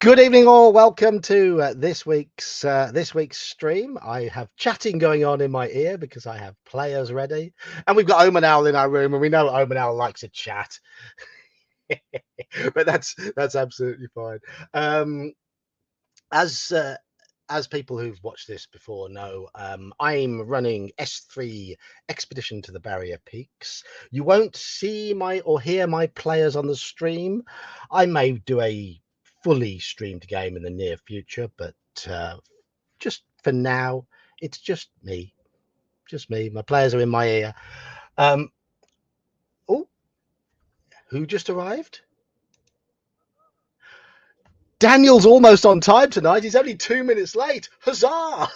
Good evening, all. Welcome to this week's stream. I have chatting going on in my ear because I have players ready, and we've got Omanal in our room, and we know Omanal likes a chat, but that's absolutely fine. As people who've watched this before know, I'm running S3 Expedition to the Barrier Peaks. You won't see or hear my players on the stream. I may do a fully streamed game in the near future, but just for now, it's just me. Just me. My players are in my ear. Oh, who just arrived? Daniel's almost on time tonight. He's only 2 minutes late. Huzzah!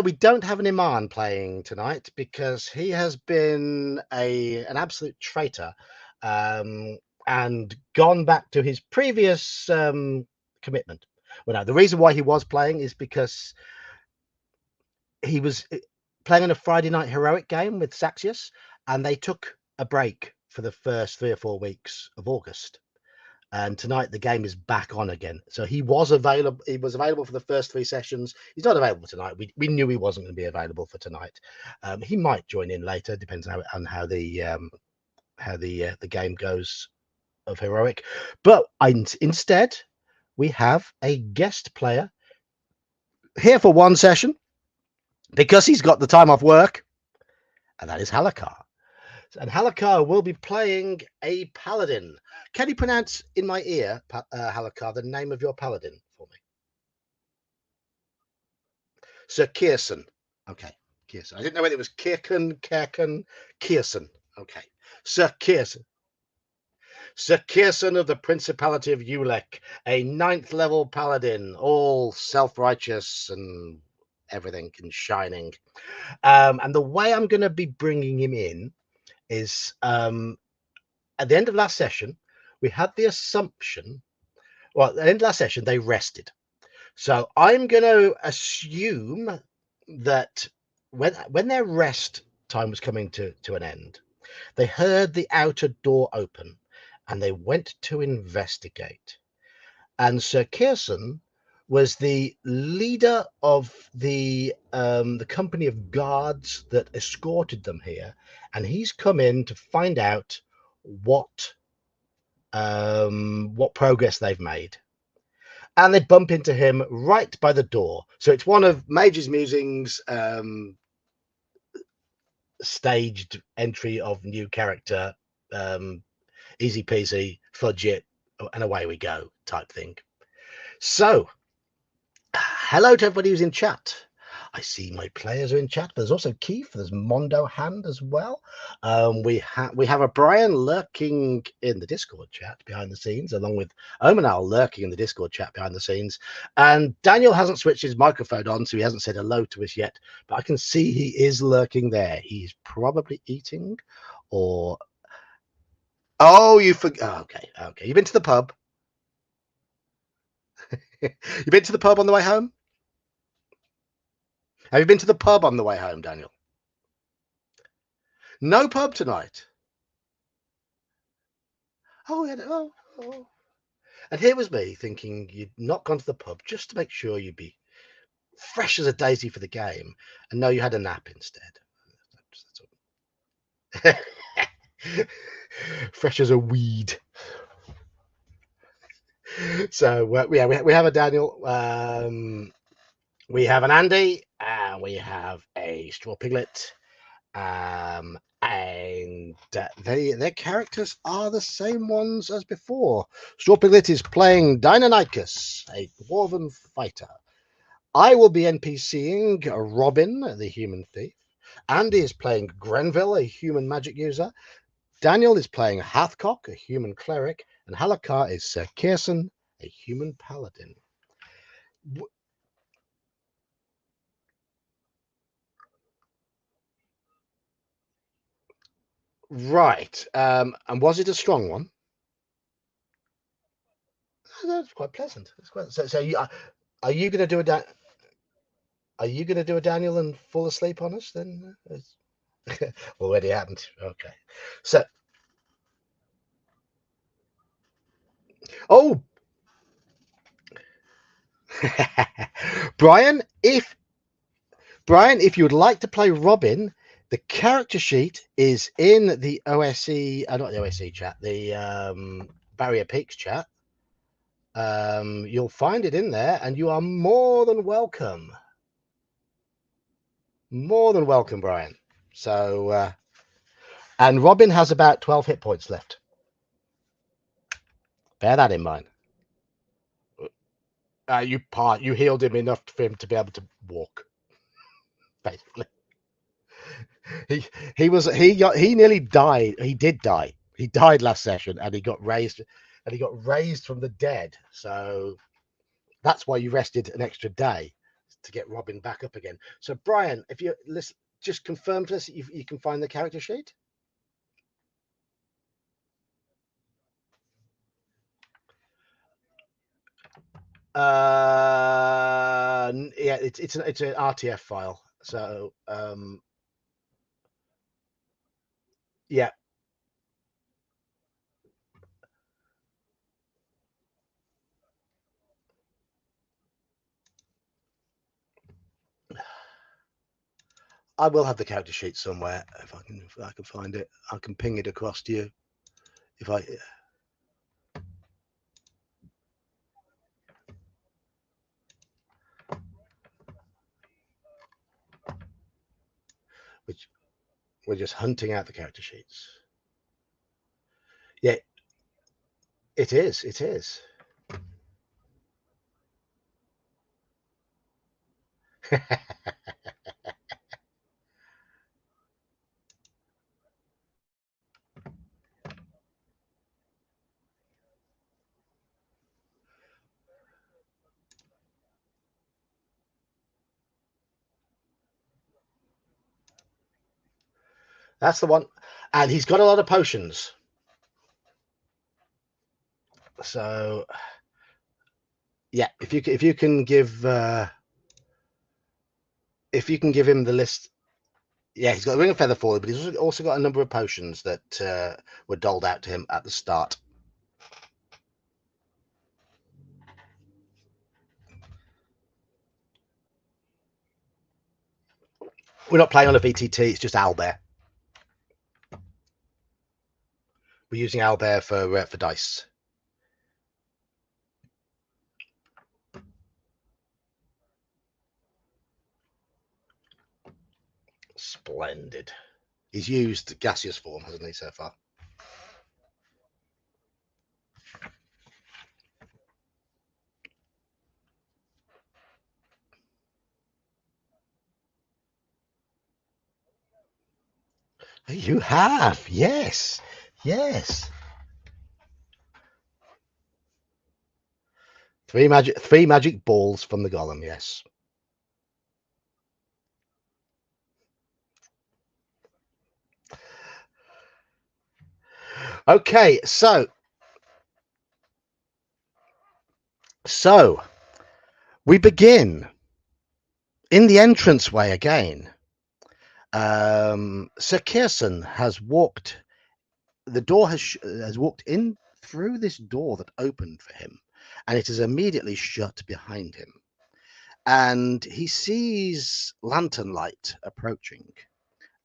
We don't have an Iman playing tonight because he has been an absolute traitor and gone back to his previous commitment. Well, no, the reason why he was playing is because he was playing in a Friday night heroic game with Saxius, and they took a break for the first 3 or 4 weeks of August. And tonight the game is back on again. So he was available. He was available for the first 3 sessions. He's not available tonight. We knew he wasn't going to be available for tonight. He might join in later. Depends on how the game goes of heroic. But instead we have a guest player here for 1 session because he's got the time off work, and that is Halakar. And Halakar will be playing a paladin. Can you pronounce in my ear, Halakar, the name of your paladin for me? Sir Kierson. Okay, Kierson. I didn't know whether it was Kirken, Kierson. Okay, Sir Kierson. Sir Kierson of the Principality of Ulek, a 9th level paladin, all self-righteous and everything and shining. And the way I'm going to be bringing him in is at the end of last session, we had the assumption, well, at the end of last session, they rested. So I'm going to assume that when their rest time was coming to an end, they heard the outer door open and they went to investigate. And Sir Kierson was the leader of the company of guards that escorted them here, and he's come in to find out what progress they've made. And they bump into him right by the door. So it's one of Mage's Musings staged entry of new character, easy peasy, fudge it, and away we go type thing. So hello to everybody who's in chat. I see my players are in chat, but there's also Keith, there's Mondo Hand as well. We have a Brian lurking in the Discord chat behind the scenes, along with Omanal lurking in the Discord chat behind the scenes. And Daniel hasn't switched his microphone on, so he hasn't said hello to us yet, but I can see he is lurking there. He's probably eating or... Oh, you forgot. Okay. You've been to the pub? You've been to the pub on the way home? Have you been to the pub on the way home, Daniel? No pub tonight. Oh, yeah. Oh. And here was me thinking you'd not gone to the pub just to make sure you'd be fresh as a daisy for the game, and no, you had a nap instead. Fresh as a weed. So we have a Daniel. We have an Andy, and we have a Straw Piglet, and their characters are the same ones as before. Straw Piglet is playing Deinonychus, a dwarven fighter. I will be NPCing Robin, the human thief. Andy is playing Grenville, a human magic user. Daniel is playing Hathcock, a human cleric, and Halakar is Sir Kierson, a human paladin. Right. And was it a strong one? That's quite pleasant. It's quite, so are you going to do Are you going to do a Daniel and fall asleep on us then? Already happened. Okay. So, oh, Brian, if you would like to play Robin, the character sheet is in the OSE, not the OSE chat, the Barrier Peaks chat. You'll find it in there, and you are more than welcome. More than welcome, Brian. So, and Robin has about 12 hit points left. Bear that in mind. You healed him enough for him to be able to walk. Basically, he nearly died. He did die. He died last session, and he got raised from the dead. So that's why you rested an extra day to get Robin back up again. So Brian, if you listen, just confirm to us that you can find the character sheet. Yeah, it's an RTF file. So yeah, I will have the character sheet somewhere if I can find it. I can ping it across to you if I. Which we're just hunting out the character sheets. Yeah, it is. It is. That's the one, and he's got a lot of potions. So yeah, if you can give him the list. Yeah, he's got a ring of feather falling, but he's also got a number of potions that were doled out to him at the start. We're not playing on a VTT, it's just owlbear. We're using owlbear for dice. Splendid. He's used gaseous form, hasn't he, so far? You have, yes, yes. Three magic balls from the golem, yes. Okay, so we begin in the entranceway again. Sir Kierson has walked. The door has walked in through this door that opened for him, and it is immediately shut behind him. And he sees lantern light approaching,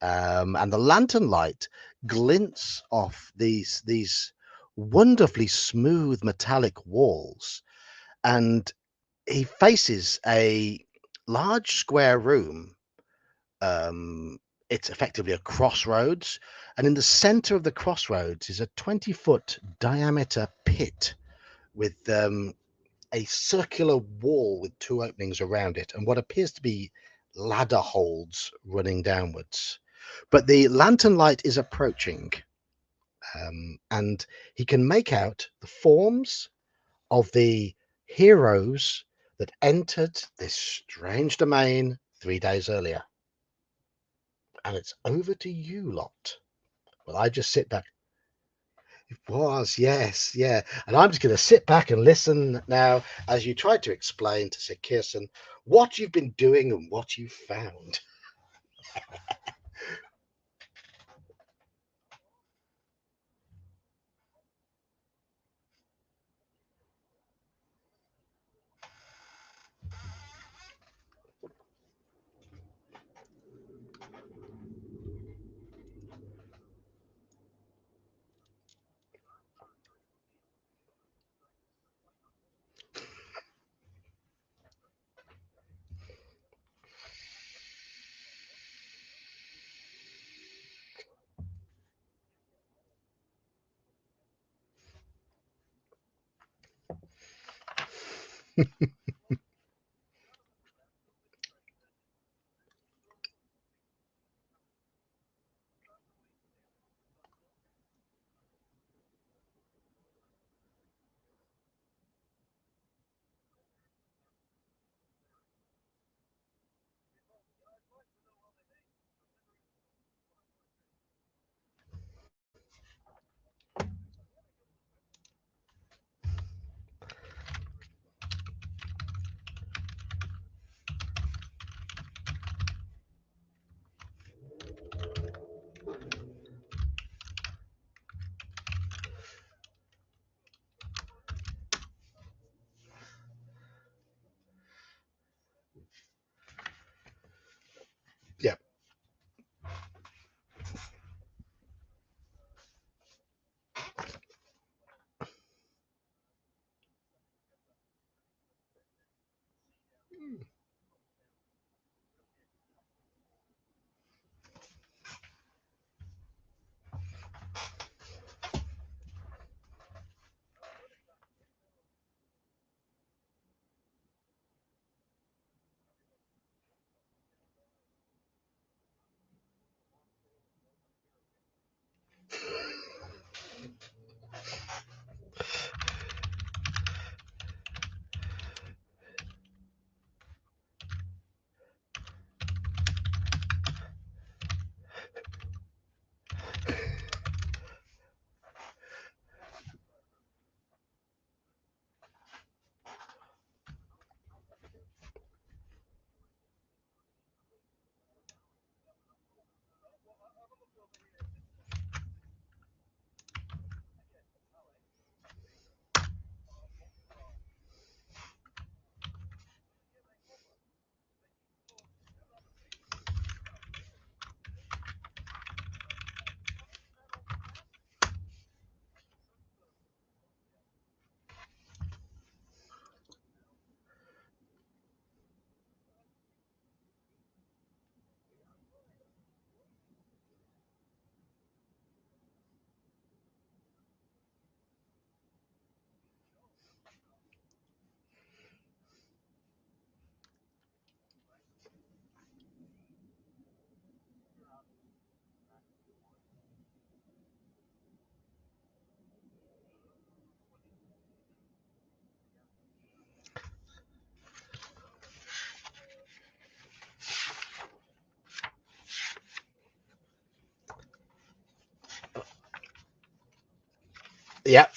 and the lantern light glints off these wonderfully smooth metallic walls, and he faces a large square room. It's effectively a crossroads, and in the center of the crossroads is a 20-foot diameter pit with a circular wall with two openings around it and what appears to be ladder holds running downwards. But the lantern light is approaching, and he can make out the forms of the heroes that entered this strange domain 3 days earlier. And it's over to you lot. Well, I just sit back. It was, yes, yeah. And I'm just going to sit back and listen now as you try to explain to Sir Kirsten what you've been doing and what you've found. Yeah, yeah.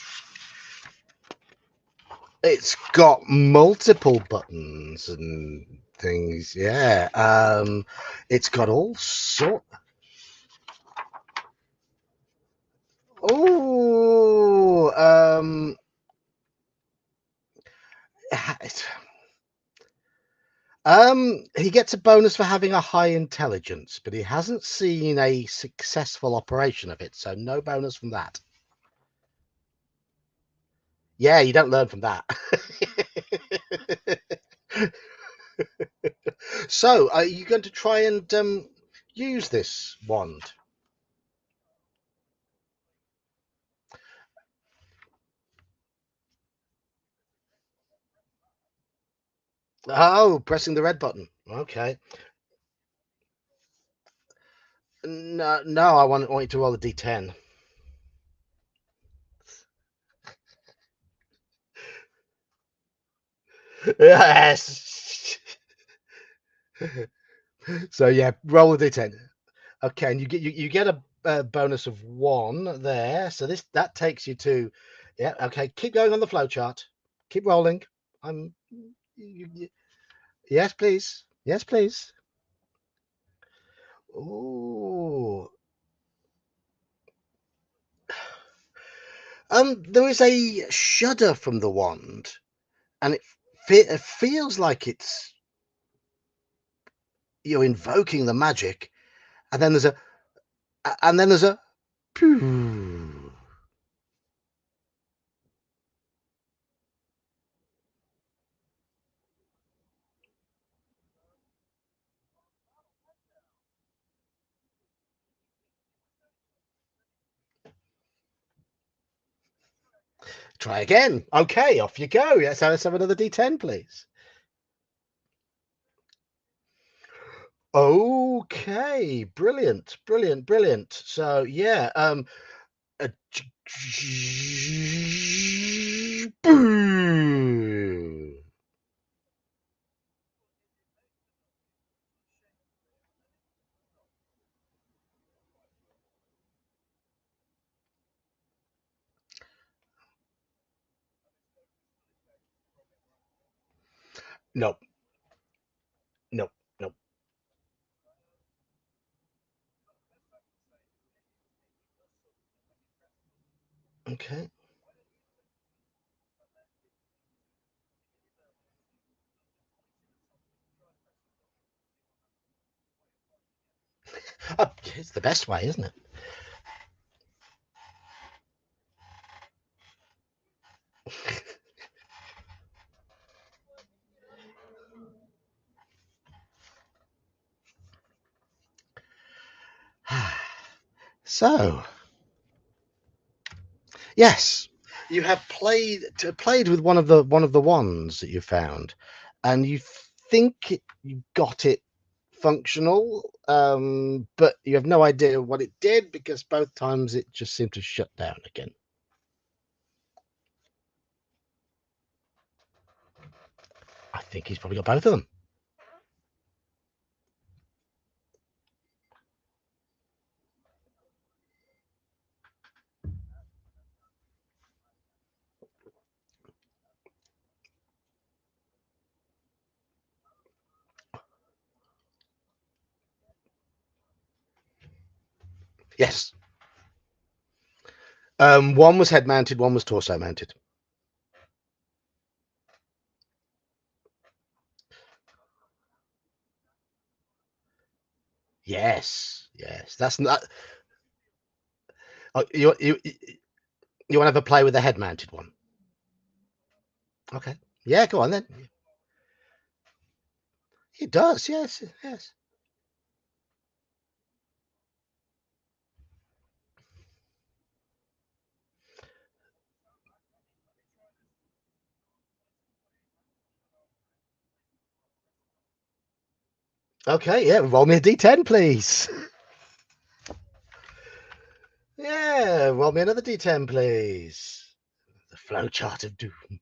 It's got multiple buttons and things. Yeah. It's got all sort. Oh, he gets a bonus for having a high intelligence, but he hasn't seen a successful operation of it, so no bonus from that. Yeah, you don't learn from that. So, are you going to try and use this wand? Oh, pressing the red button. Okay. No, no, I want you to roll a d10. Yes. So yeah, roll a d10. Okay, and you get a bonus of 1 there. So that takes you to, yeah, okay. Keep going on the flow chart. Keep rolling. I'm, yes, please. Yes, please. Oh, there is a shudder from the wand, and it feels like you're invoking the magic, and then there's a pew. Try again. Okay, off you go. Yes, let's have another D10, please. Okay, brilliant, brilliant, brilliant. So yeah, a boom. Nope, nope, nope. Okay. It's the best way, isn't it? So, yes, you have played with one of the wands that you found, and you think you got it functional, but you have no idea what it did because both times it just seemed to shut down again. I think he's probably got both of them. Yes. One was head mounted, one was torso mounted. Yes, yes. That's not. You want to have a play with the head mounted one? Okay. Yeah, go on then. It does. Yes, yes. Okay. Yeah. Roll me a d10, please. Yeah. Roll me another d10, please. The flowchart of doom.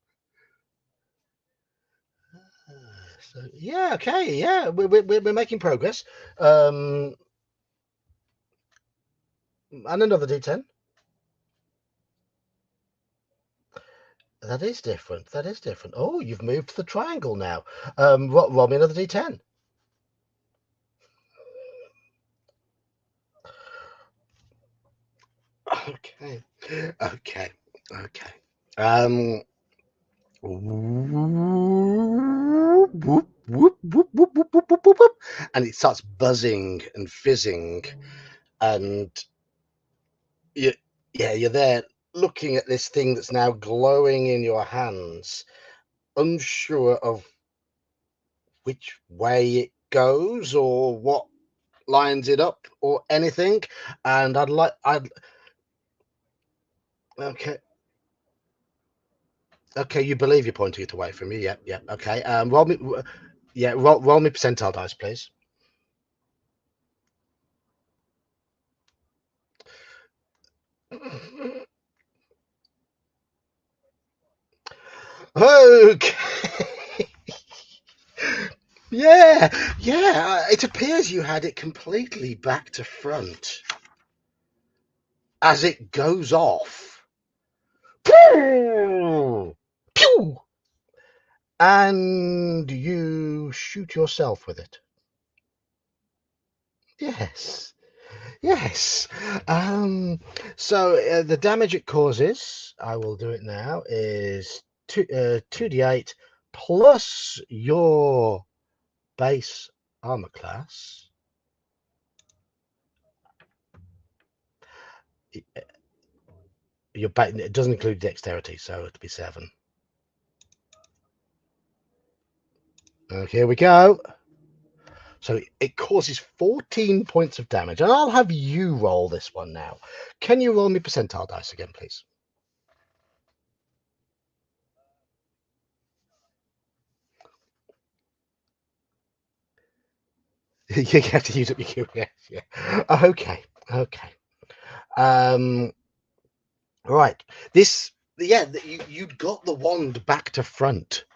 So yeah. Okay. Yeah. We're making progress. And another d10. That is different. That is different. Oh, you've moved to the triangle now. Roll me another d10. Okay. Okay. Okay. Um. Whoop, whoop, whoop, whoop, whoop, whoop, whoop, whoop, whoop, and it starts buzzing and fizzing, and you, yeah, you're there looking at this thing that's now glowing in your hands, unsure of which way it goes or what lines it up or anything. And I'd okay. Okay, you believe you're pointing it away from you. Yep, yep. Okay. Roll me. Yeah, roll me percentile dice, please. Okay. Yeah, yeah. It appears you had it completely back to front. as it goes off. Pew! Pew! And you shoot yourself with it. Yes. Yes. So the damage it causes, I will do it now, is 2d8 plus your base armor class. It doesn't include dexterity, so it'll be 7. Here we go. So it causes 14 points of damage, and I'll have you roll this one now. Can you roll me percentile dice again, please? You have to use up your Q. Yeah. Okay. Okay. Um. Right. You'd got the wand back to front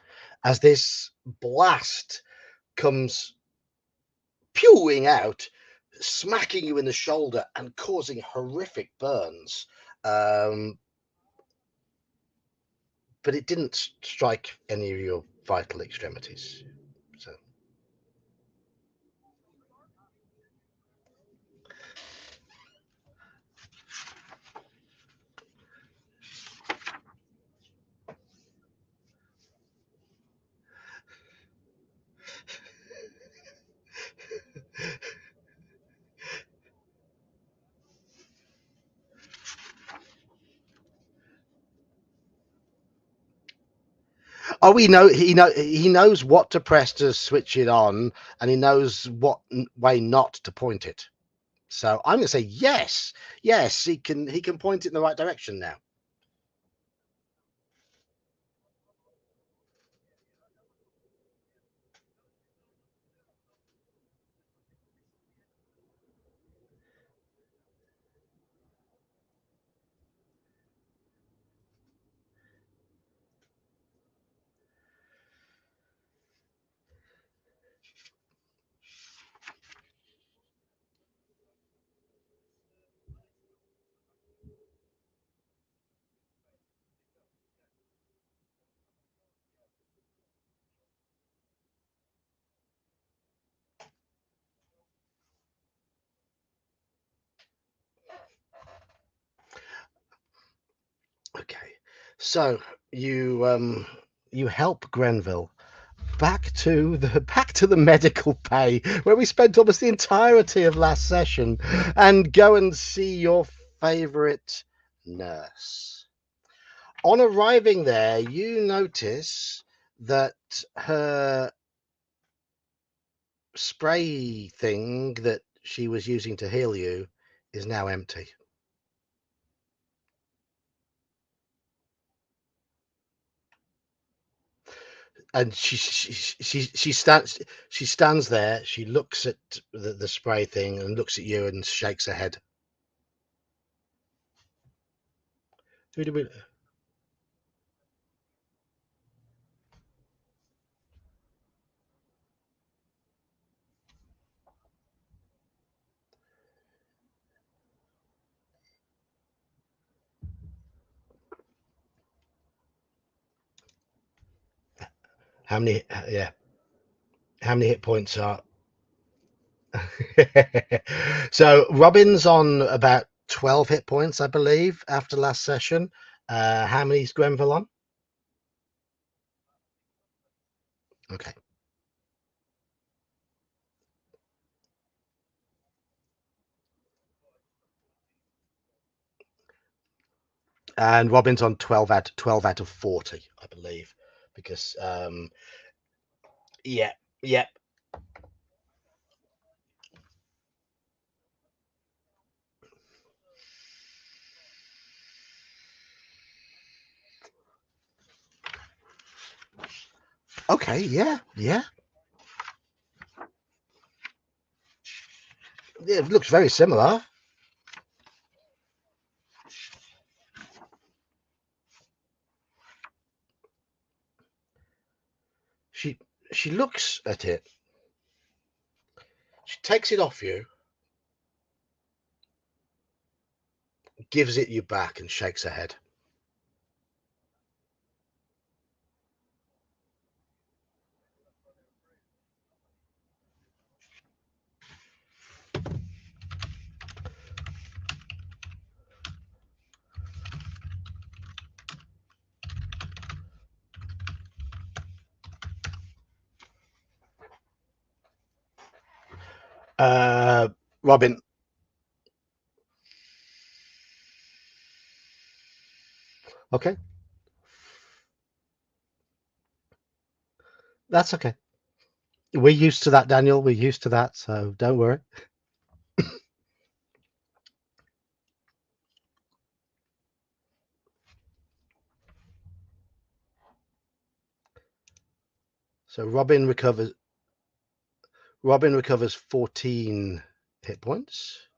as this blast comes pewing out, smacking you in the shoulder and causing horrific burns. Um, but it didn't strike any of your vital extremities. So, oh, he knows what to press to switch it on, and he knows what way not to point it. So I'm going to say yes, yes, he can point it in the right direction now. Okay, so you help Grenville back to the medical bay where we spent almost the entirety of last session, and go and see your favorite nurse. On arriving there, you notice that her spray thing that she was using to heal you is now empty. And she stands there. She looks at the spray thing and looks at you and shakes her head. Who do we? How many? Yeah. How many hit points are? So Robin's on about 12 hit points, I believe, after last session. How many's Grenville on? Okay. And Robin's on 12 out of 40, I believe, because yeah, yeah. Okay, yeah, yeah. It looks very similar. She she looks at it. She takes it off you, gives it you back and shakes her head. Robin, okay, that's okay. We're used to that, Daniel. We're used to that, so don't worry. So Robin recovers 14 hit points.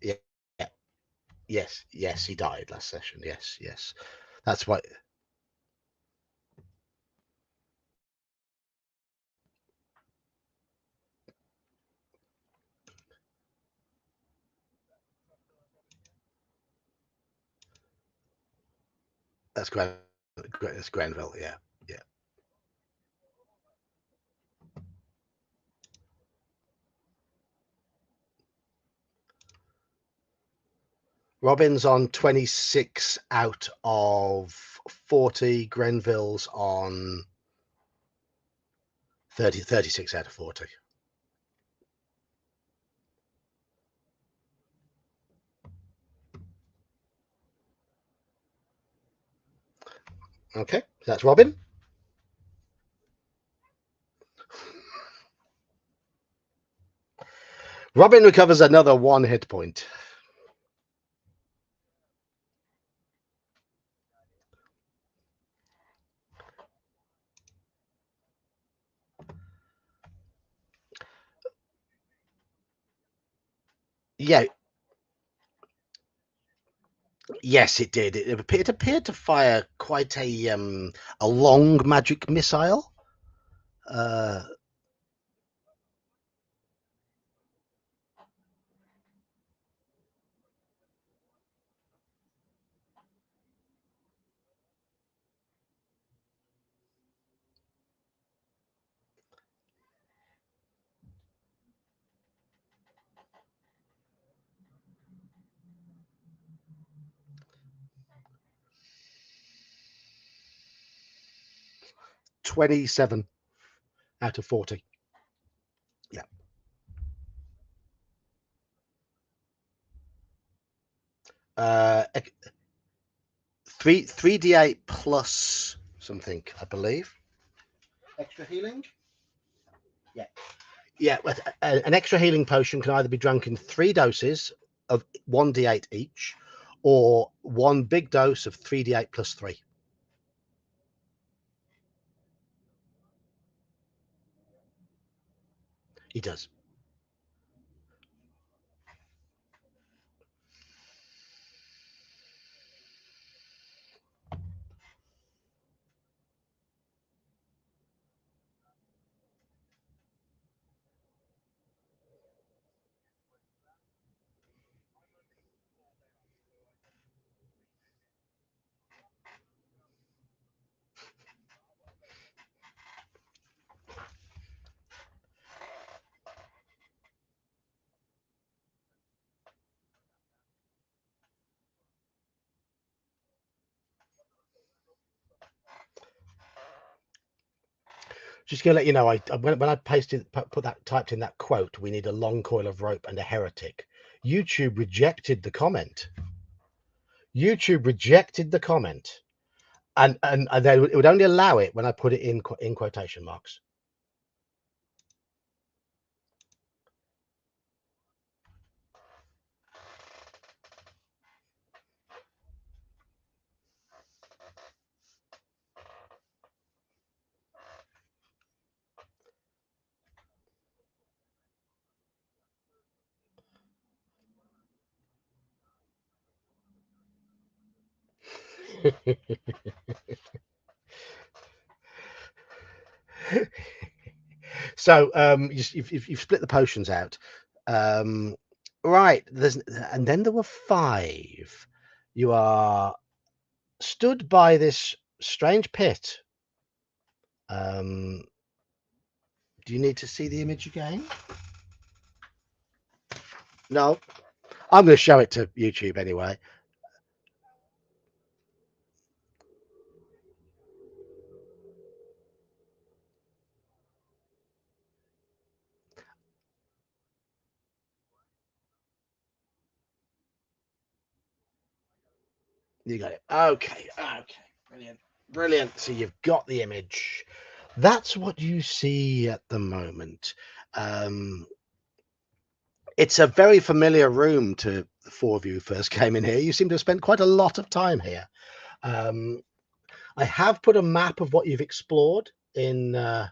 Yeah, yeah, yes, he died last session. Yes. That's why. That's That's Grenville. Yeah. Robin's on 26 out of 40. Grenville's on 36 out of 40. Okay, that's Robin. Robin recovers another 1 hit point. Yeah, yes, it did. It appeared to fire quite a long magic missile. Uh, 27 out of 40. Yeah. Uh, 3d8 plus something, I believe. Extra healing. Yeah. Yeah, an extra healing potion can either be drunk in 3 doses of 1d8 each, or one big dose of 3d8 plus 3. He does. Just gonna let you know, when I typed in that quote, we need a long coil of rope and a heretic. YouTube rejected the comment. YouTube rejected the comment, and it would only allow it when I put it in quotation marks. So you've split the potions out. Um, right. And then there were five. You are stood by this strange pit. Um, do you need to see the image again? No, I'm going to show it to YouTube anyway. You got it. Okay. Okay. Brilliant. Brilliant. So you've got the image. That's what you see at the moment. Um, it's a very familiar room to the four of you who first came in here. You seem to have spent quite a lot of time here. Um, I have put a map of what you've explored in the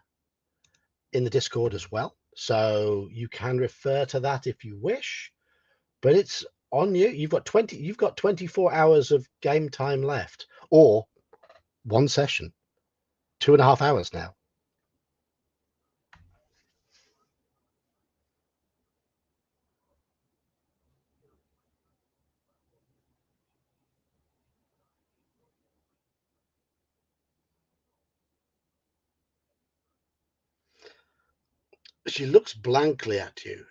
Discord as well, so you can refer to that if you wish. But it's on you. You've got 24 hours of game time left, or one session, 2.5 hours now. She looks blankly at you,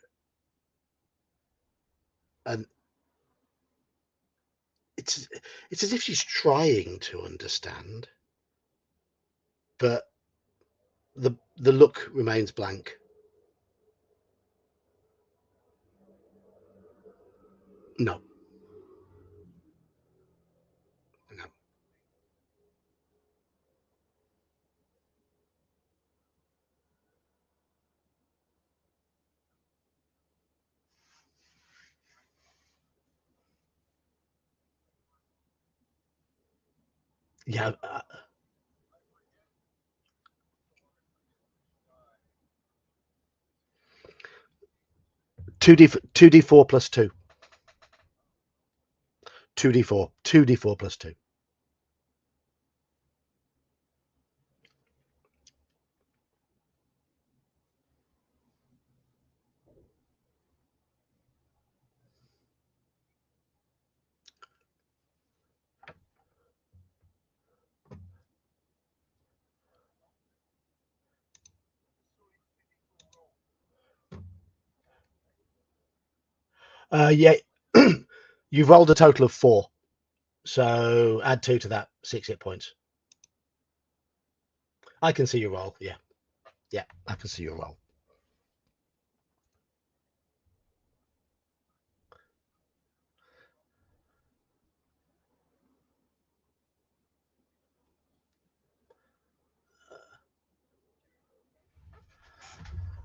and it's it's as if she's trying to understand, but the look remains blank. No, no. Yeah, 2d4 plus 2. 2d4 plus 2. Yeah, you've rolled a total of 4, so add 2 to that, 6 hit points. I can see your roll. Yeah, yeah, I can see your roll.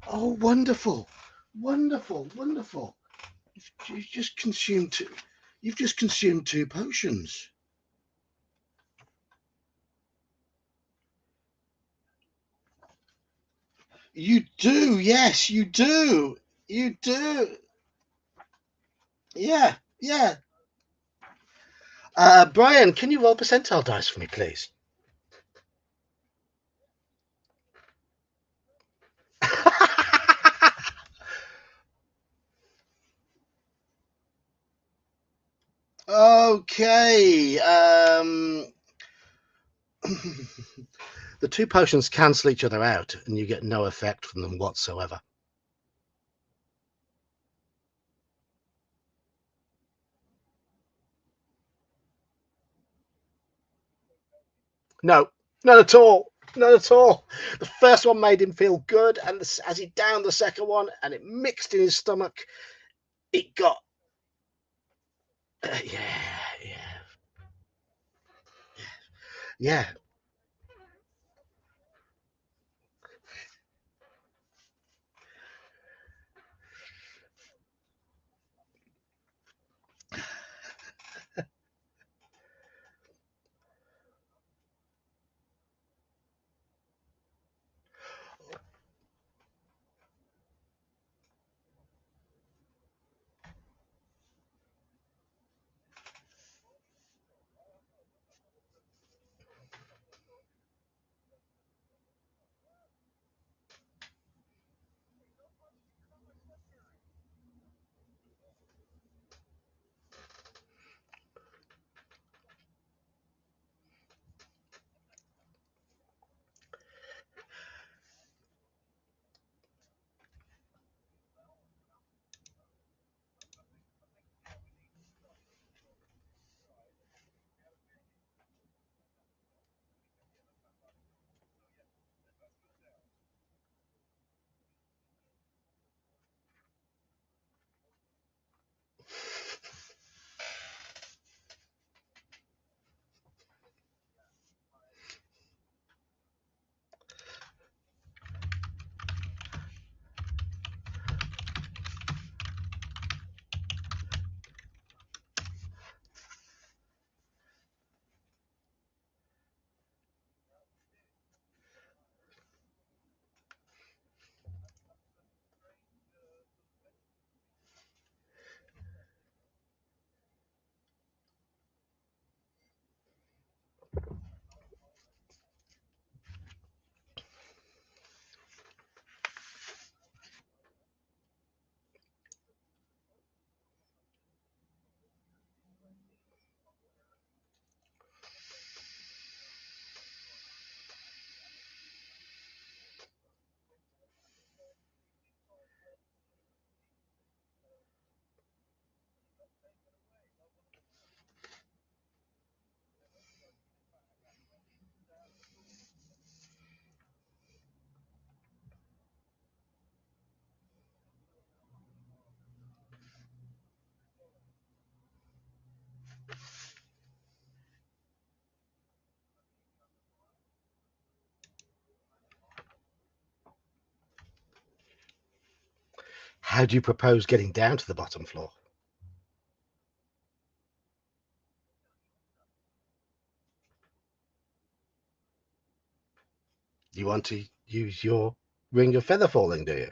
Oh, wonderful, wonderful, wonderful! You've just consumed two. You've just consumed 2 potions. You do, yes, you do. You do. Yeah, yeah. Brian, can you roll percentile dice for me, please? Okay. The 2 potions cancel each other out, and you get no effect from them whatsoever. No, not at all. Not at all. The first one made him feel good, and as he downed the second one, and it mixed in his stomach, it got. Yeah, yeah, yeah. How do you propose getting down to the bottom floor? You want to use your ring of feather falling, do you?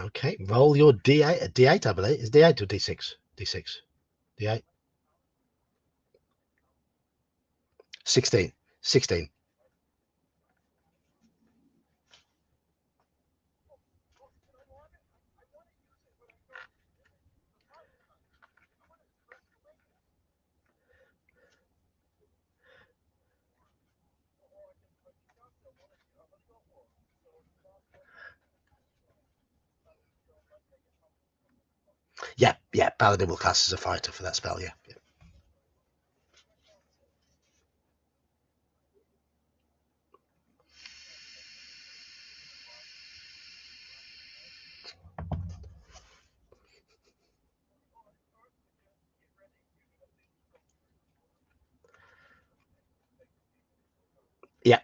Okay, roll your D8. D8, I believe. Is D8 or D6? D6. D8. 16. 16. Yeah, yeah. Paladin will cast as a fighter for that spell. Yeah, yeah. Yeah,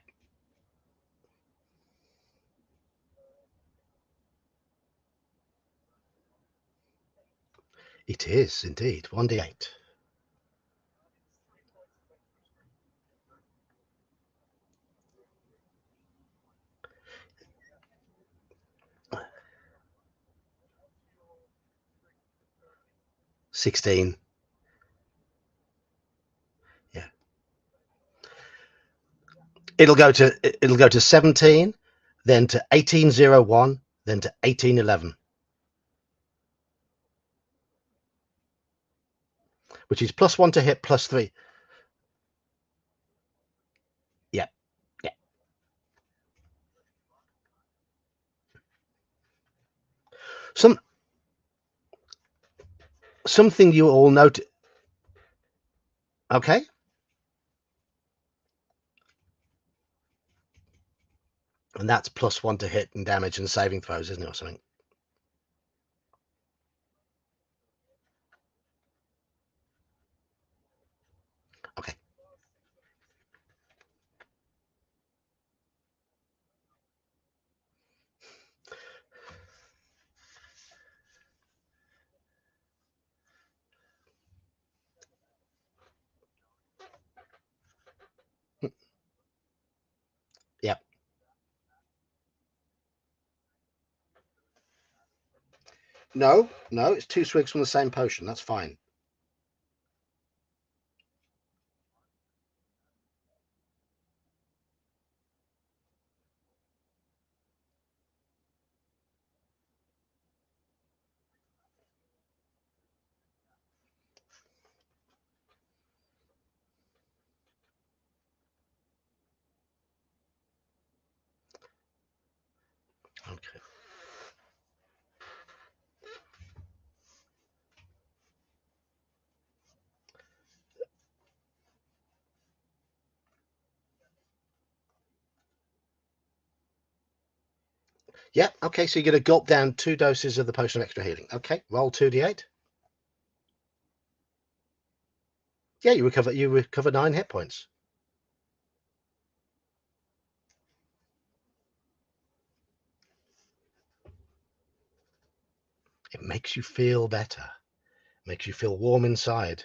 it is indeed. 1d8. 16. Yeah. It'll go to 17, then to 1801, then to 1811, which is +1 to hit, +3. Yeah, yeah. Some something you all note. Okay, and that's +1 to hit and damage and saving throws, isn't it, or something? Okay. Yeah. No, no, it's 2 swigs from the same potion. That's fine. Okay. Yeah. Okay. So you're going to gulp down 2 doses of the potion of extra healing. Okay. Roll 2d8. Yeah, you recover. You recover 9 hit points. It makes you feel better. Makes you feel warm inside.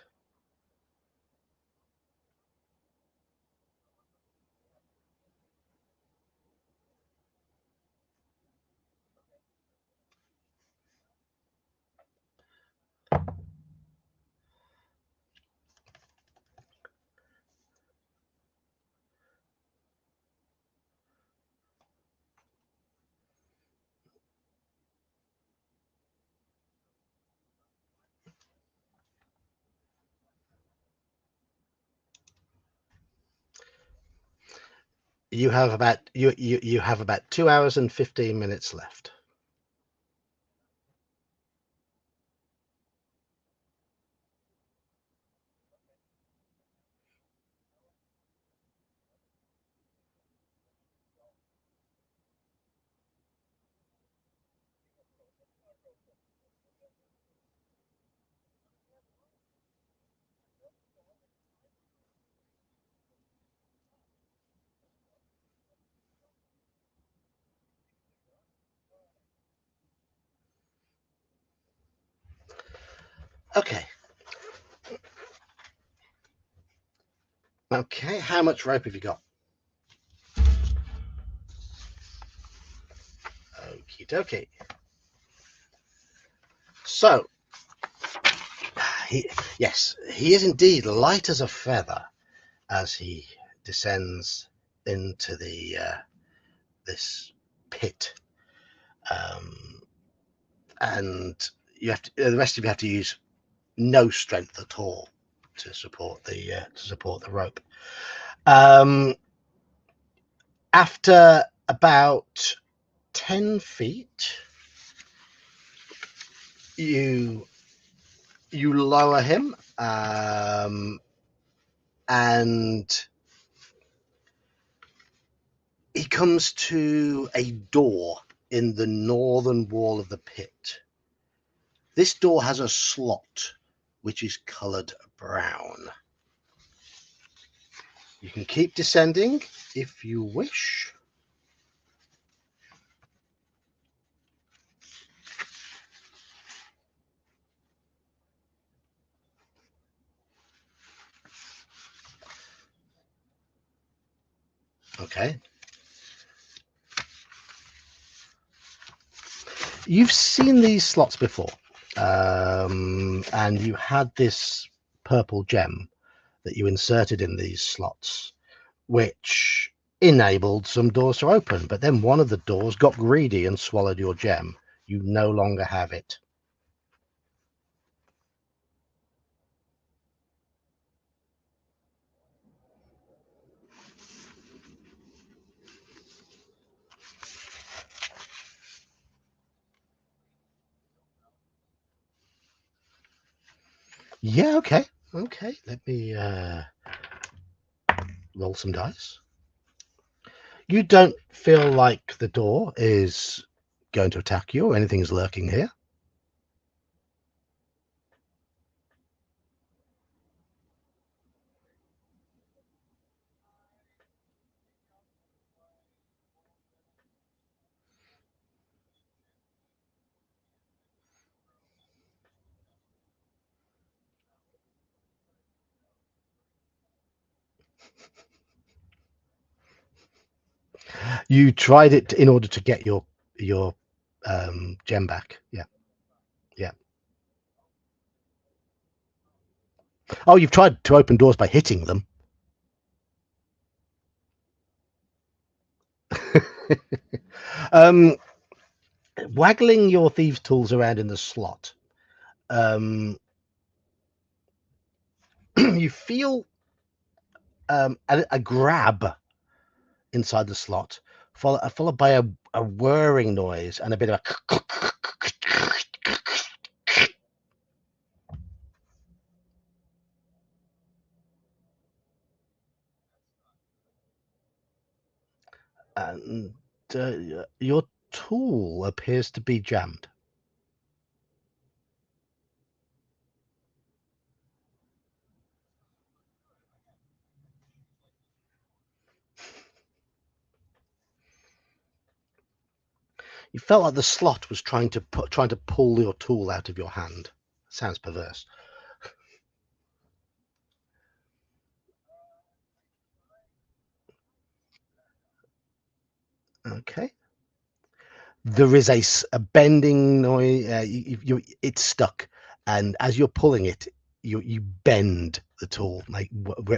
You have about 2 hours and 15 minutes left. Okay. Okay. How much rope have you got? Okie dokie. So, he is indeed light as a feather as he descends into the this pit, um, and the rest of you have to use no strength at all to support the rope. Um, After about 10 feet, you lower him, and he comes to a door in the northern wall of the pit. This door has a slot which is coloured brown. You can keep descending if you wish. Okay. You've seen these slots before, and you had this purple gem that you inserted in these slots, which enabled some doors to open. But then one of the doors got greedy and swallowed your gem. You no longer have it. Yeah, okay. Okay, let me roll some dice. You don't feel like the door is going to attack you or anything's lurking here. You tried it in order to get your gem back. Yeah, yeah. Oh, you've tried to open doors by hitting them. um, Waggling your thieves' tools around in the slot, you feel a grab inside the slot, followed by a whirring noise and a bit of a. And your tool appears to be jammed. You felt like the slot was trying to pull your tool out of your hand. Sounds perverse. Okay. There is a bending noise. It's stuck, and as you're pulling it, you bend the tool, like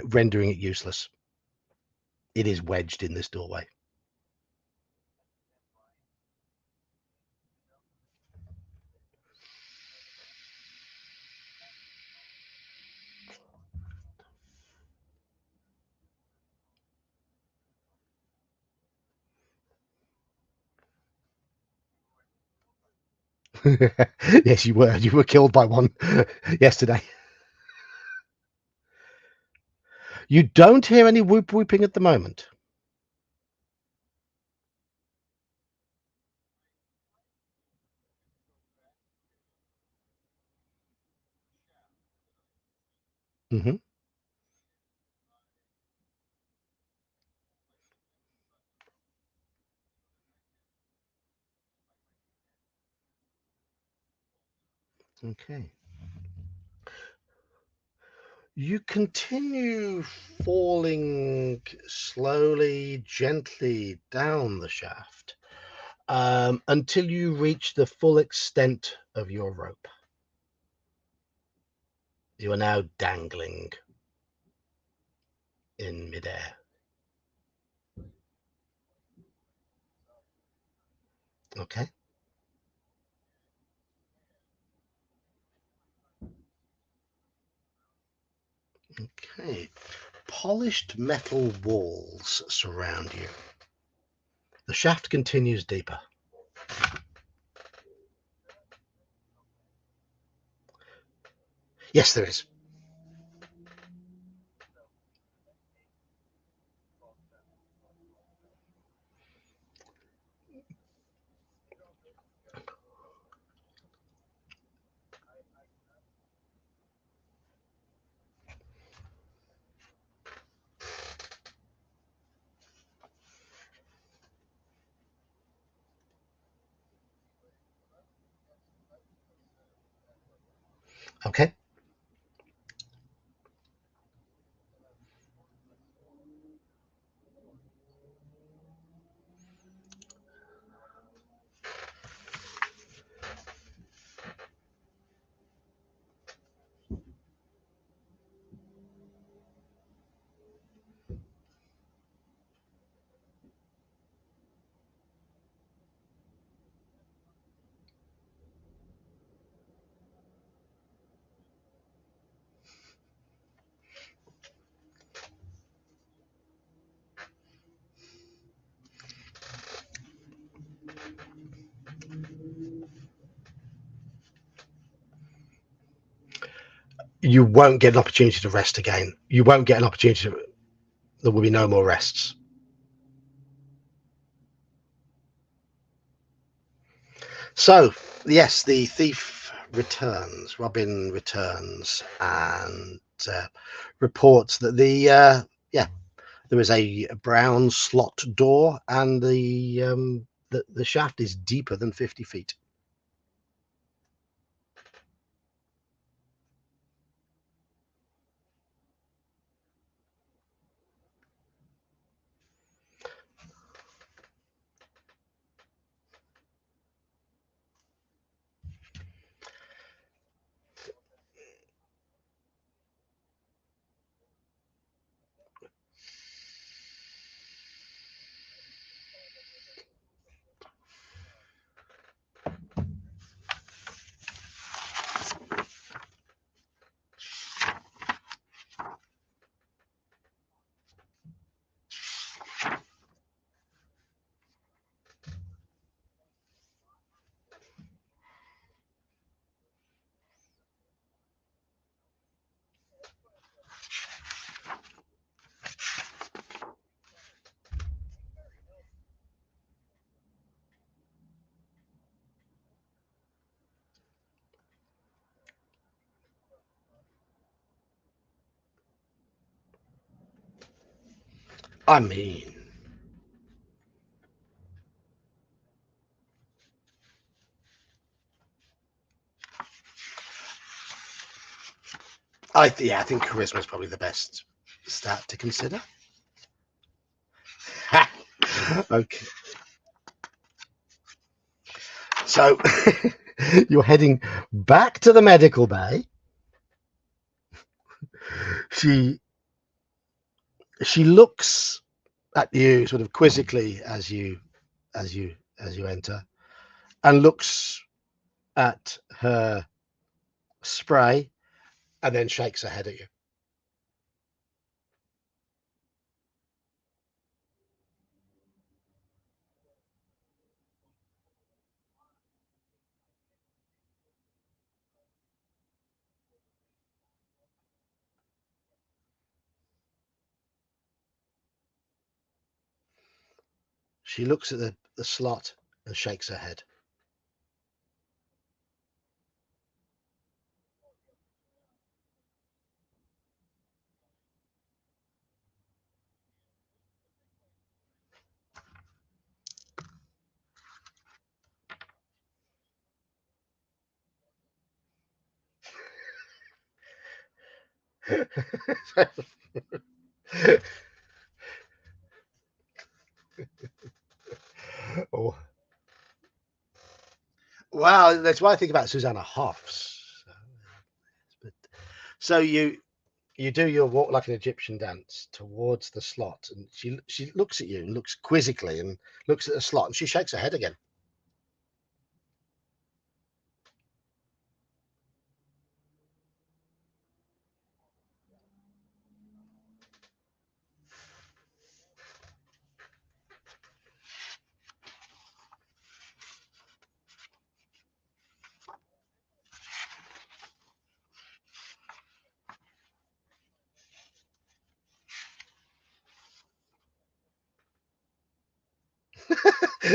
rendering it useless. It is wedged in this doorway. Yes, you were. You were killed by one yesterday. You don't hear any whoop whooping at the moment. Hmm. Okay. You continue falling slowly, gently down the shaft until you reach the full extent of your rope. You are now dangling in midair. Okay. Okay. Polished metal walls surround you. The shaft continues deeper. Yes, there is. Okay. You won't get an opportunity to rest again. You won't get an opportunity to, there will be no more rests. So, yes, the thief returns. Robin returns and reports that yeah, there is a brown slot door, and the shaft is deeper than 50 feet. I mean, yeah, I think charisma is probably the best stat to consider. Okay, so you're heading back to the medical bay. She she looks at you sort of quizzically as you enter, and looks at her spray, and then shakes her head at you. She looks at the slot and shakes her head. Oh, well, that's what I think about Susanna Hoffs. But so you do your walk like an Egyptian dance towards the slot, and she looks at you and looks quizzically and looks at the slot, and she shakes her head again.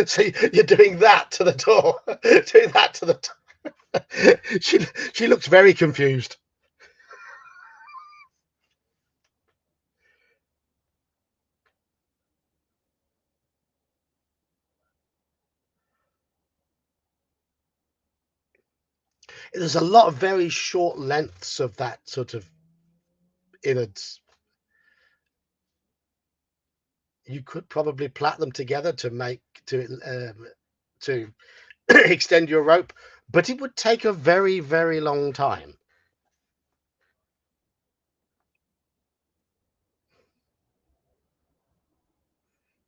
So you're doing that to the door, doing that to the door. She looks very confused. There's a lot of very short lengths of that sort of innards. You could probably plait them together to make to extend your rope, but it would take a very, very long time.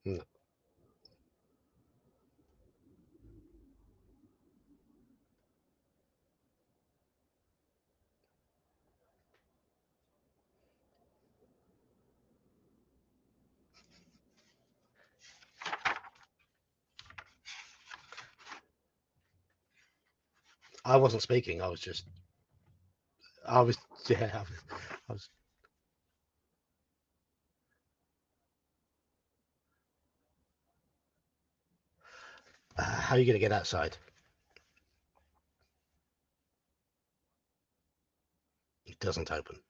Hmm. I wasn't speaking. I was, yeah, I was. How are you going to get outside? It doesn't open.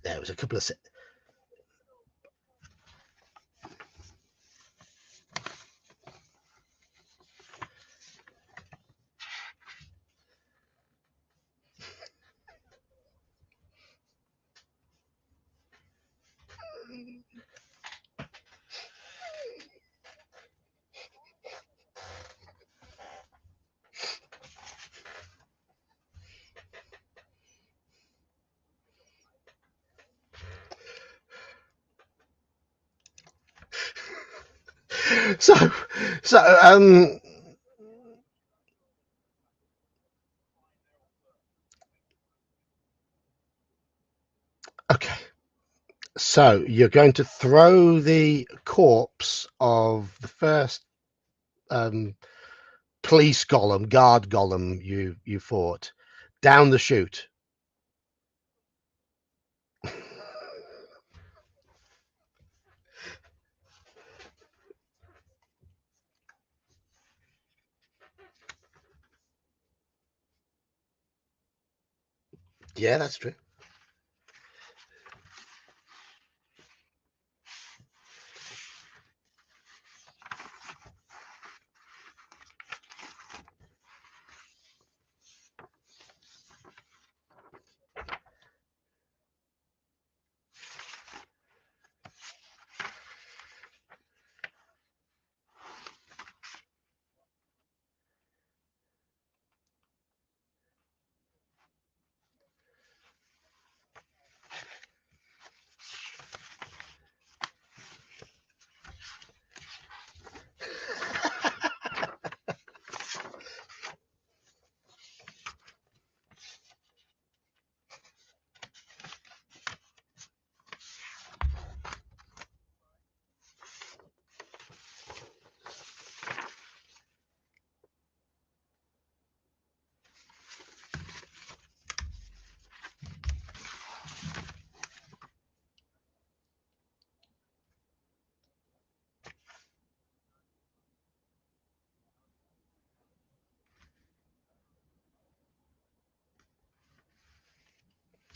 There was a couple of. So, so okay. So you're going to throw the corpse of the first um, police golem, guard golem you fought down the chute. Yeah, that's true.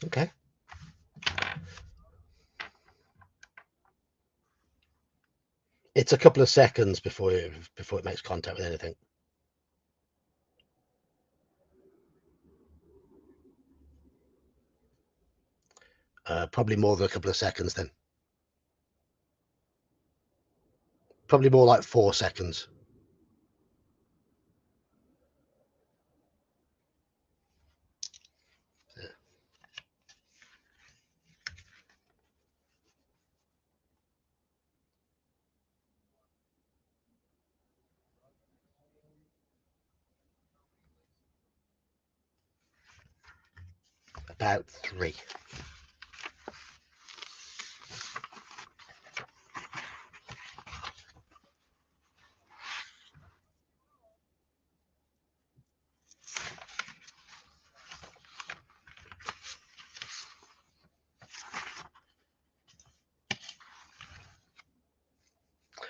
Okay. It's a couple of seconds before it makes contact with anything. Probably more than a couple of seconds then. Probably more like 4 seconds. About 3.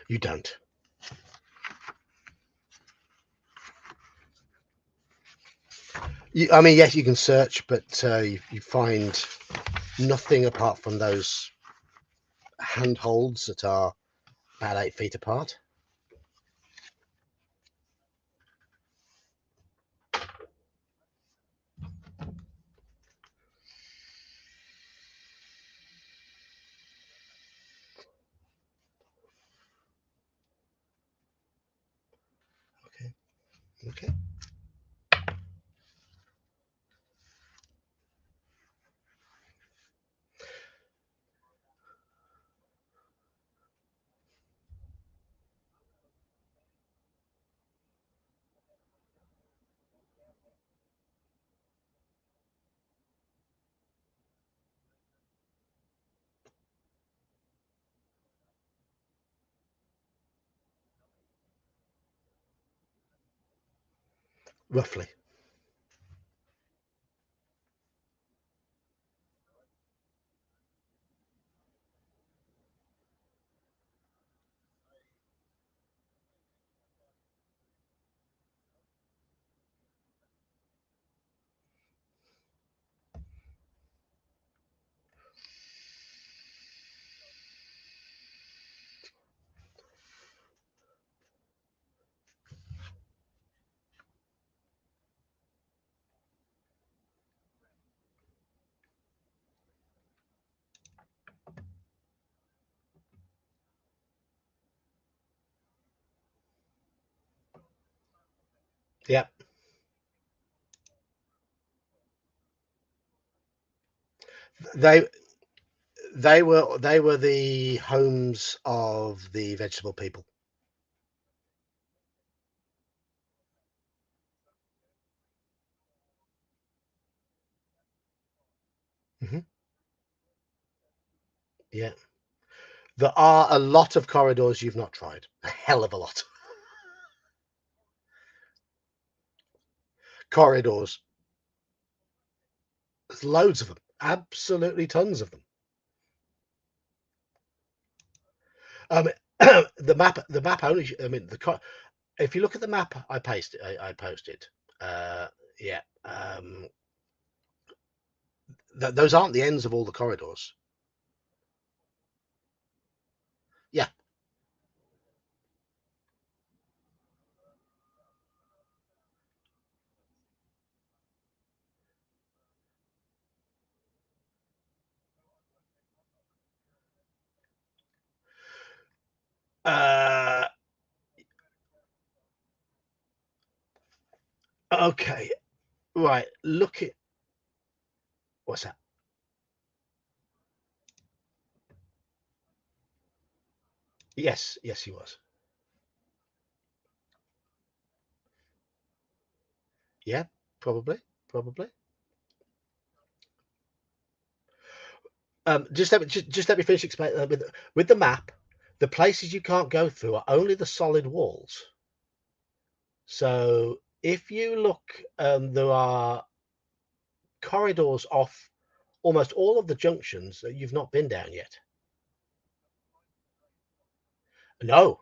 You don't. I mean, yes, you can search, but you find nothing apart from those handholds that are about 8 feet apart. Okay. Okay. Roughly. Yeah. They they were the homes of the vegetable people. Hmm. Yeah. There are a lot of corridors you've not tried. A hell of a lot. Corridors. There's loads of them. Absolutely tons of them. Um, the map only. I mean, if you look at the map I posted. Uh, yeah. Those aren't the ends of all the corridors. Yeah. Uh, okay. Right. Look at what's that? Yes. Yes, he was. Yeah. Probably. Probably. Just let me finish explaining with the map. The places you can't go through are only the solid walls. So if you look, there are corridors off almost all of the junctions that you've not been down yet. No,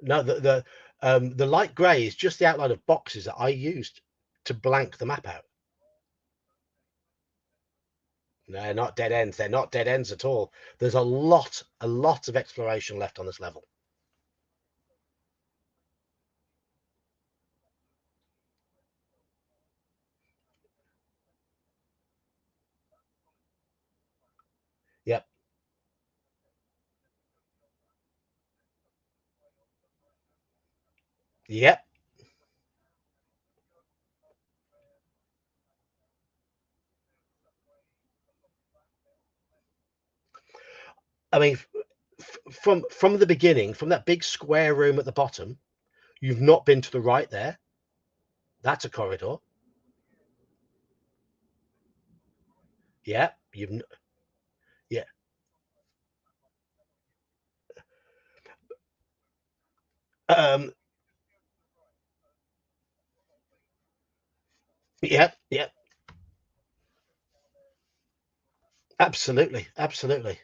no, the light grey is just the outline of boxes that I used to blank the map out. No, not dead ends. They're not dead ends at all. There's a lot of exploration left on this level. Yep, yep. I mean, from the beginning, from that big square room at the bottom, you've not been to the right there. That's a corridor. Yeah, yeah, um, yeah, yeah. Absolutely, absolutely.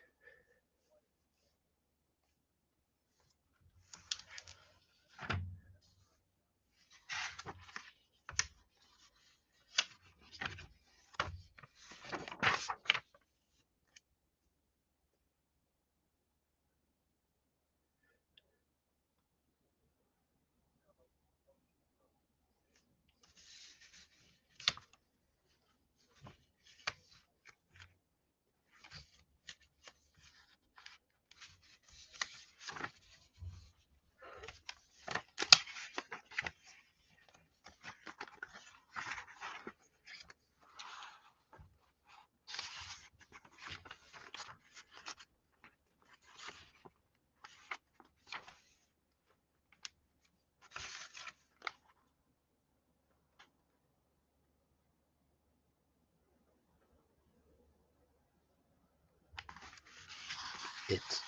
It's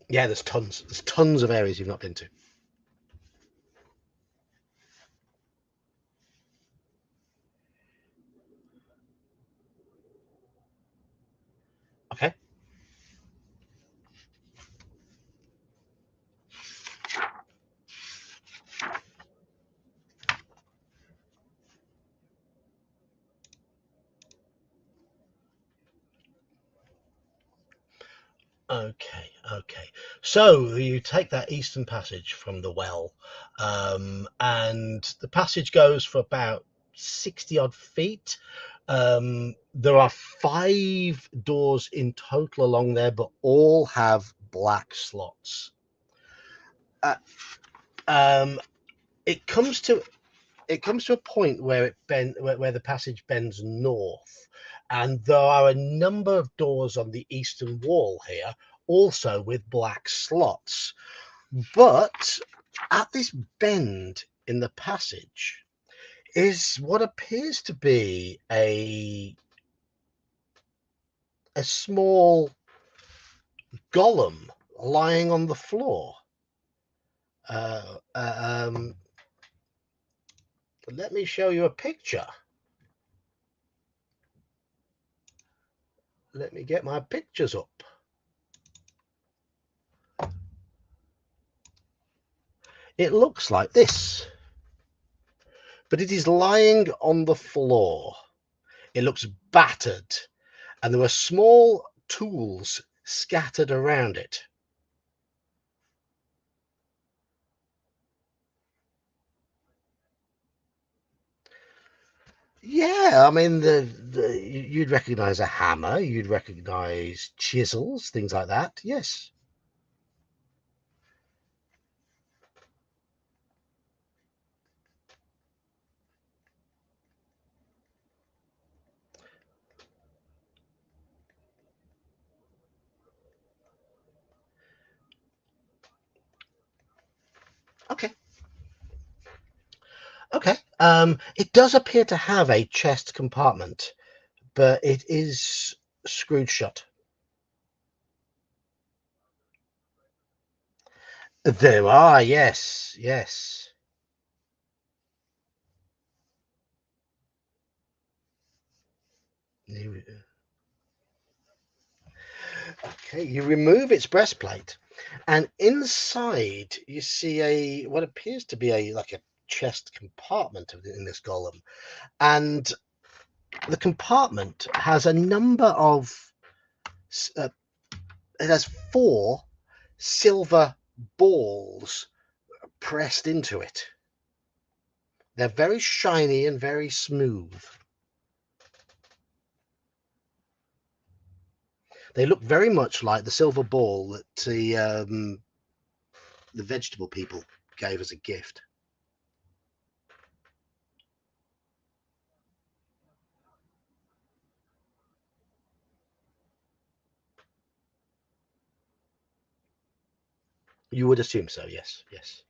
yeah. There's tons. There's tons of areas you've not been to. Okay. Okay, okay. So you take that eastern passage from the well, and the passage goes for about 60 odd feet. There are 5 doors in total along there, but all have black slots. Uh, um, it comes to it comes to a point where where the passage bends north, and there are a number of doors on the eastern wall here, also with black slots. But at this bend in the passage is what appears to be a small golem lying on the floor. Uh, uh, um, Let me show you a picture. Let me get my pictures up. It looks like this, but it is lying on the floor. It looks battered, and there are small tools scattered around it. Yeah, I mean, you'd recognize a hammer, you'd recognize chisels, things like that. Yes. Okay. Okay. It does appear to have a chest compartment, but it is screwed shut. There are, yes, yes. Okay, you remove its breastplate, and inside you see a what appears to be a like a chest compartment in this golem, and the compartment has a number of it has 4 silver balls pressed into it. They're very shiny and very smooth. They look very much like the silver ball that the vegetable people gave as a gift. You would assume so, yes, yes.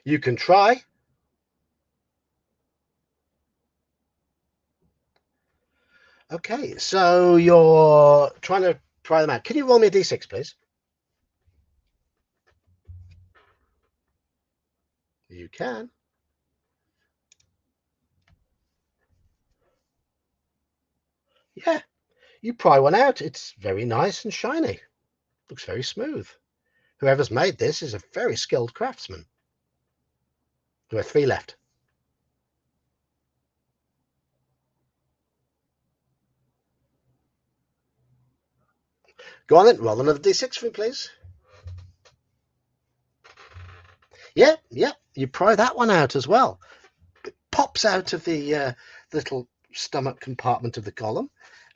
You can try. Okay, so you're trying to pry them out. Can you roll me a d6, please? You can. Yeah, you pry one out. It's very nice and shiny. Looks very smooth. Whoever's made this is a very skilled craftsman. There are 3 left. Go on then, roll another d6 for me, please. Yeah, yeah, you pry that one out as well. It pops out of the little stomach compartment of the column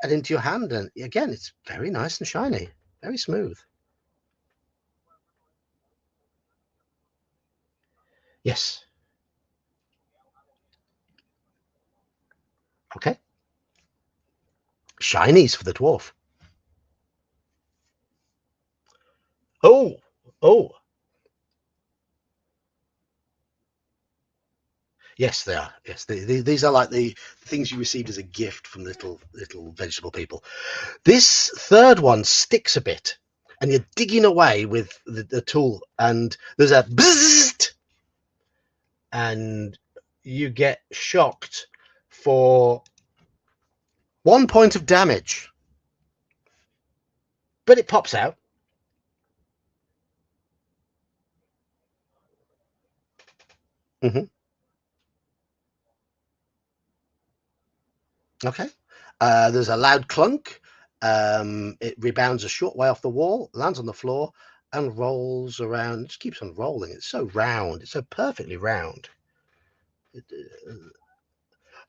and into your hand, and again, it's very nice and shiny, very smooth. Yes. Okay. Shinies for the dwarf. Oh, oh, yes, they are. Yes, these are like the things you received as a gift from little vegetable people. This third one sticks a bit, and you're digging away with the tool, and there's a bzzzt, and you get shocked for 1 point of damage, but it pops out. Hmm. Okay. There's a loud clunk. It rebounds a short way off the wall, lands on the floor, and rolls around. It just keeps on rolling. It's so round. It's so perfectly round.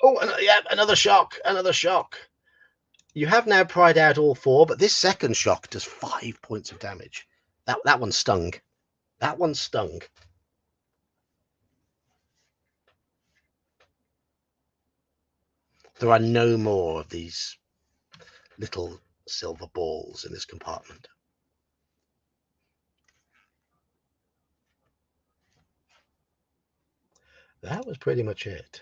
Oh, yeah, another shock. Another shock. You have now pried out all 4, but this second shock does 5 points of damage. That one stung. That one stung. There are no more of these little silver balls in this compartment. That was pretty much it.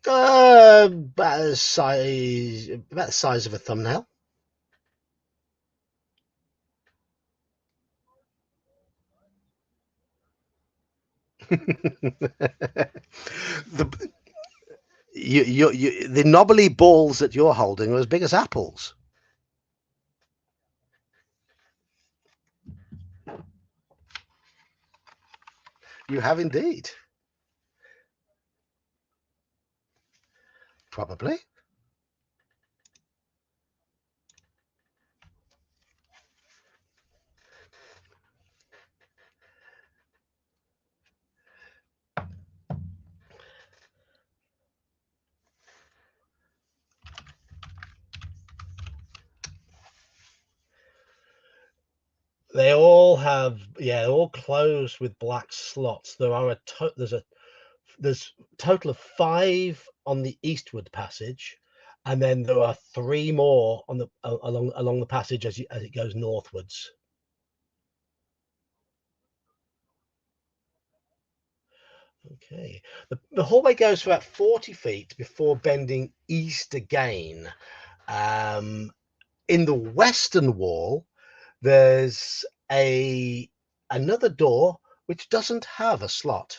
About the size of a thumbnail. the the knobbly balls that you're holding are as big as apples. You have indeed. Probably. They all have, yeah, they're all closed with black slots. There's a total of 5 on the eastward passage, and then there are 3 more on the along the passage as it goes northwards. Okay. The hallway goes for about 40 feet before bending east again. Um, in the western wall, there's another door which doesn't have a slot.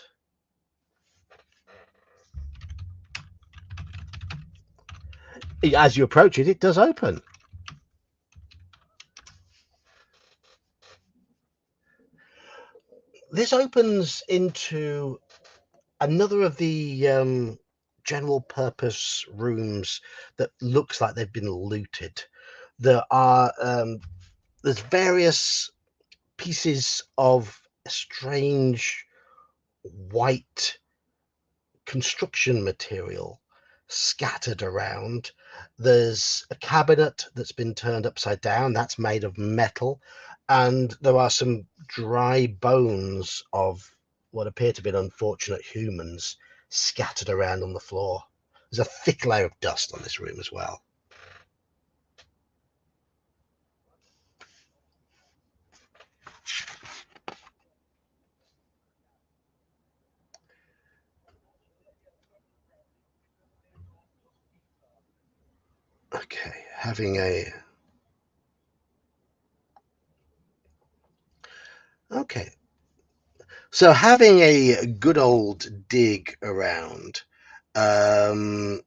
As you approach it, it does open. This opens into another of the general purpose rooms that looks like they've been looted. There are there's various pieces of strange white construction material scattered around. There's a cabinet that's been turned upside down, that's made of metal, and there are some dry bones of what appear to be unfortunate humans scattered around on the floor. There's a thick layer of dust on this room as well. Okay, okay. So having a good old dig around, um,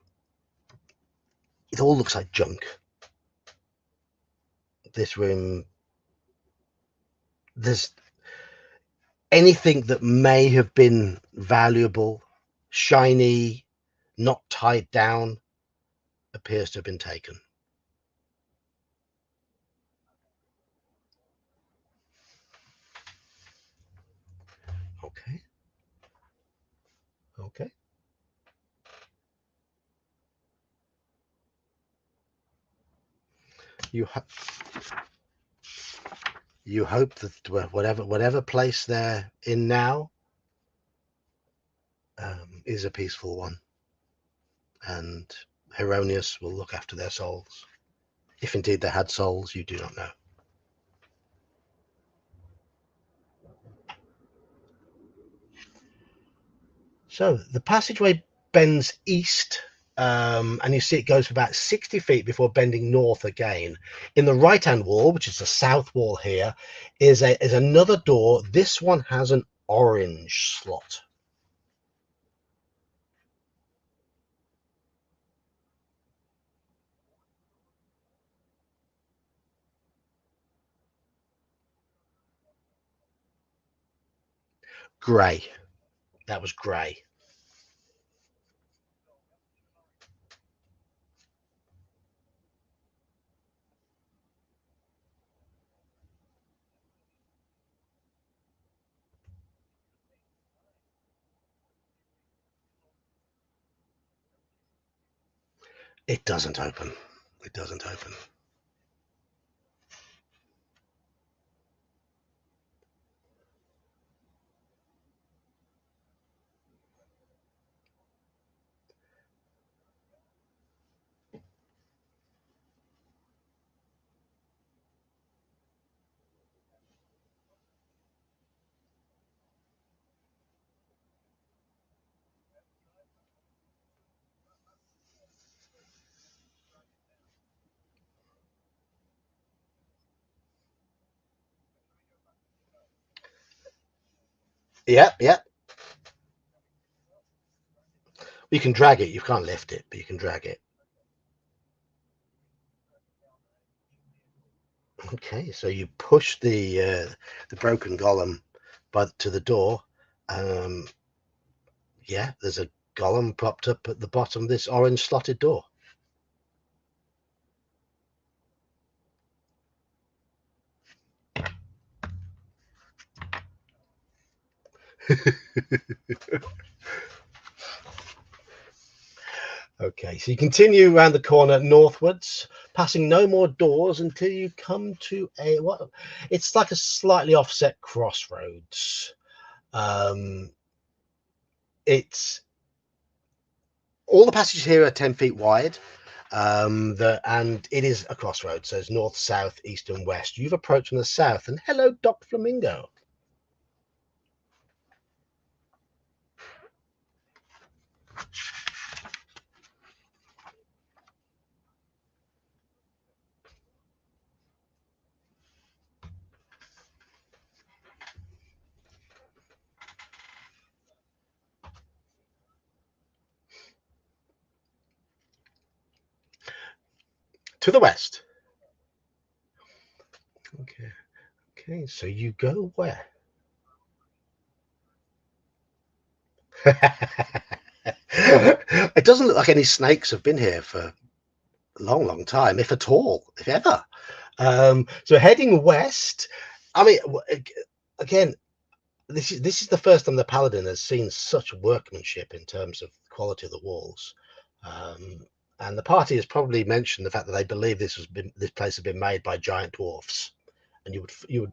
it all looks like junk. This room, there's anything that may have been valuable, shiny, not tied down, appears to have been taken. Okay, okay. You you hope that whatever place they're in now is a peaceful one, and Heronius will look after their souls. If indeed they had souls, you do not know. So the passageway bends east, and you see it goes for about 60 feet before bending north again. In the right-hand wall, which is the south wall here, is another door. This one has an orange slot. Grey. That was grey. It doesn't open. It doesn't open. Yep, yep. You can drag it. You can't lift it, but you can drag it. Okay, so you push the broken golem to the door. Um, yeah, there's a golem propped up at the bottom of this orange slotted door. Okay, so you continue around the corner northwards passing no more doors until you come to a what? It's like a slightly offset crossroads. Um, it's all the passages here are 10 feet wide. And it is a crossroads, so it's north, south, east, and west. You've approached from the south, and hello, Dr. Flamingo. To the west. Okay. Okay, so you go where? It doesn't look like any snakes have been here for a long, long time, if at all, if ever. So heading west, I mean, again, this is the first time the paladin has seen such workmanship in terms of quality of the walls. Um, and the party has probably mentioned the fact that they believe this place has been made by giant dwarfs. And you would.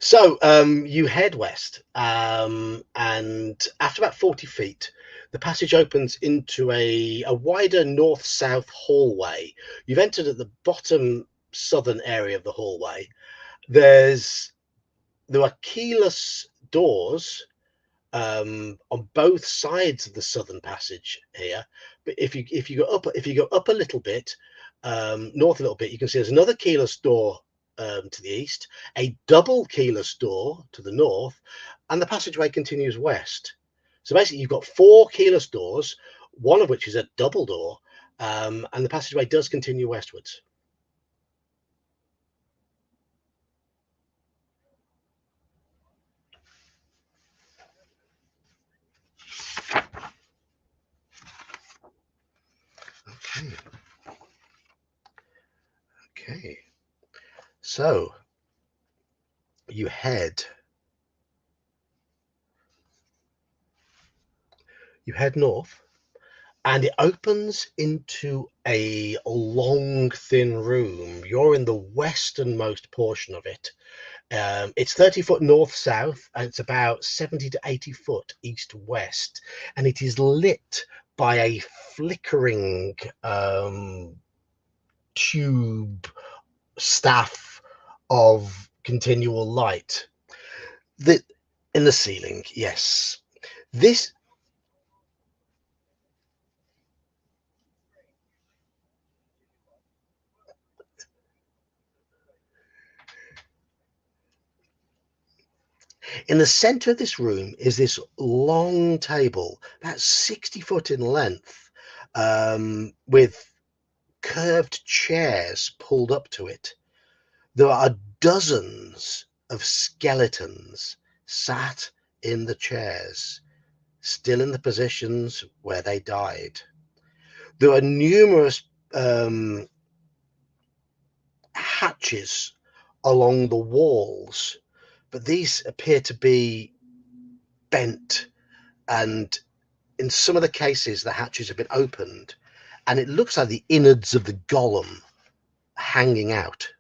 So you head west, and after about 40 feet, the passage opens into a wider north-south hallway. You've entered at the bottom southern area of the hallway. There are keyless doors on both sides of the southern passage here. But if you go up a little bit, north a little bit, you can see there's another keyless door to the east, a double keyless door to the north, and the passageway continues west. So basically, you've got four keyless doors, one of which is a double door, and the passageway does continue westwards. Okay. Okay. So you head you head north, and it opens into a long, thin room. You're in the westernmost portion of it. It's 30 foot north south, and it's about 70 to 80 foot east west, and it is lit by a flickering tube staff of continual light that in the ceiling. Yes, this in the center of this room is this long table, about 60 foot in length, with curved chairs pulled up to it. There are dozens of skeletons sat in the chairs, still in the positions where they died. There are numerous hatches along the walls, but these appear to be bent, and in some of the cases, the hatches have been opened, and it looks like the innards of the golem hanging out.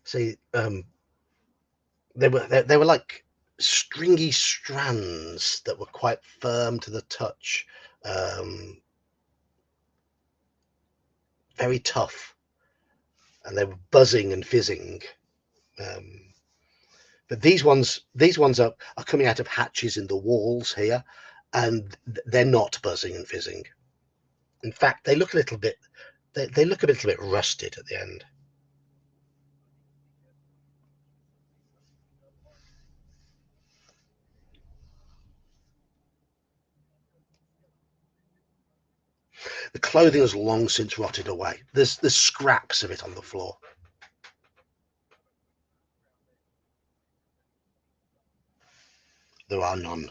See, they were like stringy strands that were quite firm to the touch, um, very tough, and they were buzzing and fizzing. Um, but these ones are coming out of hatches in the walls here, and they're not buzzing and fizzing. In fact, they look a little bit They look a little bit rusted at the end. The clothing has long since rotted away. There's scraps of it on the floor. There are none.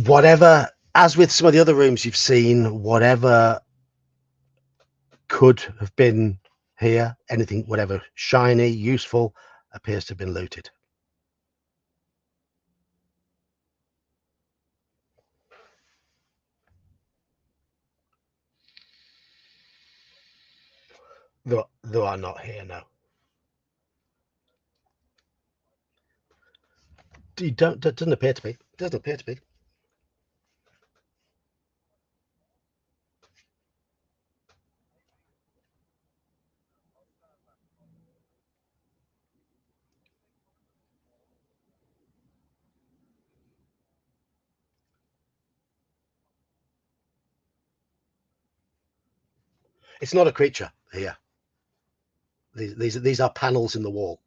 Whatever, as with some of the other rooms you've seen, whatever could have been here, anything, whatever shiny, useful, appears to have been looted. There are not here, no. You don't, doesn't appear to be. Doesn't appear to be. It's not a creature here. These are panels in the wall.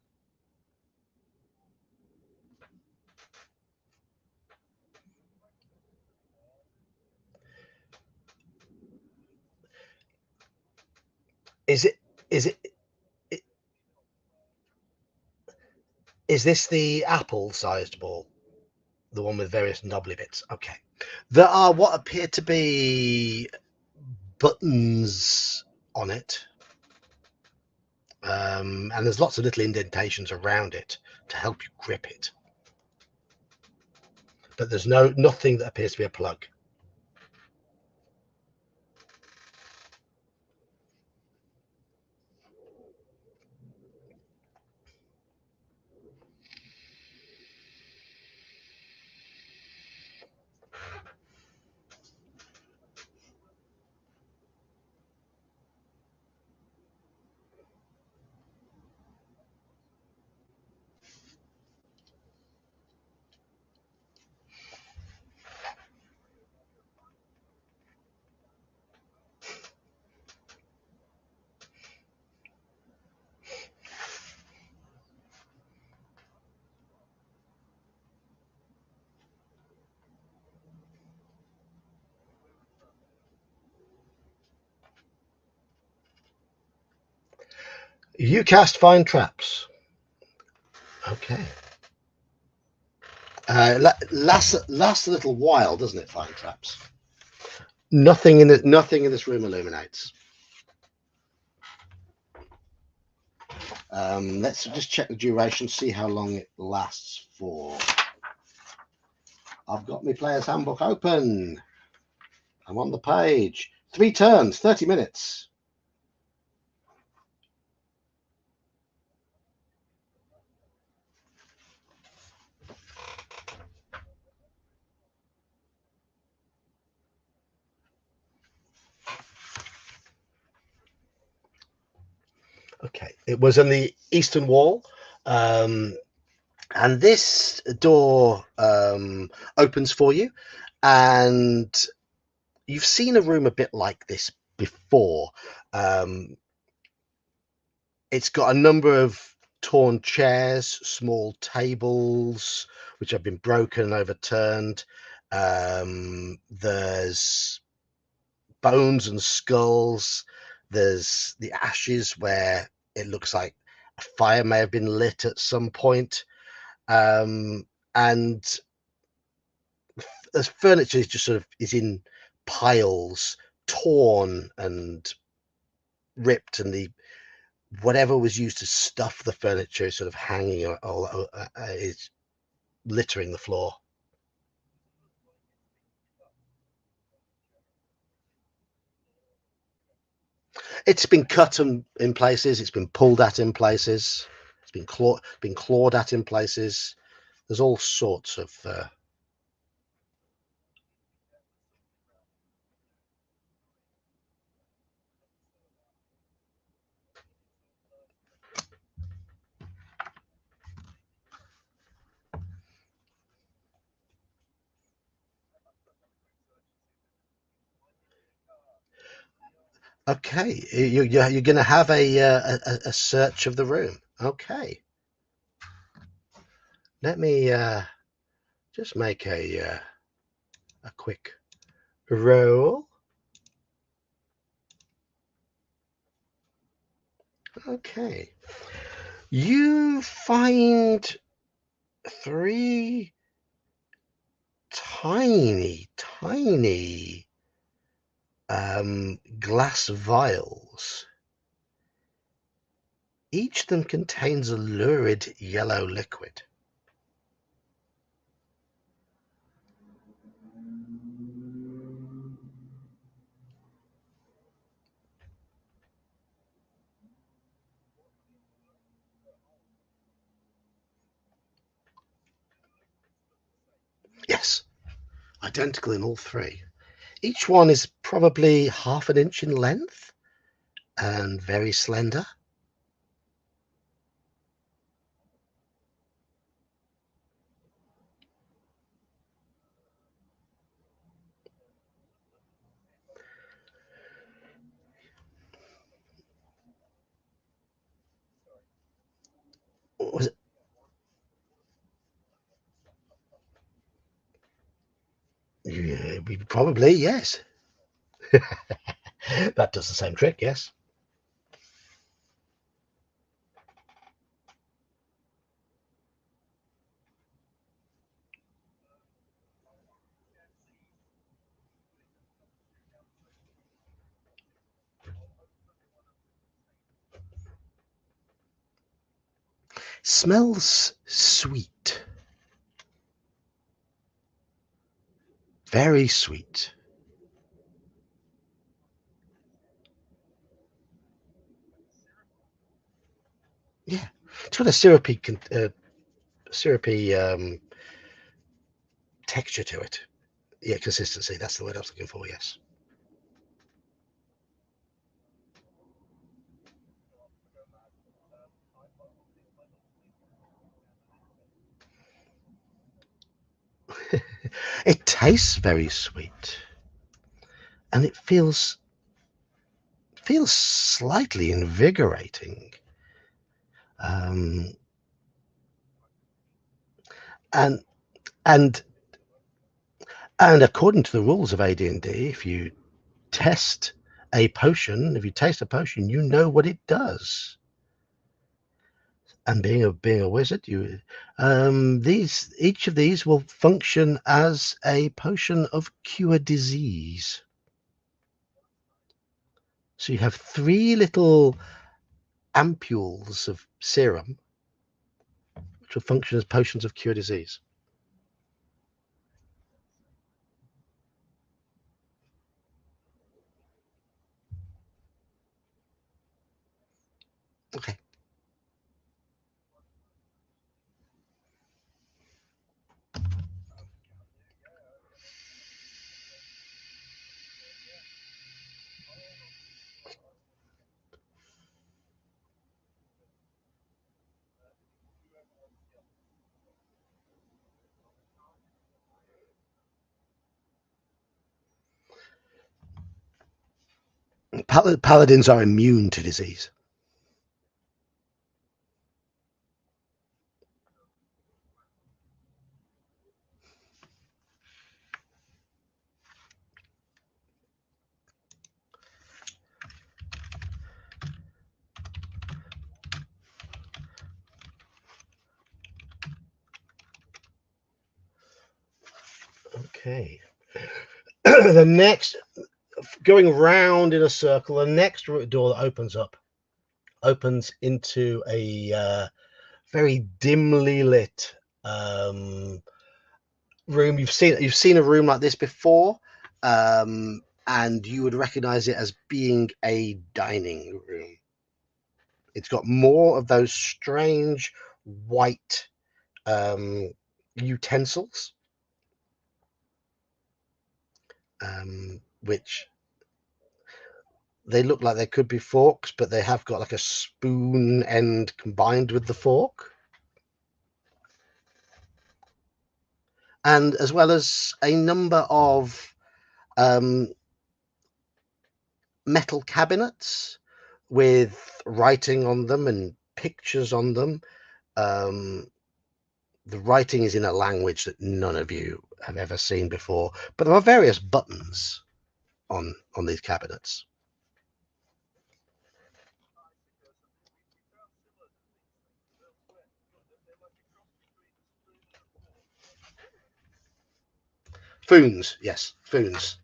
Is it? Is it? Is this the apple-sized ball? The one with various knobbly bits? Okay. There are what appear to be buttons on it, and there's lots of little indentations around it to help you grip it. But there's nothing that appears to be a plug. You cast Find Traps. Okay. Lasts a little while, doesn't it? Find Traps. Nothing in this room illuminates. Let's just check the duration, see how long it lasts for. I've got my player's handbook open. I'm on the page. 3 turns, 30 minutes. Okay, it was on the eastern wall. And this door opens for you, and you've seen a room a bit like this before. It's got a number of torn chairs, small tables which have been broken and overturned. There's bones and skulls. There's the ashes where it looks like a fire may have been lit at some point. And the furniture is just sort of is in piles, torn and ripped, and the whatever was used to stuff the furniture is sort of hanging all is littering the floor. It's been cut in places. It's been pulled at in places. It's been clawed at in places. There's all sorts of okay. You're going to have a search of the room. Okay. Let me just make a quick roll. Okay. You find three tiny glass vials. Each of them contains a lurid yellow liquid. Yes, identical in all three. Each one is probably half an inch in length and very slender. Was it? Yeah, probably, yes. That does the same trick, yes. Smells sweet, very sweet. Yeah, it's got a syrupy texture to it. Yeah, consistency. That's the word I was looking for. Yes. It tastes very sweet, and it feels slightly invigorating. Um, and and and according to the rules of AD&D, if you taste a potion, you know what it does. And being a wizard, you these each of these will function as a potion of cure disease. So you have three little ampules of serum, which will function as potions of cure disease. Okay. Paladins are immune to disease. Okay. The next, going round in a circle, the next door that opens into a very dimly lit room. You've seen a room like this before, and you would recognize it as being a dining room. It's got more of those strange white um, utensils, which they look like they could be forks, but they have got like a spoon end combined with the fork. And as well as a number of metal cabinets with writing on them and pictures on them. The writing is in a language that none of you have ever seen before, but there are various buttons on these cabinets. Foons, yes, foons.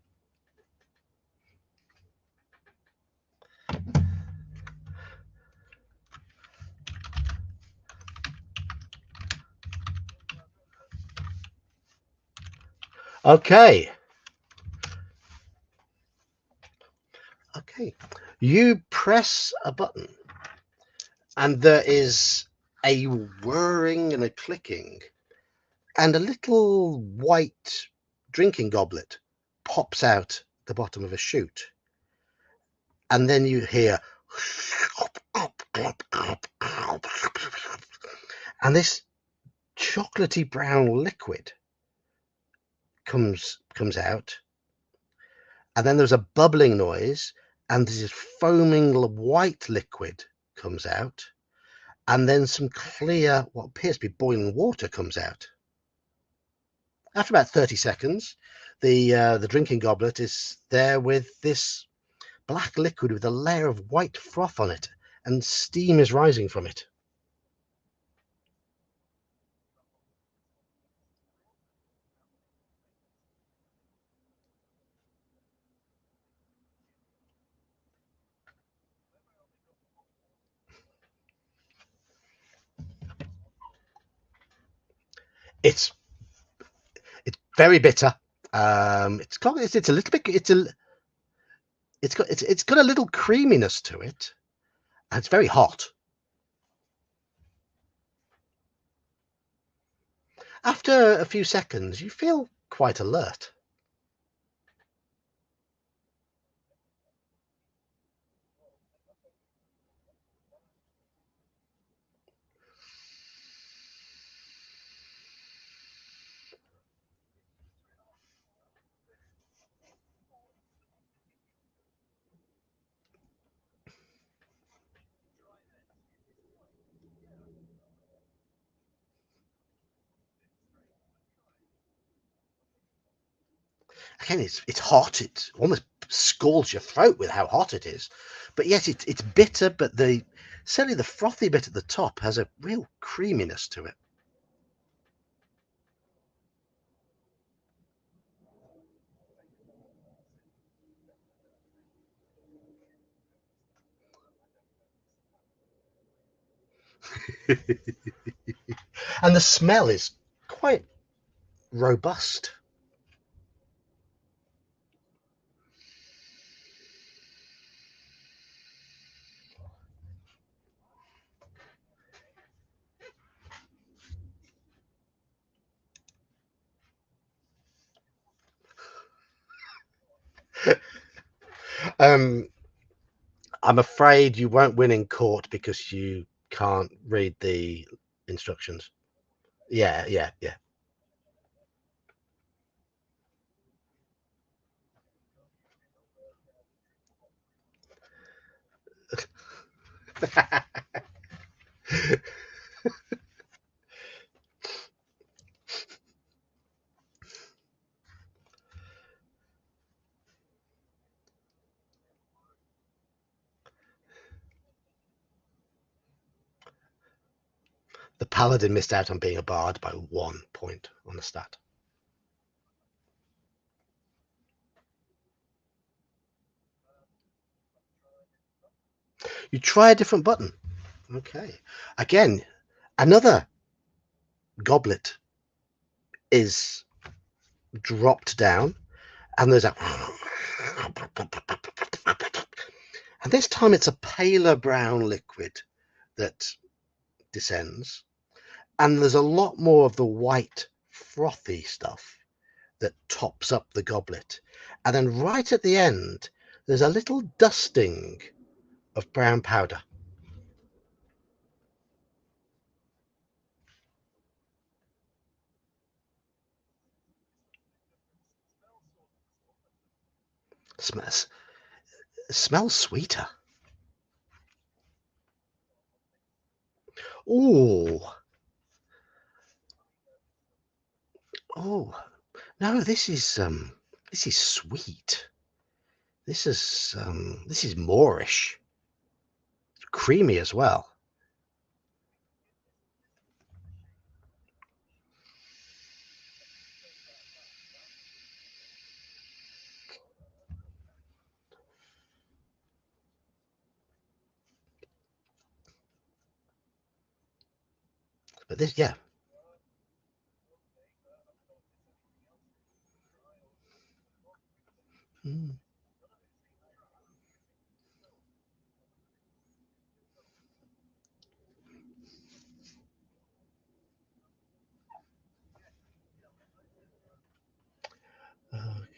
Okay. Okay. You press a button and there is a whirring and a clicking, and a little white drinking goblet pops out the bottom of a chute. And then you hear, and this chocolatey brown liquid comes out, and then there's a bubbling noise, and this foaming white liquid comes out, and then some clear, what appears to be boiling water comes out. After about 30 seconds, the drinking goblet is there with this black liquid with a layer of white froth on it, and steam is rising from it. It's very bitter. It's a little bit. It's got a little creaminess to it, and it's very hot. After a few seconds, you feel quite alert. Again, it's hot. It almost scalds your throat with how hot it is. But yes, it's bitter, but certainly the frothy bit at the top has a real creaminess to it. And the smell is quite robust. Um, I'm afraid you won't win in court because you can't read the instructions. Yeah, yeah, yeah. The paladin missed out on being a bard by 1 point on the stat. You try a different button. Okay. Again, another goblet is dropped down, and there's a. And this time it's a paler brown liquid that descends, and there's a lot more of the white frothy stuff that tops up the goblet. And then right at the end, there's a little dusting of brown powder. Smells sweeter. Oh, oh, no, this is sweet. This is Moorish, creamy as well. But this, yeah. Mm.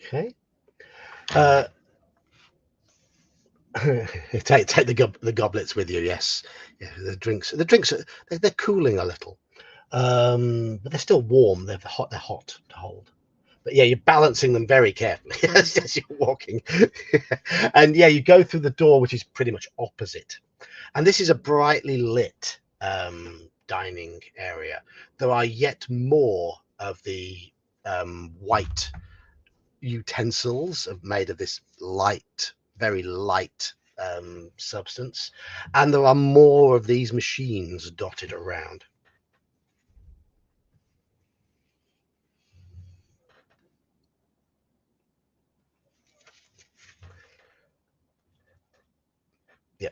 Okay. Uh, take the goblets with you. Yes, yeah. The drinks they're cooling a little, but they're still warm. They're hot. They're hot to hold. But yeah, you're balancing them very carefully as you're walking. And yeah, you go through the door, which is pretty much opposite. And this is a brightly lit dining area. There are yet more of the white utensils made of this light, very light substance, and there are more of these machines dotted around. Yeah,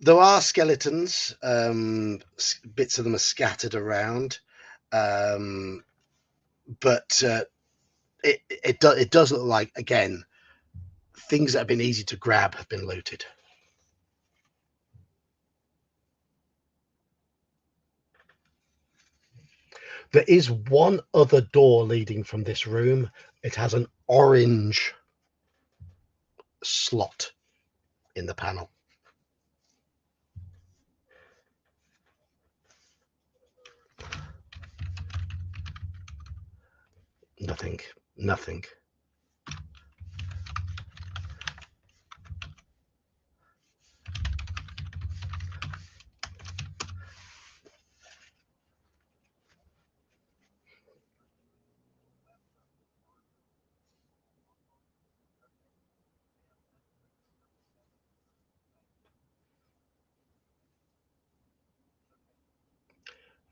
there are skeletons. Bits of them are scattered around, um, but it does look like, again, things that have been easy to grab have been looted. There is one other door leading from this room. It has an orange slot in the panel. Nothing. Nothing.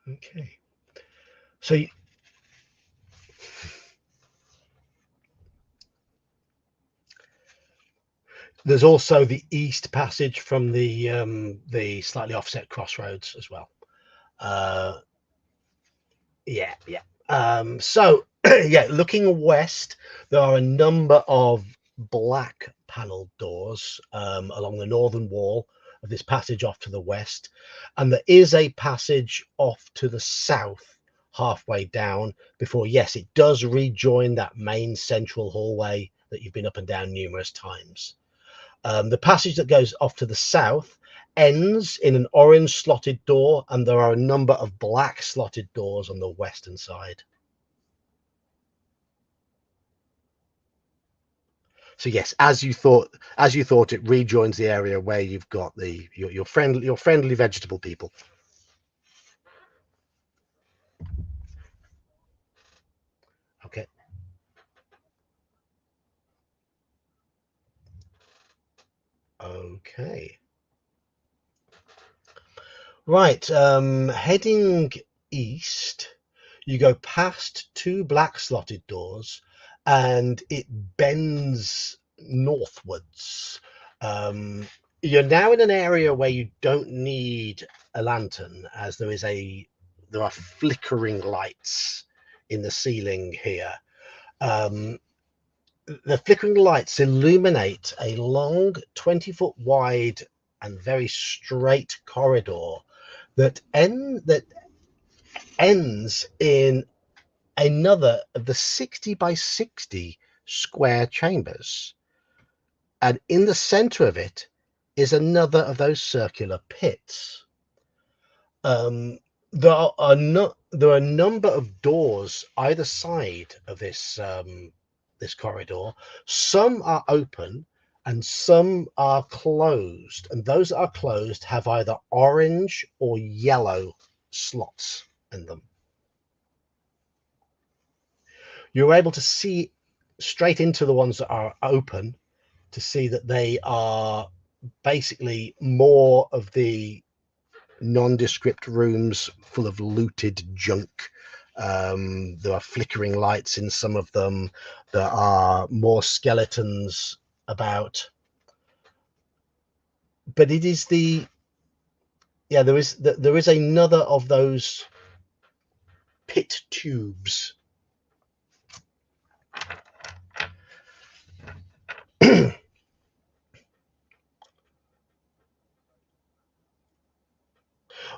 Okay. So there's also the east passage from the slightly offset crossroads as well. Uh, yeah, yeah. So yeah, looking west, there are a number of black paneled doors along the northern wall of this passage off to the west, and there is a passage off to the south halfway down before, yes, it does rejoin that main central hallway that you've been up and down numerous times. The passage that goes off to the south ends in an orange slotted door, and there are a number of black slotted doors on the western side. So yes, as you thought, it rejoins the area where you've got your friendly vegetable people. Okay. Okay. Right. Heading east, you go past two black slotted doors, and it bends northwards. Um, you're now in an area where you don't need a lantern, as there are flickering lights in the ceiling here. Um, the flickering lights illuminate a long 20-foot wide and very straight corridor that ends in another of the 60 by 60 square chambers, and in the center of it is another of those circular pits. There are a number of doors either side of this corridor. Some are open and some are closed, and those that are closed have either orange or yellow slots in them. You're able to see straight into the ones that are open to see that they are basically more of the nondescript rooms full of looted junk. There are flickering lights in some of them. There are more skeletons about. But it is there is another of those pit tubes.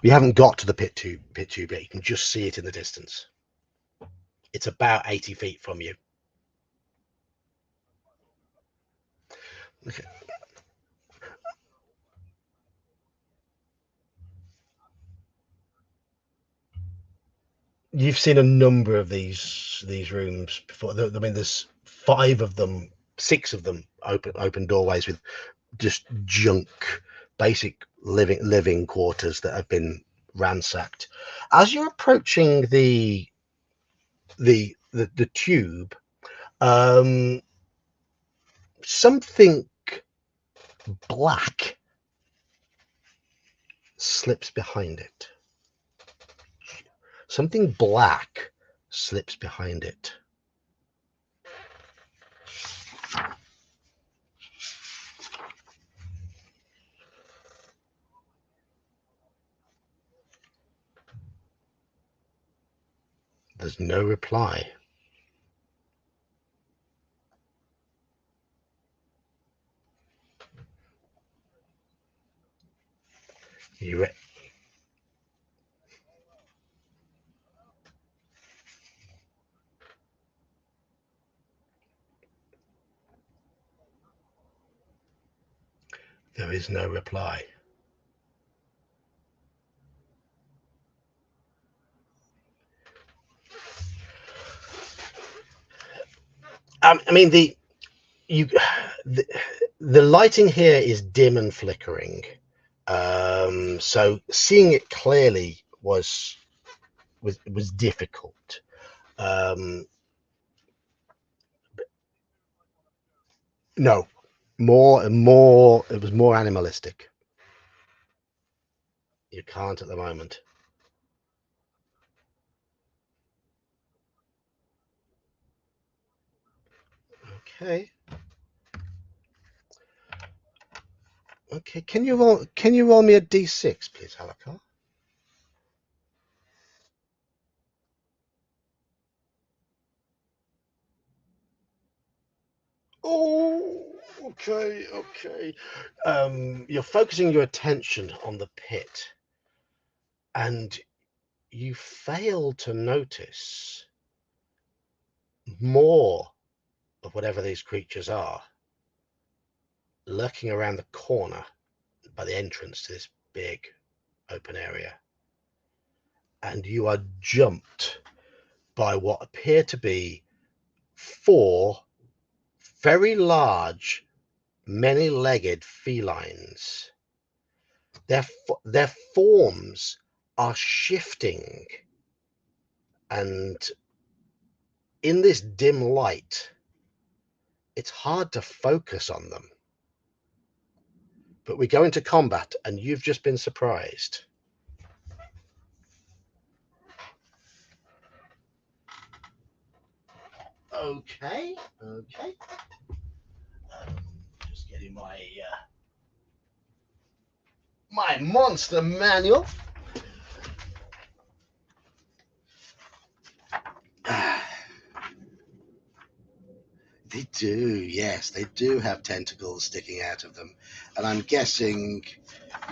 We haven't got to the pit tube yet. You can just see it in the distance. It's about 80 feet from you. Okay. You've seen a number of these rooms before. I mean, there's 5 of them, 6 of them open doorways with just junk, basic living quarters that have been ransacked. As you're approaching the tube, something black slips behind it. Something black slips behind it. There's no reply. There is no reply. I mean, the lighting here is dim and flickering, so seeing it clearly was difficult. No, more and more. It was more animalistic. You can't at the moment. Okay. Okay. Can you roll me a d6, please, Halakar? Oh, okay, okay. You're focusing your attention on the pit, and you fail to notice more of whatever these creatures are lurking around the corner by the entrance to this big open area. And you are jumped by what appear to be 4 very large, many-legged felines. Their forms are shifting, and in this dim light, it's hard to focus on them. But we go into combat, and you've just been surprised. Okay. Just getting my monster manual. They do, yes, they do have tentacles sticking out of them, and I'm guessing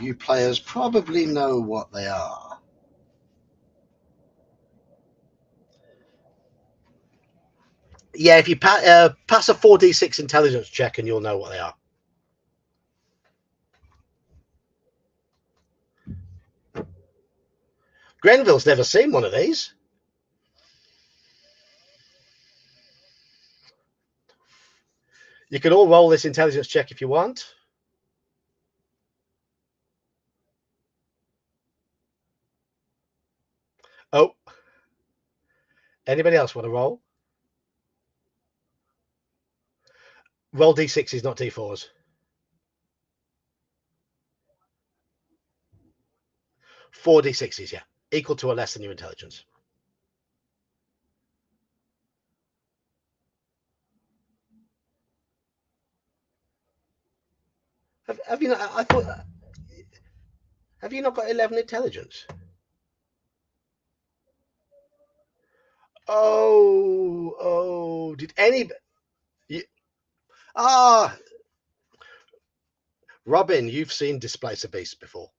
you players probably know what they are. Yeah, if you pass a 4d6 intelligence check, and you'll know what they are. Grenville's never seen one of these. You can all roll this intelligence check if you want. Oh, anybody else want to roll? Roll d6s, not d4s. 4d6s, yeah, equal to or less than your intelligence. Have you not? I thought. Have you not got 11 intelligence? Did any? You, ah, Robin, you've seen Displacer Beasts before.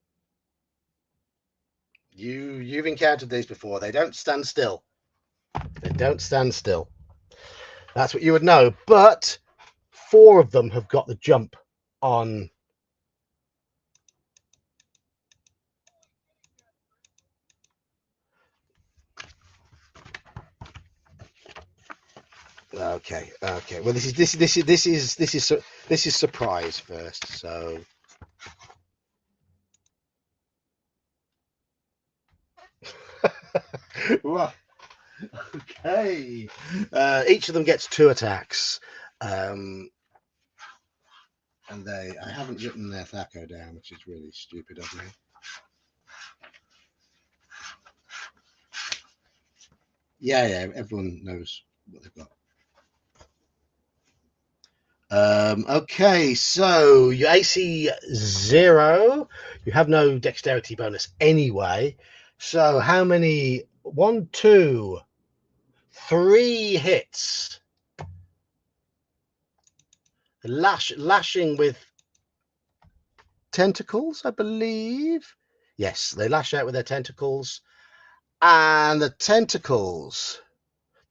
You've encountered these before. They don't stand still. They don't stand still. That's what you would know. But 4 of them have got the jump on. Okay, okay. Well, this is surprise first. So right. Okay. Each of them gets 2 attacks. And I haven't written their THAC0 down, which is really stupid of me. Yeah, everyone knows what they've got. Okay, so your AC 0. You have no dexterity bonus anyway. So how many? 1, 2, 3 hits. Lashing with tentacles, I believe. Yes, they lash out with their tentacles, and the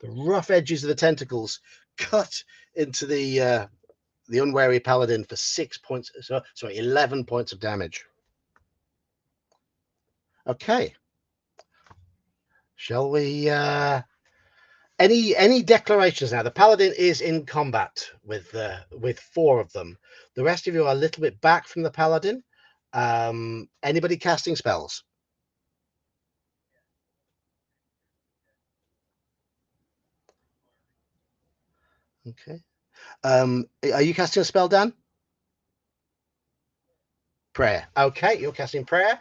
rough edges of the tentacles, cut into the unwary paladin for 6 points. Sorry, 11 points of damage. Okay, shall we? Any declarations now? The paladin is in combat with 4 of them. The rest of you are a little bit back from the paladin. Anybody casting spells? Okay. Are you casting a spell, Dan? Prayer. Okay, you're casting prayer.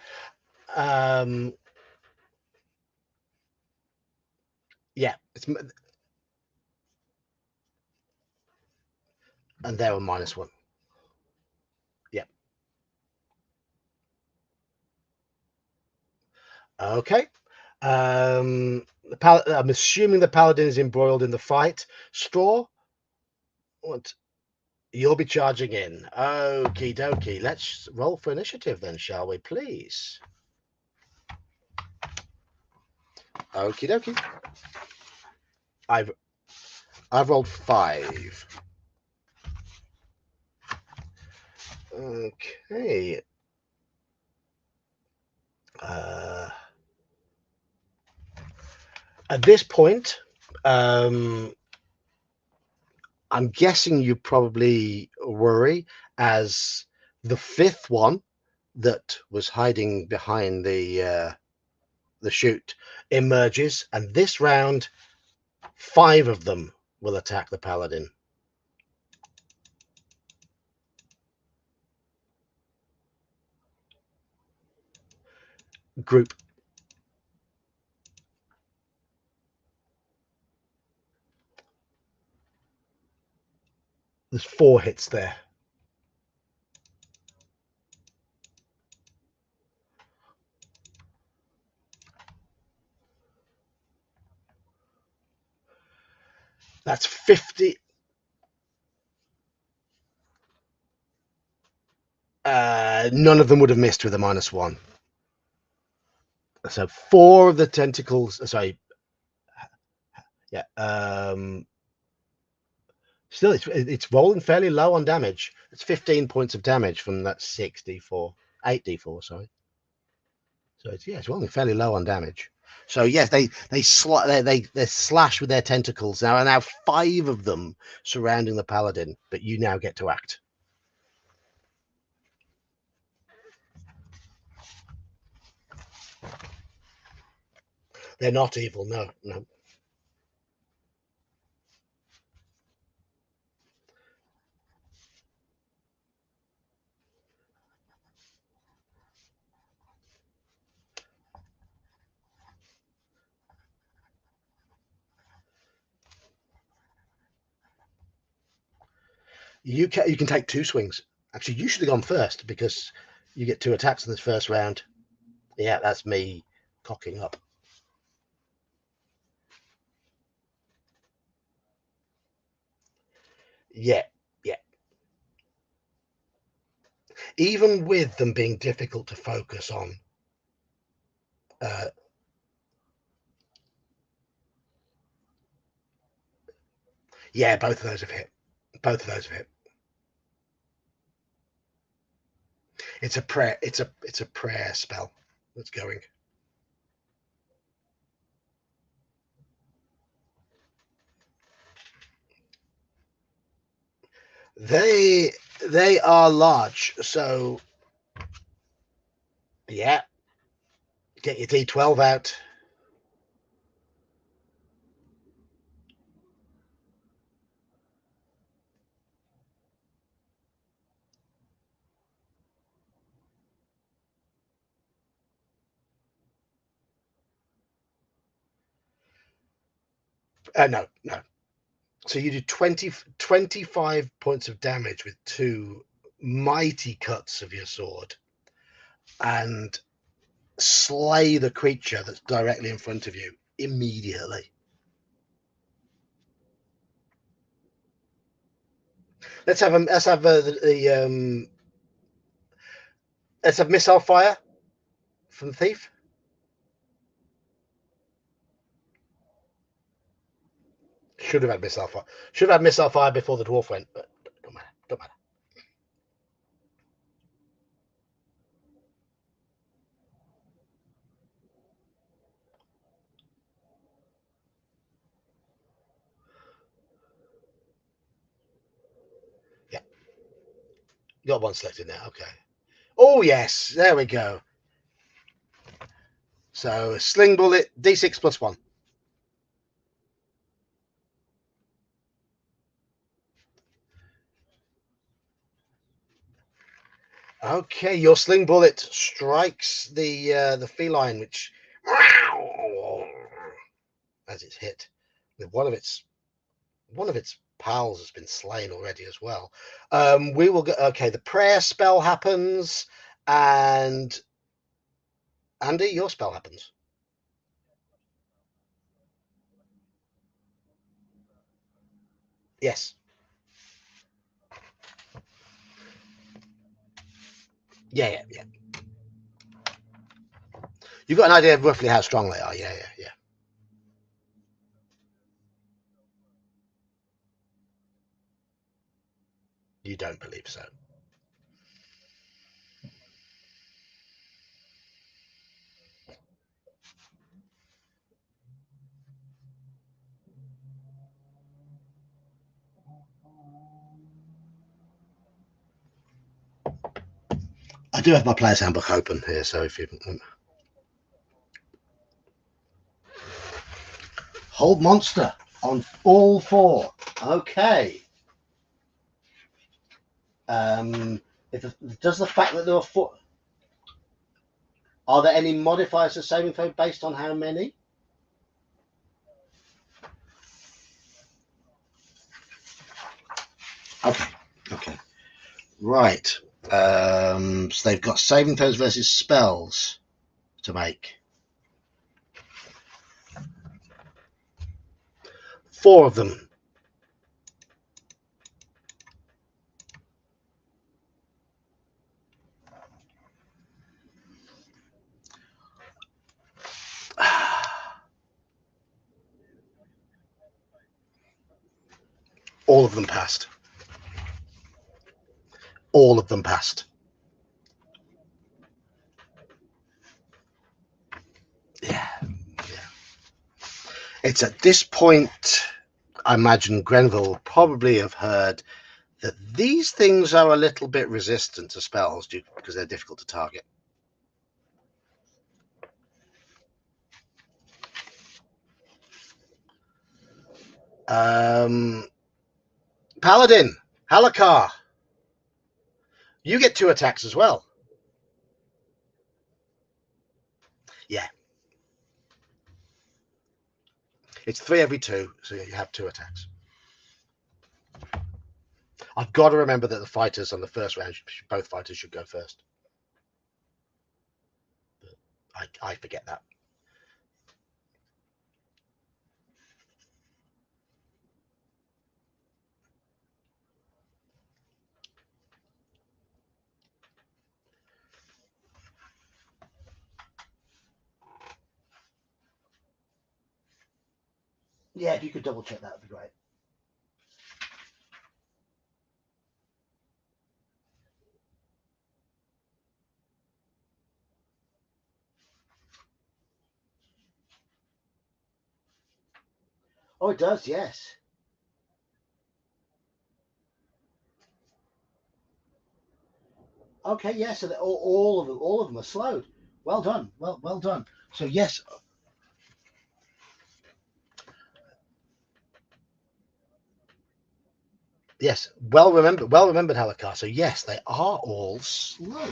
Um, yeah, and they're a -1. Yeah. Okay. I'm assuming the paladin is embroiled in the fight. Straw, what? You'll be charging in. Okie dokie. Let's roll for initiative then, shall we, please? Okie dokie. I've rolled 5. Okay. Uh, at this point, I'm guessing you probably worry as the 5th one that was hiding behind the chute emerges, and this round 5 of them will attack the paladin. Group. There's 4 hits there. That's 50. None of them would have missed with a -1. So 4 of the tentacles. Sorry. Yeah. Still, it's rolling fairly low on damage. It's 15 points of damage from that 6d4, 8d4. Sorry. So it's rolling fairly low on damage. So yes, they slash with their tentacles. Now 5 of them surrounding the paladin, but you now get to act. They're not evil. No. You can take 2 swings. Actually, you should have gone first because you get 2 attacks in this first round. Yeah, that's me cocking up. Yeah. Even with them being difficult to focus on. Yeah, both of those have hit. It's a prayer. It's a prayer spell that's going. They are large, so yeah. Get your D12 out. No. So you do 25 points of damage with 2 mighty cuts of your sword and slay the creature that's directly in front of you immediately. Let's have missile fire from the thief. Should have had missile fire. Should have had missile fire before the dwarf went, but don't matter. Yeah, you got 1 selected now. Okay. Oh yes, there we go. So sling bullet, D6 plus 1. Okay, your sling bullet strikes the feline, which as it's hit with one of its pals has been slain already as well. We will go. Okay, the prayer spell happens, and Andy, your spell happens. Yes. Yeah. You've got an idea of roughly how strong they are. Yeah. You don't believe so. I do have my player's handbook open here, so if you hold monster on all 4. Okay. Does the fact that there are 4? Are there any modifiers to saving throw based on how many? Okay. Right. So they've got saving throws versus spells to make. 4 of them. All of them passed. All of them passed. Yeah. It's at this point, I imagine Grenville will probably have heard that these things are a little bit resistant to spells because they're difficult to target. Paladin, Halakar, you get 2 attacks as well. Yeah. It's 3 every 2, so you have 2 attacks. I've got to remember that the fighters on the first round, both fighters should go first. But I forget that. Yeah, if you could double check that, would be great. Oh, it does, yes. Okay, yeah. So all of them are slowed. Well done. Well done. So yes, yes. Well remembered. Well remembered, Halakar. So yes, they are all slowed.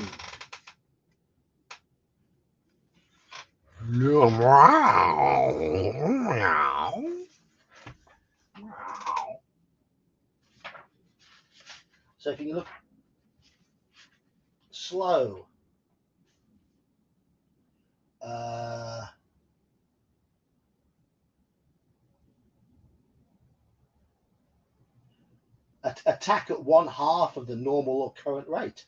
So if you look slow, attack at 1/2 of the normal or current rate.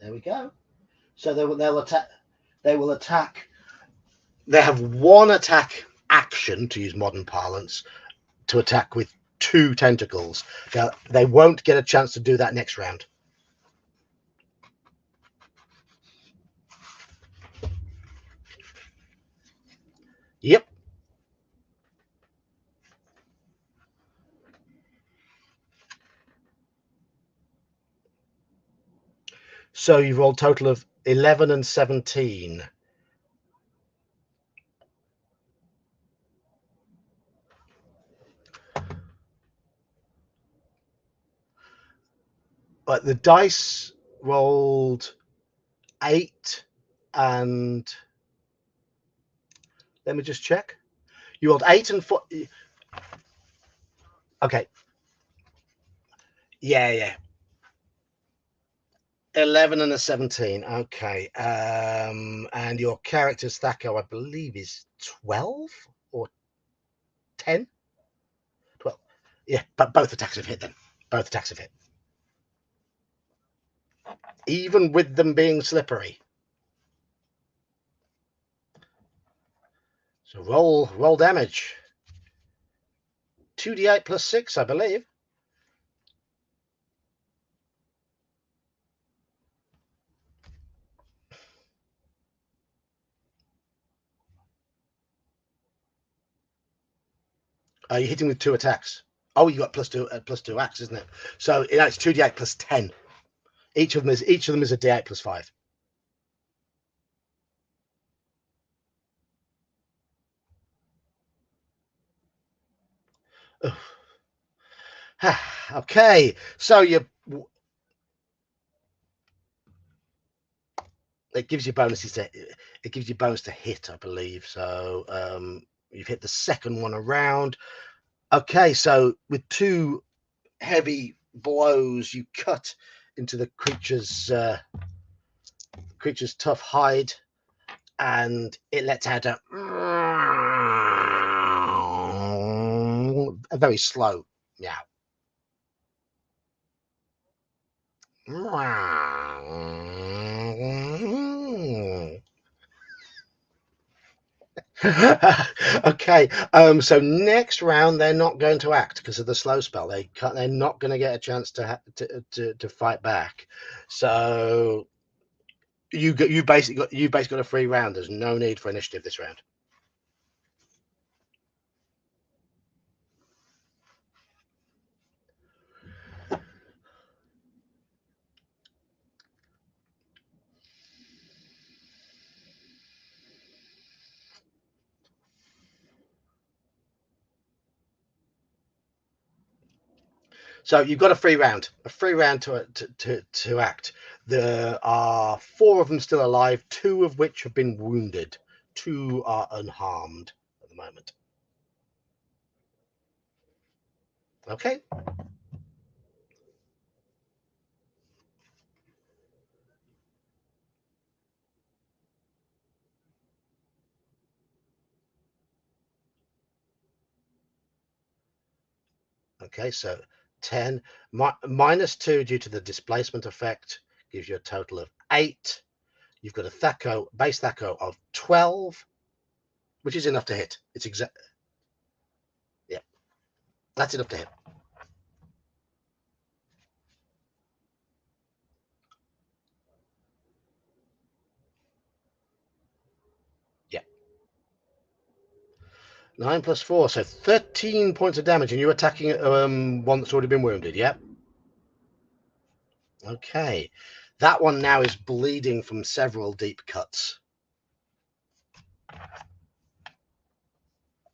There we go. So they'll attack. They will attack. They have 1 attack action, to use modern parlance, to attack with 2 tentacles. Now they won't get a chance to do that next round. Yep. So you've rolled a total of 11 and 17. But the dice rolled 8 and let me just check. You rolled 8 and 4. Okay. Yeah. 11 and a 17. Okay. And your character's Thaco, I believe, is 12 or 10? 12. Yeah, but both attacks have hit then. Both attacks have hit. Even with them being slippery. So roll damage. 2d8 plus 6, I believe. You're hitting with 2 attacks. Oh, you got plus two acts, isn't it? So it's 2d8 plus 10. Each of them is a d8 plus 5. Okay, so it gives you bonuses it gives you bonus to hit, I believe. So you've hit the second one around. Okay, so with 2 heavy blows, you cut into the creature's tough hide, and it lets out a very slow meow. Okay. So next round they're not going to act because of the slow spell. They're not going to get a chance to fight back. So you basically got a free round. There's no need for initiative this round. So you've got a free round to act. There are 4 of them still alive, 2 of which have been wounded. 2 are unharmed at the moment. Okay. Okay, so 10 -2 due to the displacement effect gives you a total of 8. You've got a base THAC0 of 12, which is enough to hit. It's exact. Yeah, that's enough to hit. Yeah. 9 plus 4, so 13 points of damage, and you're attacking one that's already been wounded. Yeah. Okay. That one now is bleeding from several deep cuts.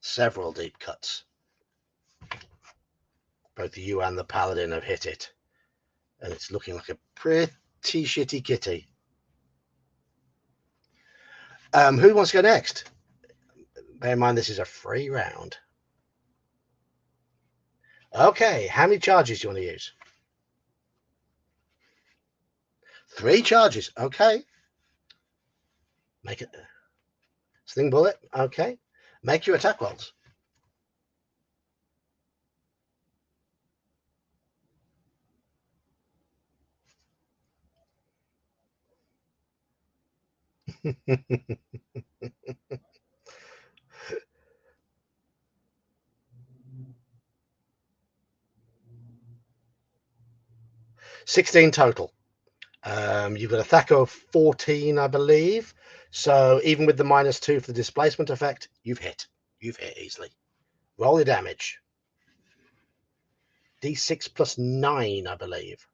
Several deep cuts. Both you and the paladin have hit it, and it's looking like a pretty shitty kitty. Who wants to go next? Bear in mind, this is a free round. Okay, how many charges do you want to use? 3 charges. Okay. Make it. Sling bullet. Okay. Make your attack rolls. $16 total. You've got a THAC0 of 14, I believe. So even with the -2 for the displacement effect, you've hit. You've hit easily. Roll your damage. D6 plus 9, I believe.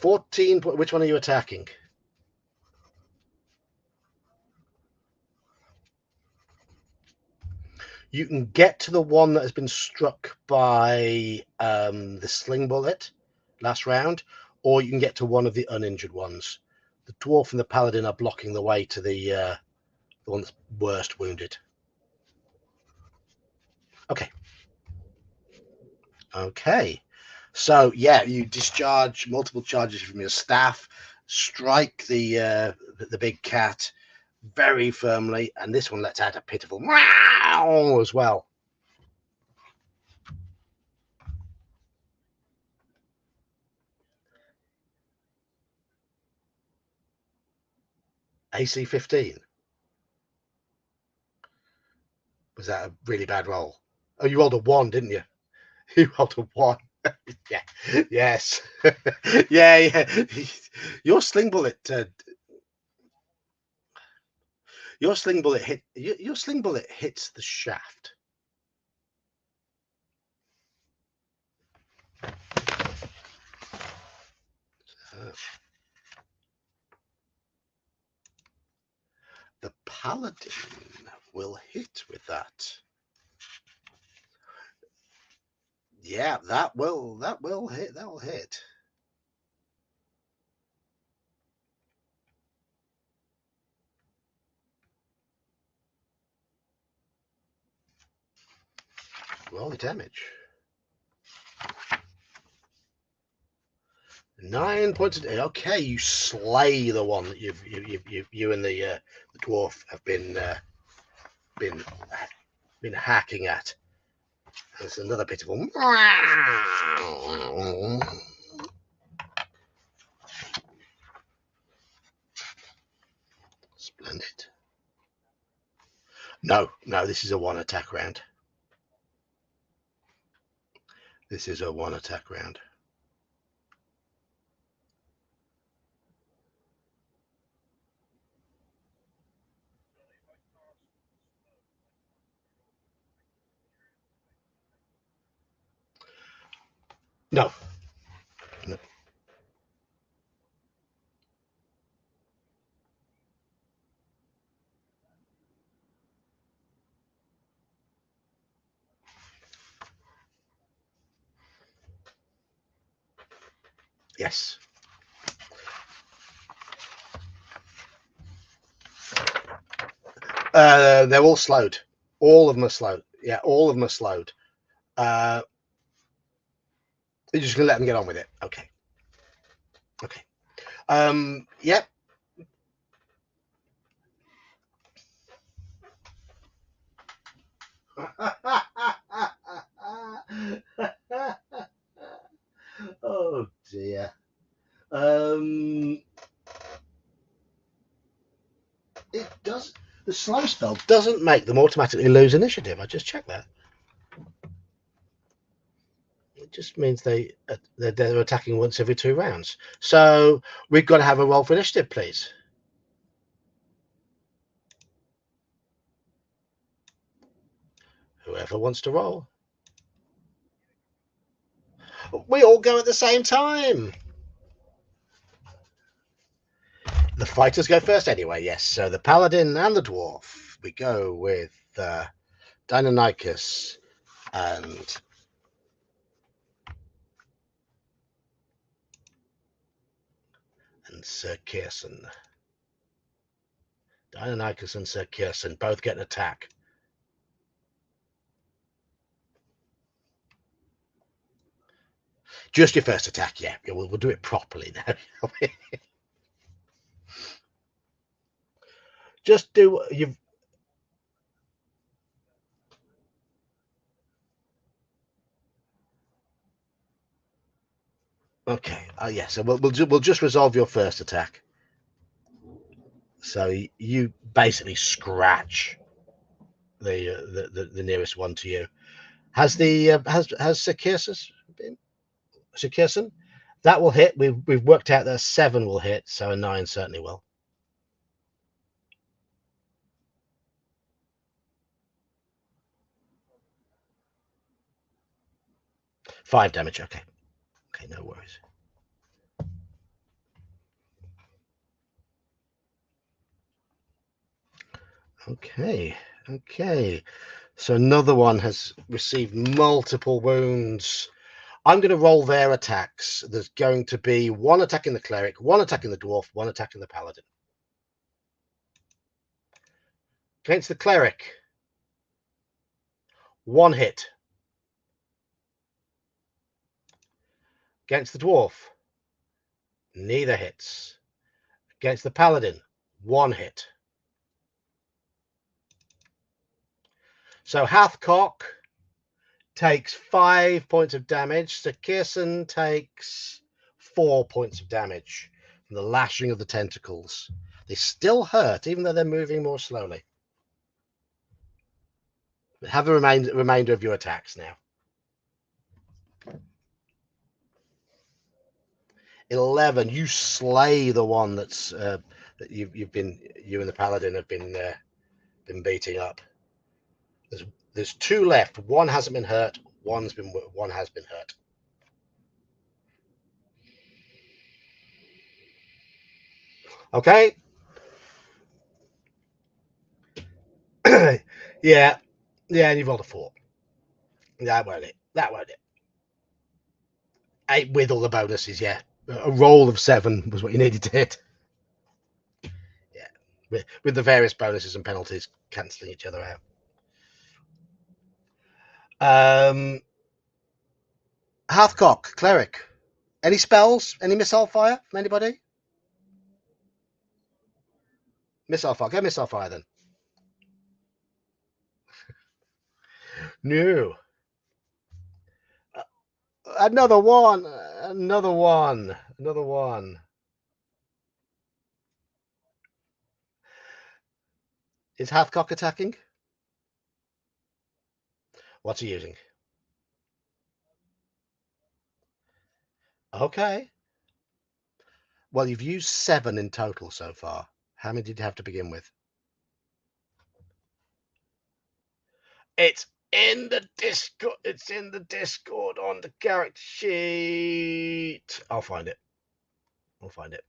Which one are you attacking? You can get to the one that has been struck by the sling bullet last round, or you can get to one of the uninjured ones. The dwarf and the paladin are blocking the way to the one that's worst wounded. Okay. Okay. So yeah, you discharge multiple charges from your staff, strike the big cat very firmly, and this one lets out a pitiful meow as well. AC 15. Was that a really bad roll? Oh, you rolled a 1, didn't you? You rolled a 1. Yeah. Yes. Yeah. Yeah. Your sling bullet. Your sling bullet hits the shaft. Uh, the paladin will hit with that. Yeah, that will hit. That will hit. Roll the damage. 9 points. Okay, you slay the one that you and the dwarf have been hacking at. There's another pitiful. Splendid. No, this is a one attack round. This is a one attack round. No. Yes. They're all slowed. All of them are slowed. Yeah, all of them are slowed. You're just gonna let them get on with it. Okay. Okay. Yep. Oh dear. It does. The slow spell doesn't make them automatically lose initiative. I just checked that. It just means they're attacking once every 2 rounds. So we've got to have a roll for initiative, please. Whoever wants to roll. We all go at the same time. The fighters go first anyway, yes. So the paladin and the dwarf. We go with Deinonychus and Sir Kierson. Deinonychus and Sir Kierson both get an attack. Just your first attack, yeah. We'll do it properly now. Just do you've. Okay. Yeah. So we'll just resolve your first attack. So you basically scratch the nearest one to you. Has Sir Kierson been? Sir Kierson? That will hit. We've worked out that a 7 will hit, so a 9 certainly will. 5 damage. Okay. Okay, no worries. Okay. Okay. So another one has received multiple wounds. I'm going to roll their attacks. There's going to be 1 attacking the cleric, 1 attacking the dwarf, 1 attacking the paladin. Against the cleric, 1 hit. Against the dwarf, neither hits. Against the paladin, 1 hit. So Hathcock takes 5 points of damage. Sir Kierson takes 4 points of damage from the lashing of the tentacles. They still hurt, even though they're moving more slowly. But have the remainder of your attacks now. 11. You slay the one that's that you and the paladin have been beating up. There's 2 left. 1 hasn't been hurt. One has been hurt. Okay. Yeah, and you've rolled a 4. That won't it. 8 with all the bonuses. Yeah, a roll of 7 was what you needed to hit. Yeah, with the various bonuses and penalties cancelling each other out. Hathcock, cleric. Any spells? Any missile fire from anybody? Missile fire. Go missile fire then. No. Another one. Another one. Another one. Is Hathcock attacking? What's he using? Okay. Well, you've used 7 in total so far. How many did you have to begin with? It's in the Discord. It's in the Discord on the character sheet. I'll find it. I'll find it.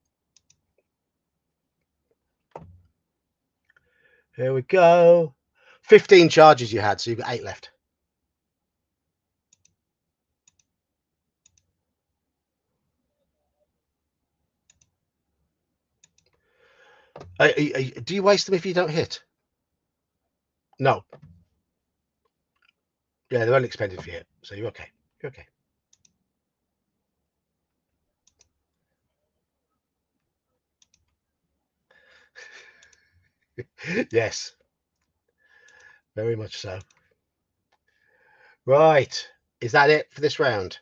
Here we go. 15 charges you had, so you've got 8 left. Do you waste them if you don't hit? No. Yeah, they're only expended if you hit, so you're okay. You're okay. Yes, very much so. Right. Is that it for this round?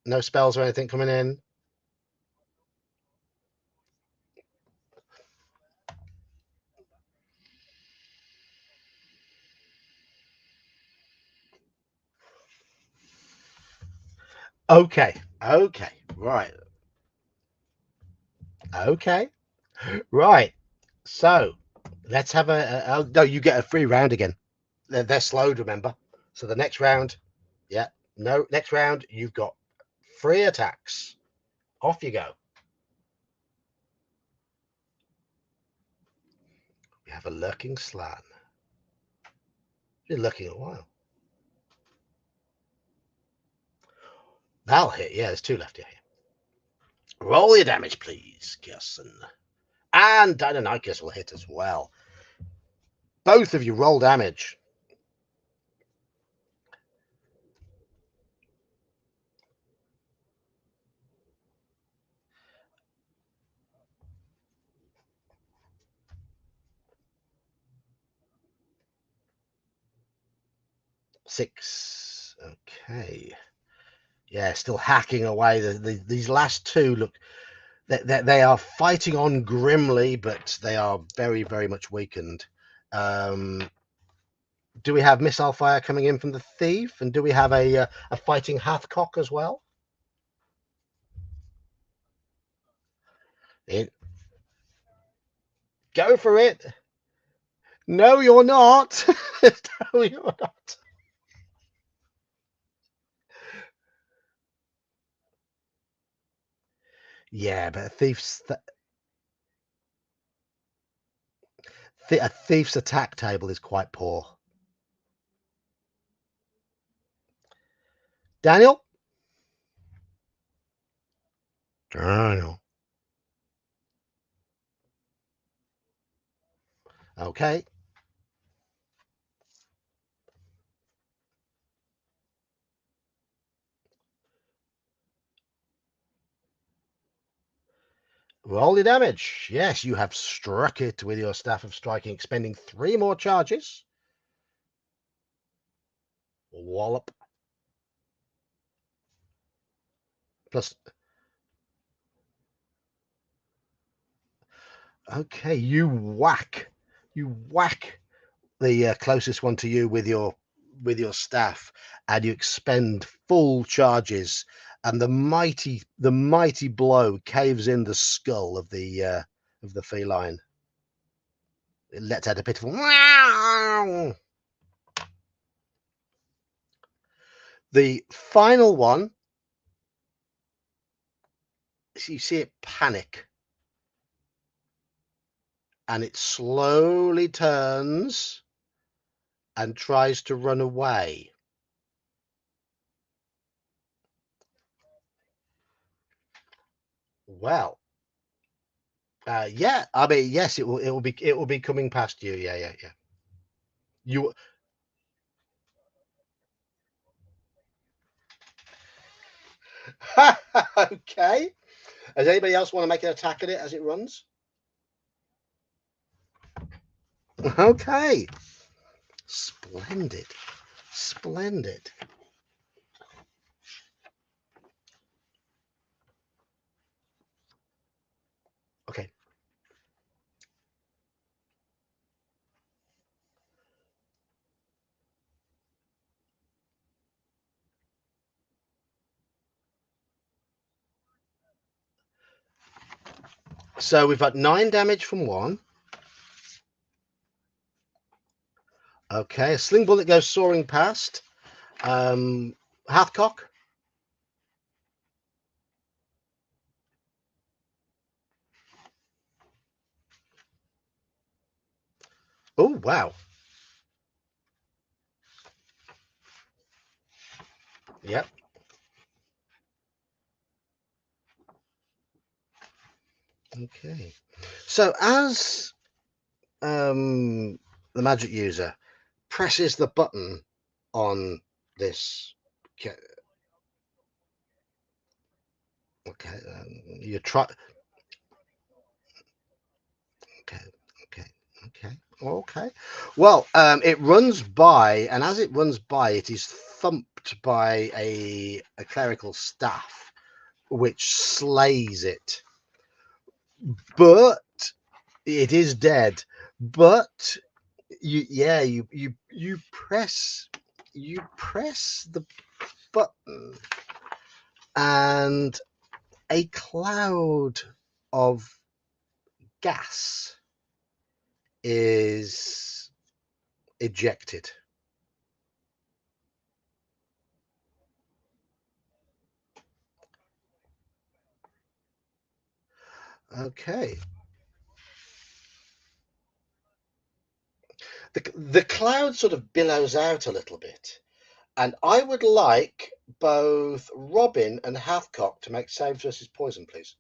No spells or anything coming in? Okay. Okay. Right. Okay. Right. So let's have oh, no, you get a free round again. They're slowed, remember? So the next round, yeah, no, next round, you've got free attacks. Off you go. We have a lurking slan. You're lurking a while. That'll hit. Yeah, there's 2 left here. Roll your damage, please, Kirsten. And Deinonychus will hit as well. Both of you roll damage. Six. Okay. Yeah, still hacking away. These last 2 look. They are fighting on grimly, but they are very, very much weakened. Do we have missile fire coming in from the thief, and do we have a fighting Hathcock as well? Go for it. No, you're not. No, you're not. Yeah, but a thief's attack table is quite poor. Daniel? Daniel. Okay. Roll your damage. Yes, you have struck it with your Staff of Striking, expending 3 more charges. Wallop. Plus. Okay, you whack. You whack the closest one to you with your staff, and you expend full charges, and the mighty blow caves in the skull of the feline. It lets out a pitiful wow. The final one, you see it panic, and it slowly turns and tries to run away. Well, yeah, I mean, yes, it will be coming past you. Yeah. You okay? Does anybody else want to make an attack at it as it runs? Okay. Splendid. Splendid. So we've got 9 damage from one. Okay, a sling bullet goes soaring past. Hathcock. Oh, wow. Yep. Okay. So as the magic user presses the button on this, okay, you try. Okay, okay, okay, okay. Well, it runs by, and as it runs by, it is thumped by a clerical staff, which slays it. But it is dead. But you press the button, and a cloud of gas is ejected. Okay. The cloud sort of billows out a little bit, and I would like both Robin and Hathcock to make saves versus poison, please.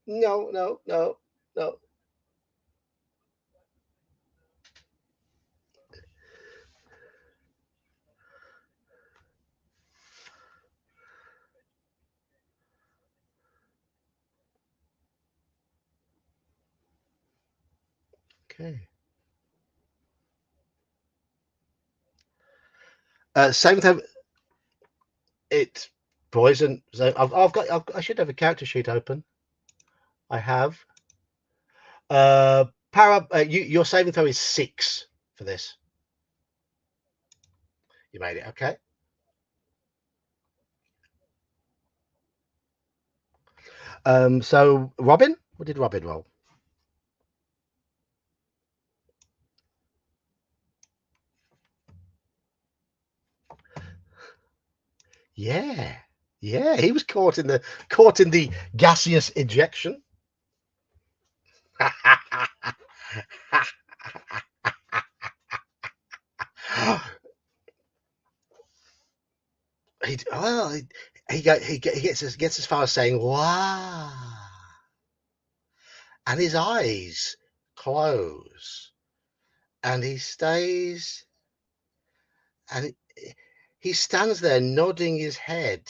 No, no, no, no. Okay. Same time. It's poison. So I should have a character sheet open. I have. Power. Your saving throw is 6 for this. You made it. Okay. So Robin, what did Robin roll? Yeah, yeah. He was caught in the gaseous ejection. He gets as far as saying "wow," and his eyes close, and he stays, and he stands there nodding his head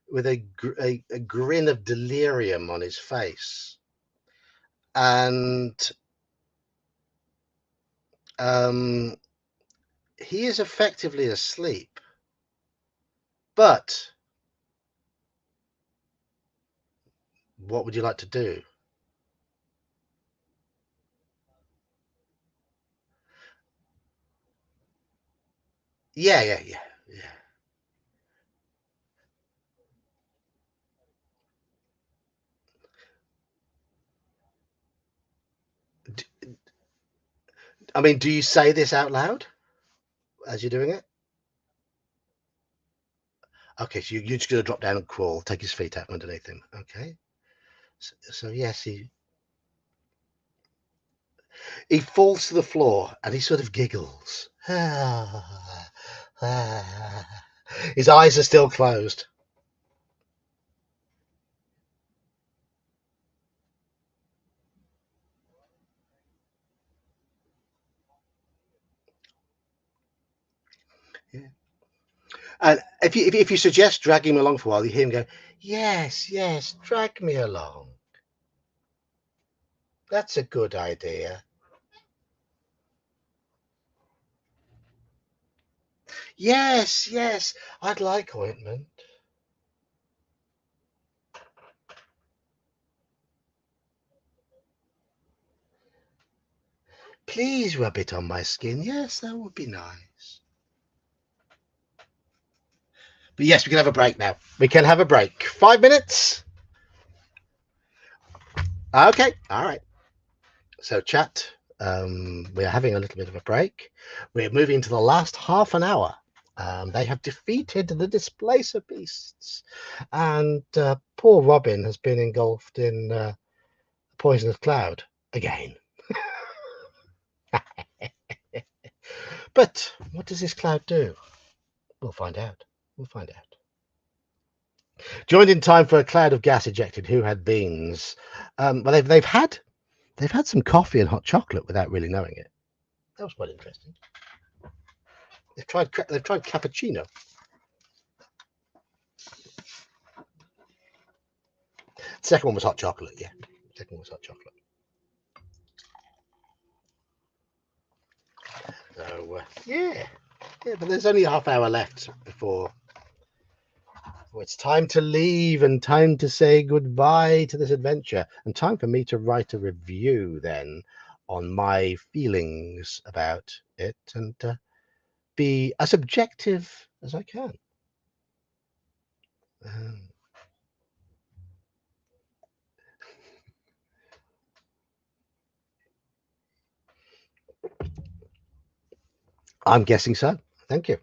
with a grin of delirium on his face, and um, he is effectively asleep. But what would you like to do? Yeah, yeah, yeah, yeah. I mean, do you say this out loud as you're doing it? Okay, so you're just going to drop down and crawl, take his feet out from underneath him. Okay. So yes, he falls to the floor and he sort of giggles. His eyes are still closed. Yeah. And if you suggest dragging him along for a while, you hear him go, "Yes, yes, drag me along. That's a good idea. Yes, yes, I'd like ointment. Please rub it on my skin. Yes, that would be nice." But yes, we can have a break now. We can have a break. 5 minutes. Okay. All right. So, chat. We're having a little bit of a break. We're moving to the last half an hour. They have defeated the Displacer Beasts, and poor Robin has been engulfed in a poisonous cloud again. But what does this cloud do? We'll find out. We'll find out. Joined in time for a cloud of gas ejected. Who had beans? Well, they've had some coffee and hot chocolate without really knowing it. That was quite interesting. They've tried cappuccino. Second one was hot chocolate. Yeah, second one was hot chocolate. So yeah, but there's only a half hour left before it's time to leave and time to say goodbye to this adventure and time for me to write a review then on my feelings about it and be as objective as I can. I'm guessing so. Thank you.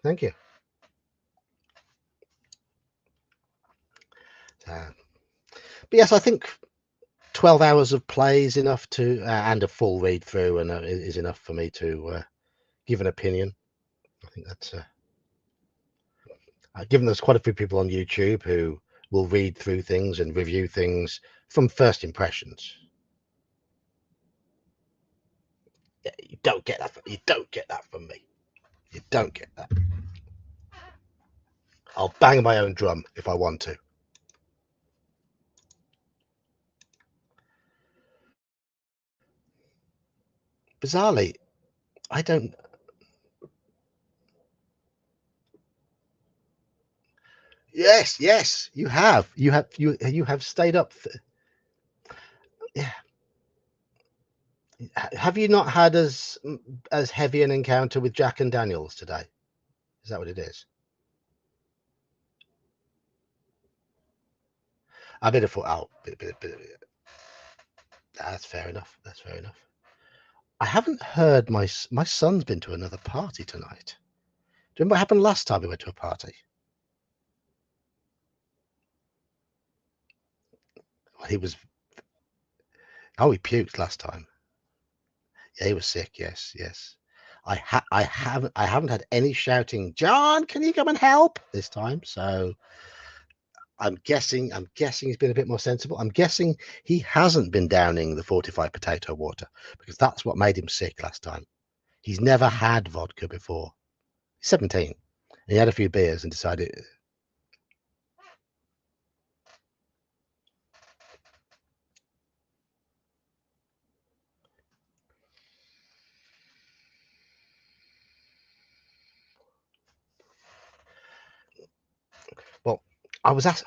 Thank you. But yes, I think 12 hours of play is enough to, and a full read through, and is enough for me to give an opinion. I think that's given there's quite a few people on YouTube who will read through things and review things from first impressions. Yeah, you don't get that. You don't get that from me. You don't get that. I'll bang my own drum if I want to. Bizarrely, I don't. Yes, yes, you have. You have stayed up. Yeah. Have you not had as heavy an encounter with Jack and Daniels today? Is that what it is? A bit of that's fair enough. That's fair enough. I haven't heard my son's been to another party tonight. Do you remember what happened last time we went to a party? Well, he puked last time. Yeah, he was sick. Yes, yes. I haven't had any shouting. John, can you come and help this time? So I'm guessing he's been a bit more sensible. I'm guessing he hasn't been downing the fortified potato water because that's what made him sick last time. He's never had vodka before. He's 17. And he had a few beers and decided. Well, I was asked.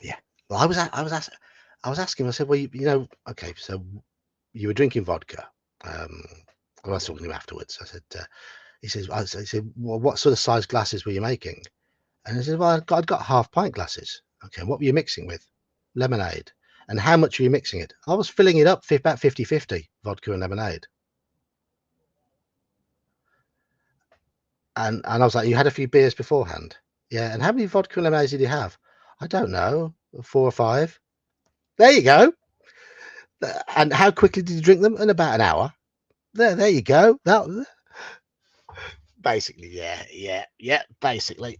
Yeah. Well, I was asking. I said, well, okay, so you were drinking vodka. I was talking to him afterwards. I said, he said, well, what sort of size glasses were you making? And I said, well, I'd got half pint glasses. Okay, what were you mixing with? Lemonade. And how much were you mixing it? I was filling it up about 50-50, vodka and lemonade. And I was like, you had a few beers beforehand? Yeah. And how many vodka and lemonades did you have? I don't know, 4 or 5. There you go. And how quickly did you drink them? In about an hour. There you go. That basically, yeah, basically.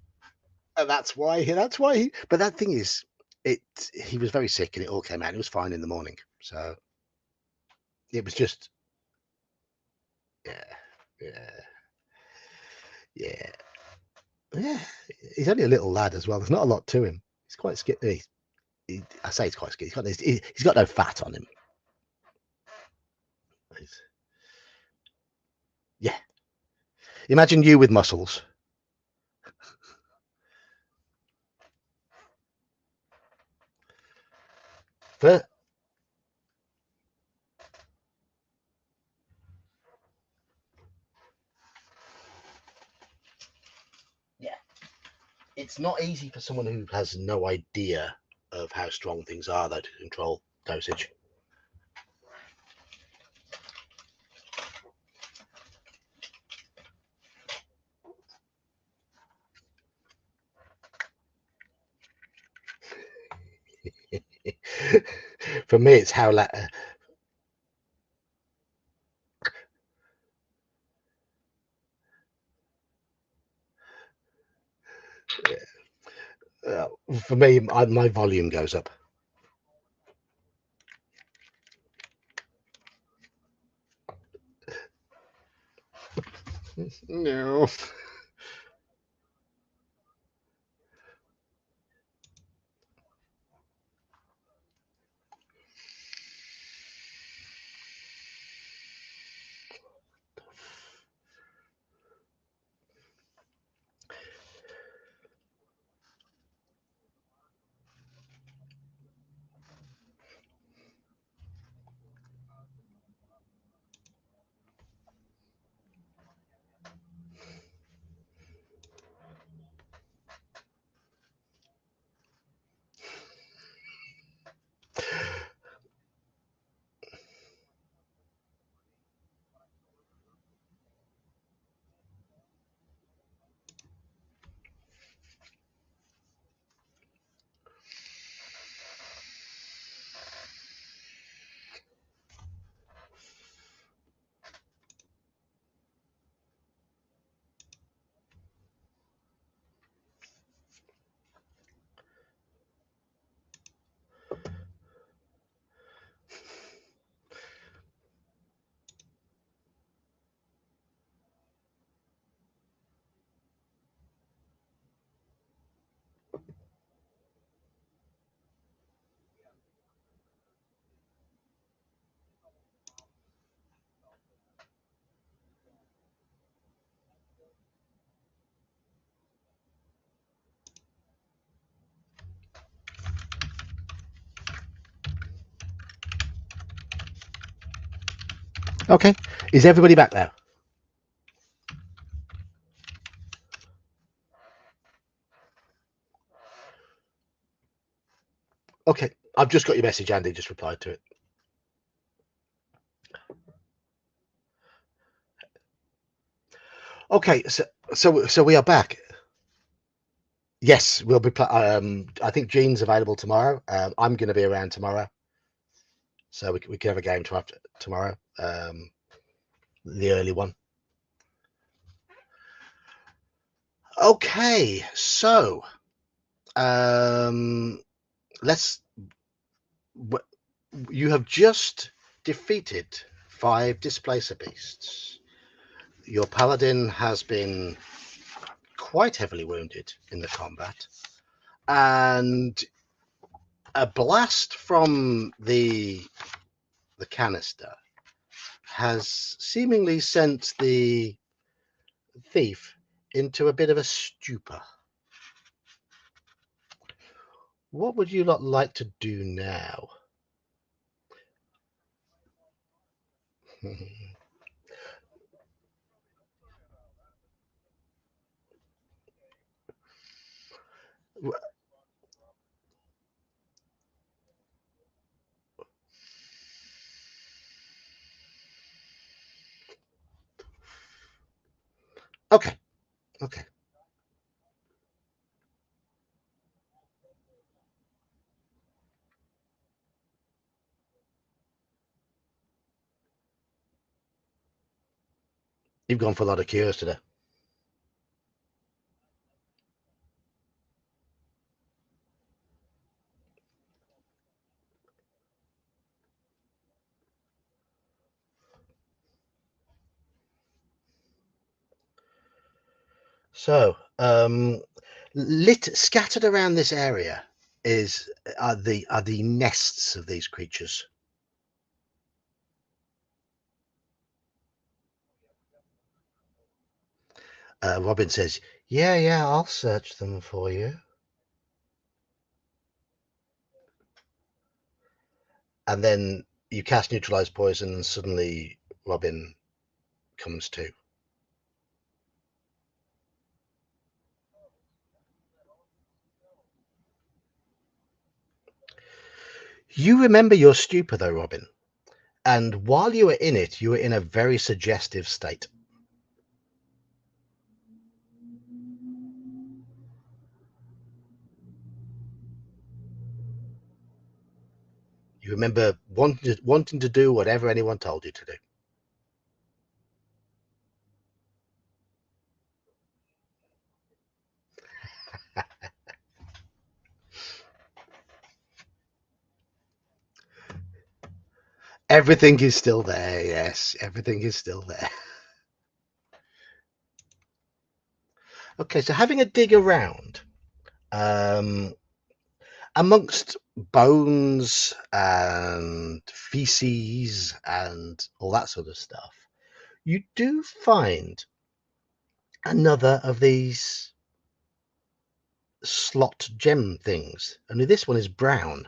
And that's why. That's why. But that thing is, he was very sick, and it all came out. It was fine in the morning, so it was just, yeah, yeah, yeah, yeah. He's only a little lad as well. There's not a lot to him. He's quite skinny. I say he's quite skinny. He's got no fat on him. Yeah. Imagine you with muscles. But it's not easy for someone who has no idea of how strong things are, though, to control dosage. For me, it's how for me, my volume goes up. No. Okay, is everybody back now? Okay, I've just got your message. Andy just replied to it. Okay, so we are back. Yes, we'll be. I think Jean's available tomorrow. I'm going to be around tomorrow, so we can have a game tomorrow. The early one. Okay, so let's. You have just defeated 5 displacer beasts. Your paladin has been quite heavily wounded in the combat, and a blast from the canister has seemingly sent the thief into a bit of a stupor. What would you lot like to do now? Okay, okay. You've gone for a lot of cures today. So, scattered around this area are the nests of these creatures. Robin says, "Yeah, yeah, I'll search them for you." And then you cast neutralize poison, and suddenly Robin comes to. You remember your stupor though, Robin, and while you were in it, you were in a very suggestive state. You remember wanting to do whatever anyone told you to do. Everything is still there, yes, everything is still there. Okay, so having a dig around, um, amongst bones and feces and all that sort of stuff, you do find another of these slot gem things. Only this one is brown.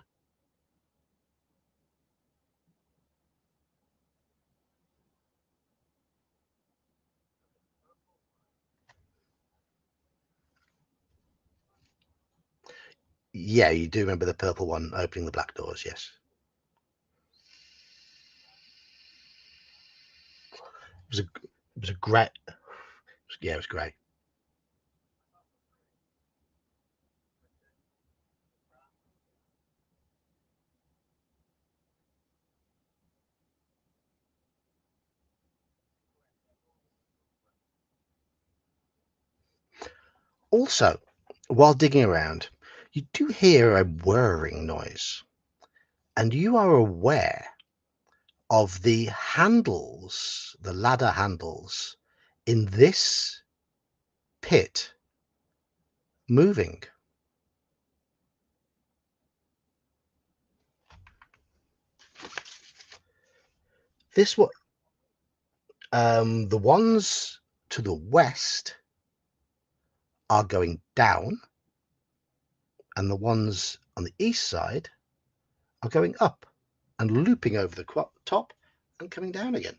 Yeah, you do remember the purple one opening the black doors, yes. It was a grey. Yeah, it was grey. Also, while digging around, you do hear a whirring noise, and you are aware of the handles, the ladder handles in this pit moving. This what the ones to the west are going down, and the ones on the east side are going up and looping over the top and coming down again.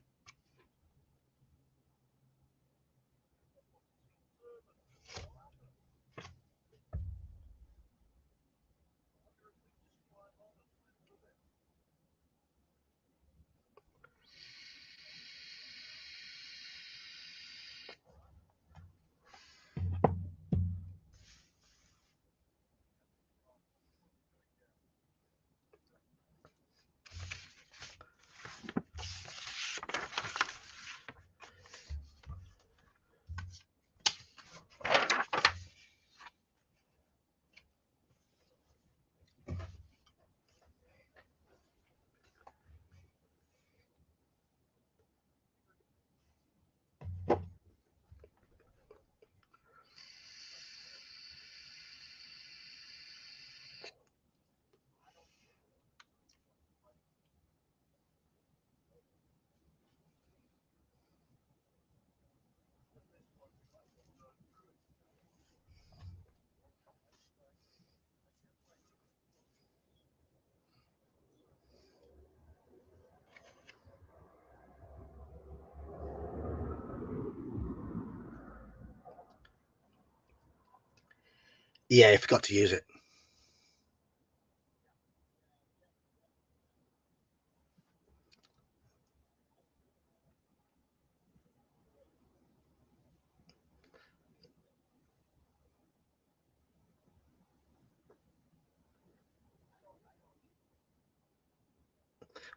Yeah, I forgot to use it.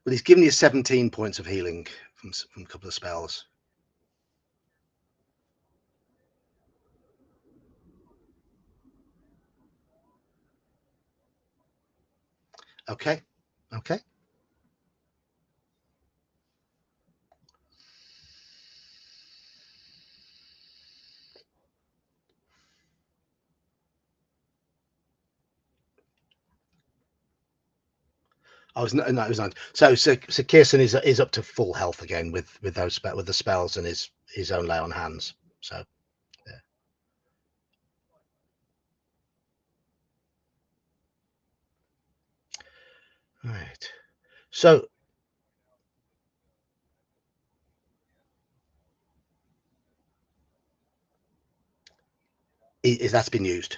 Well, he's given you 17 points of healing from a couple of spells. Okay. Okay. I was no, it was 9. So Kirsten is up to full health again with those with the spells and his own lay on hands. So yeah. Right. So that's been used.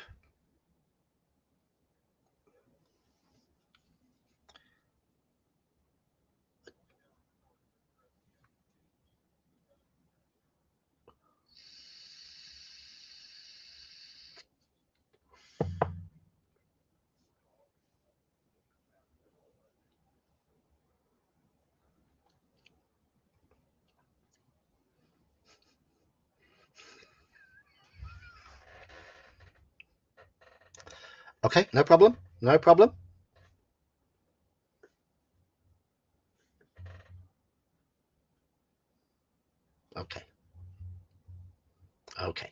Okay, no problem. No problem. Okay. Okay.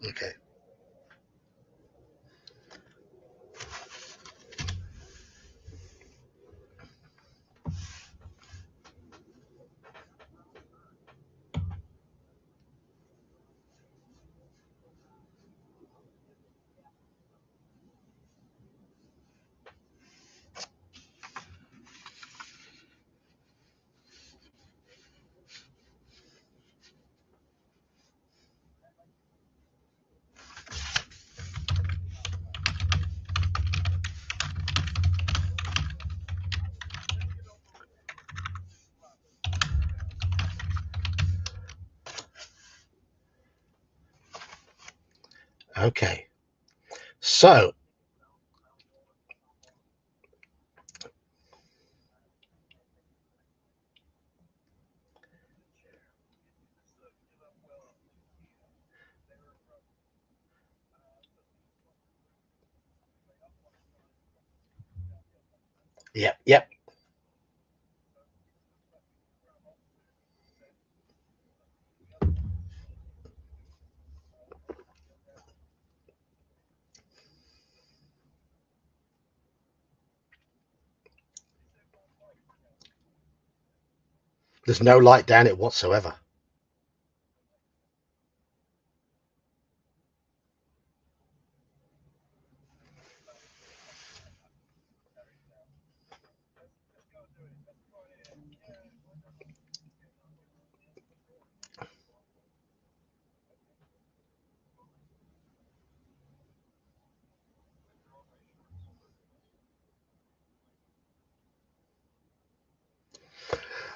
Okay. Okay. So, yep, yep. There's no light down it whatsoever.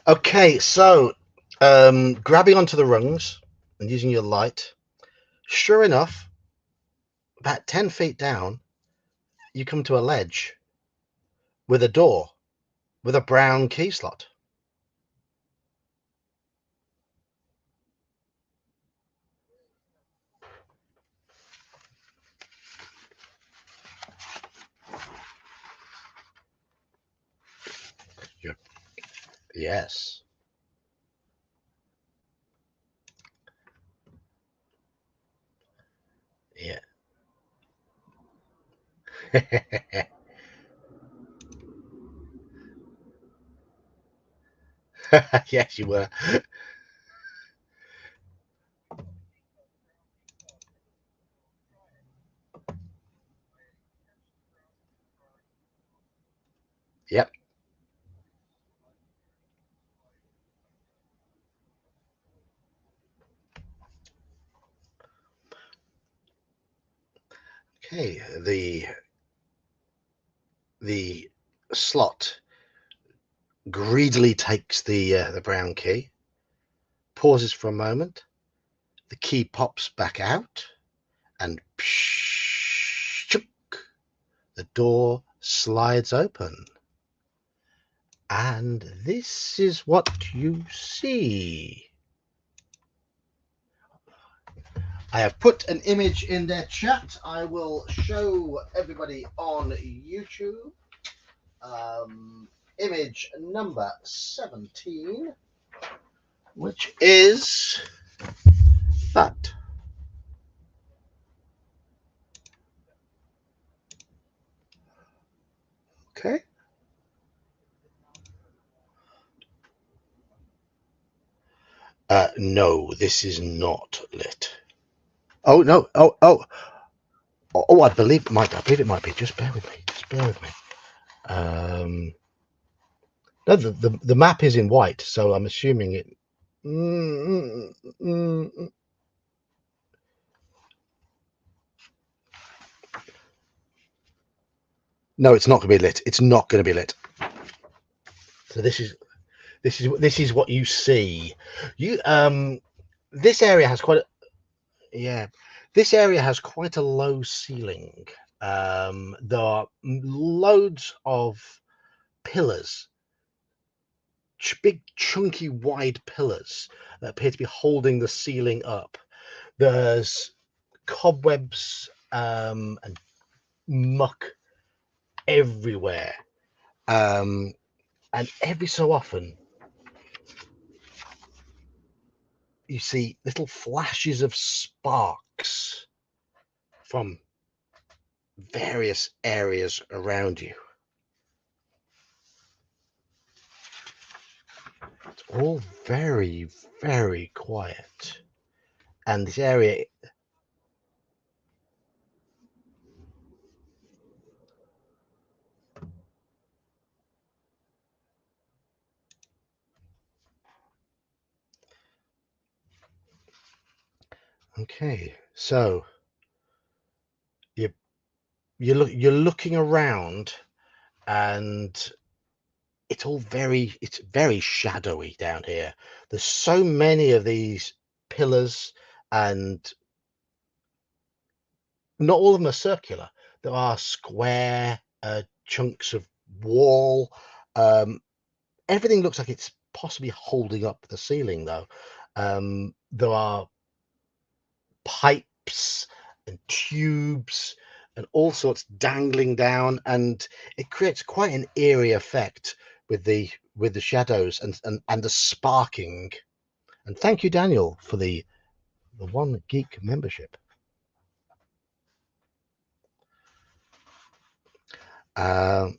Okay, so grabbing onto the rungs and using your light, sure enough, about 10 feet down, you come to a ledge with a door with a brown key slot. Yep. Yes. Yeah. Yes, you were. Yep. Okay. The slot greedily takes the brown key, pauses for a moment. The key pops back out, and the door slides open. And this is what you see. I have put an image in their chat. I will show everybody on YouTube. Image number 17, which is that. Okay. No, this is not lit. Oh no! Oh! I believe it might. I believe it might be. Just bear with me. Just bear with me. No, the map is in white, so I'm assuming it. Mm, mm, mm, mm. No, it's not going to be lit. It's not going to be lit. So this is what you see. You this area has quite a, yeah. This area has quite a low ceiling. There are loads of pillars, big, chunky, wide pillars that appear to be holding the ceiling up. There's cobwebs and muck everywhere. And every so often, you see little flashes of sparks from various areas around you. It's all very, very quiet. And this area, okay, so you you're looking around, and it's very shadowy down here. There's so many of these pillars, and not all of them are circular. There are square chunks of wall. Um, Everything looks like it's possibly holding up the ceiling, though. There are pipes and tubes and all sorts dangling down, and it creates quite an eerie effect with the shadows and the sparking. And thank you, Daniel, for the One Geek membership. Um,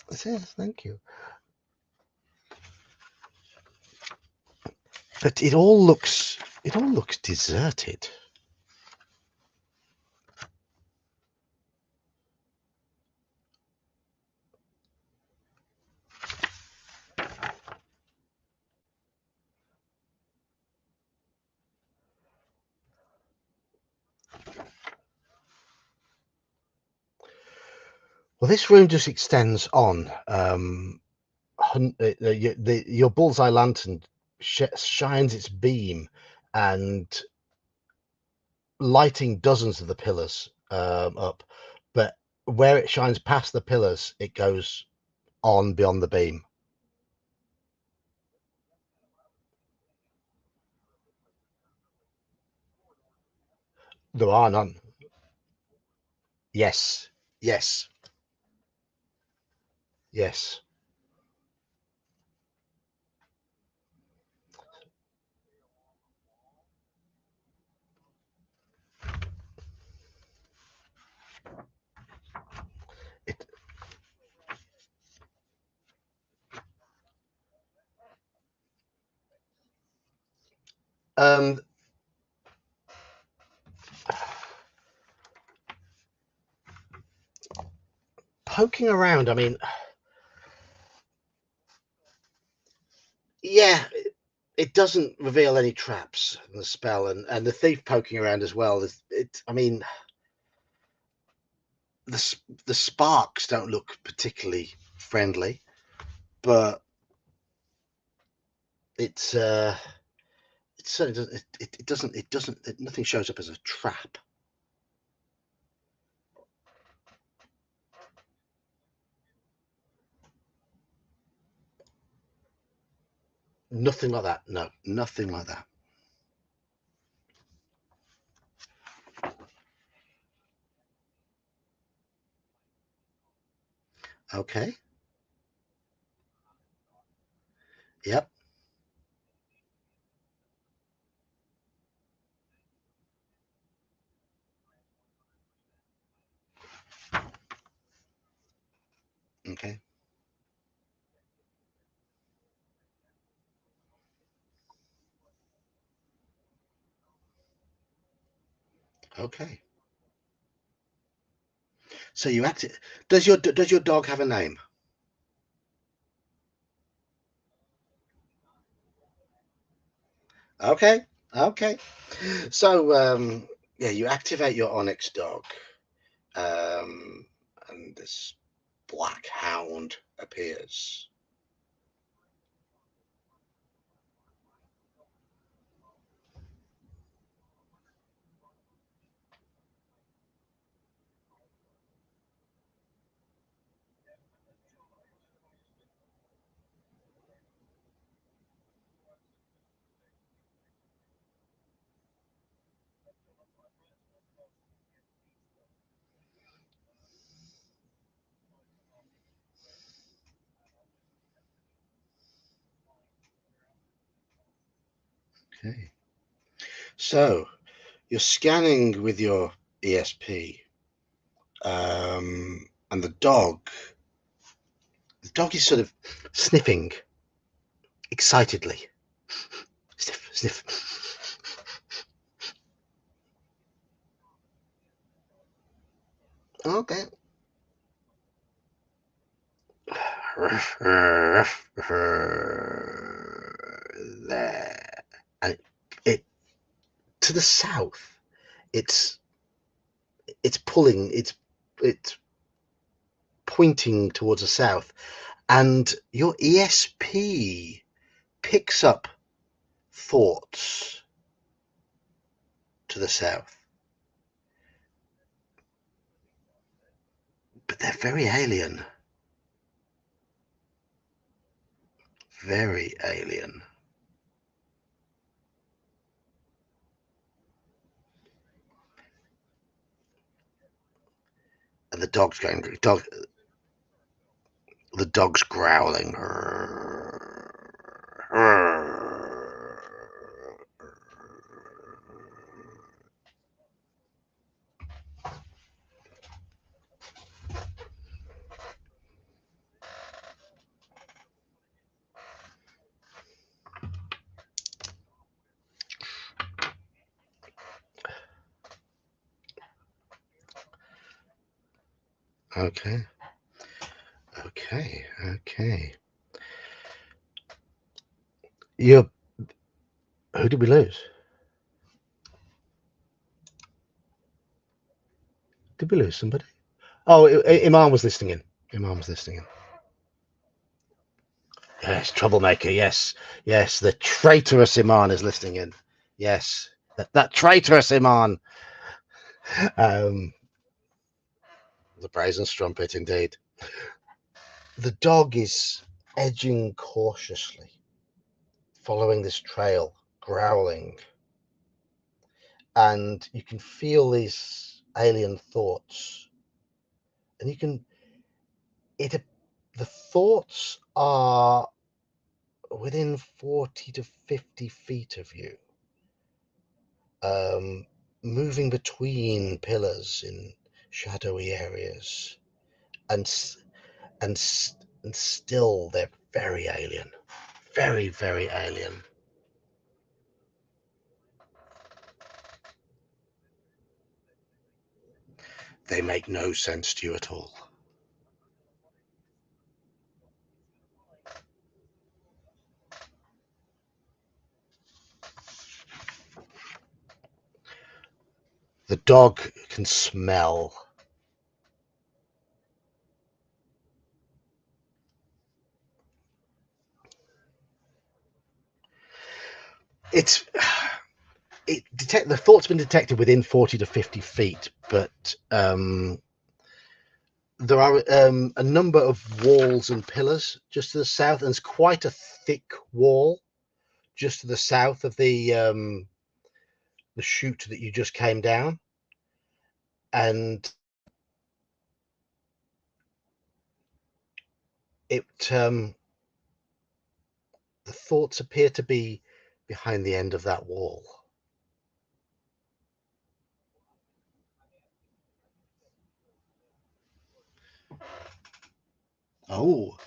yes, thank you. But it all looks deserted. Well, this room just extends on. Your bullseye lantern shines its beam and lighting dozens of the pillars up, but where it shines past the pillars, it goes on beyond the beam. There are none. Yes, yes, yes. It, Um, poking around. I mean, yeah, it doesn't reveal any traps in the spell, and the thief poking around as well. Is it? I mean, the sparks don't look particularly friendly, but it's it certainly doesn't. It doesn't. Nothing shows up as a trap. Nothing like that. No, nothing like that. Okay. Yep. Okay. Okay. So you act. Does your dog have a name? Okay. Okay. So yeah, you activate your Onyx dog, um, and this black hound appears. Okay. So you're scanning with your ESP, and the dog is sort of sniffing excitedly. Sniff, sniff. Okay. There. And it to the south, it's it's pulling, it's pointing towards the south, and your ESP picks up thoughts to the south, but they're very alien, very alien. And the dog's growling. Okay, okay. You, who did we lose? Did we lose somebody? Oh, Iman was listening in. Iman was listening in. Yes, troublemaker. Yes, yes. The traitorous Iman is listening in. Yes, that traitorous Iman. Um, the brazen strumpet, indeed. The dog is edging cautiously, following this trail, growling, and you can feel these alien thoughts, and you can it. The thoughts are within 40 to 50 feet of you, um, moving between pillars in shadowy areas, and and and still they're very alien, very alien. They make no sense to you at all. The dog can smell. It's the thought's been detected within 40 to 50 feet, but there are a number of walls and pillars just to the south, and it's quite a thick wall just to the south of the chute that you just came down, and it the thoughts appear to be behind the end of that wall. Oh,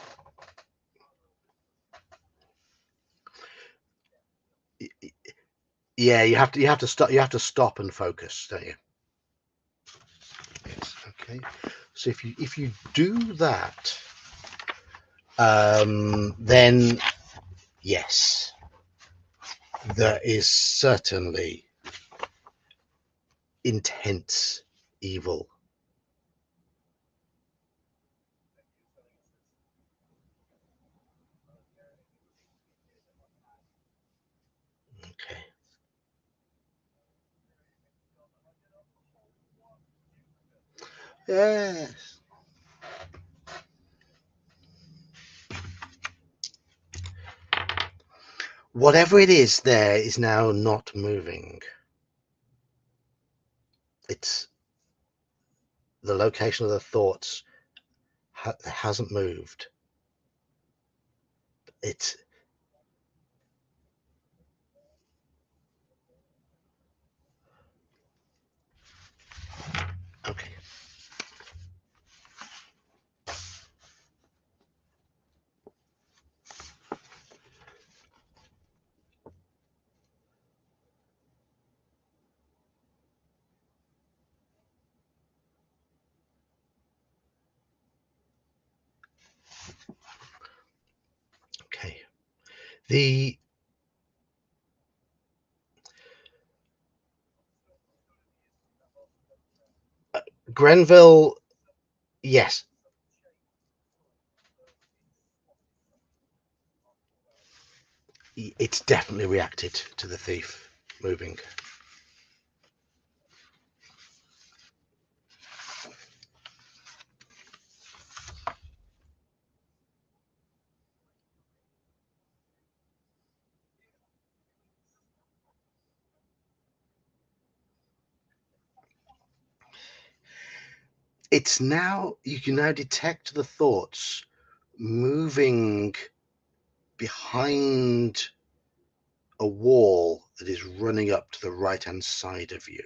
yeah, you have to stop and focus, don't you? Yes. Okay. So if you do that, then yes, there is certainly intense evil. Okay. Yes. Whatever it is, there is now not moving. It's the location of the thoughts hasn't moved. It's okay. Okay. The Grenville, yes, it's definitely reacted to the thief moving. It's now you can now detect the thoughts moving behind a wall that is running up to the right hand side of you.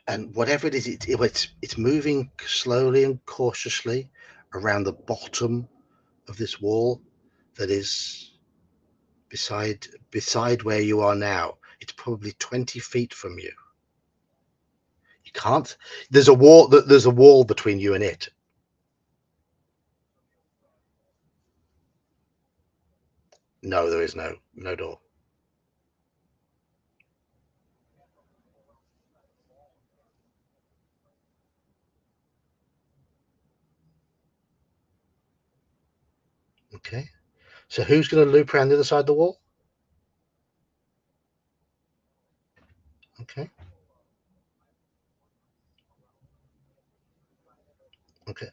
And whatever it is, it's moving slowly and cautiously around the bottom of this wall that is beside where you are now. It's probably 20 feet from you. You can't. There's a wall. There's a wall between you and it. No, there is no door. Okay. So who's going to loop around the other side of the wall? Okay. Okay.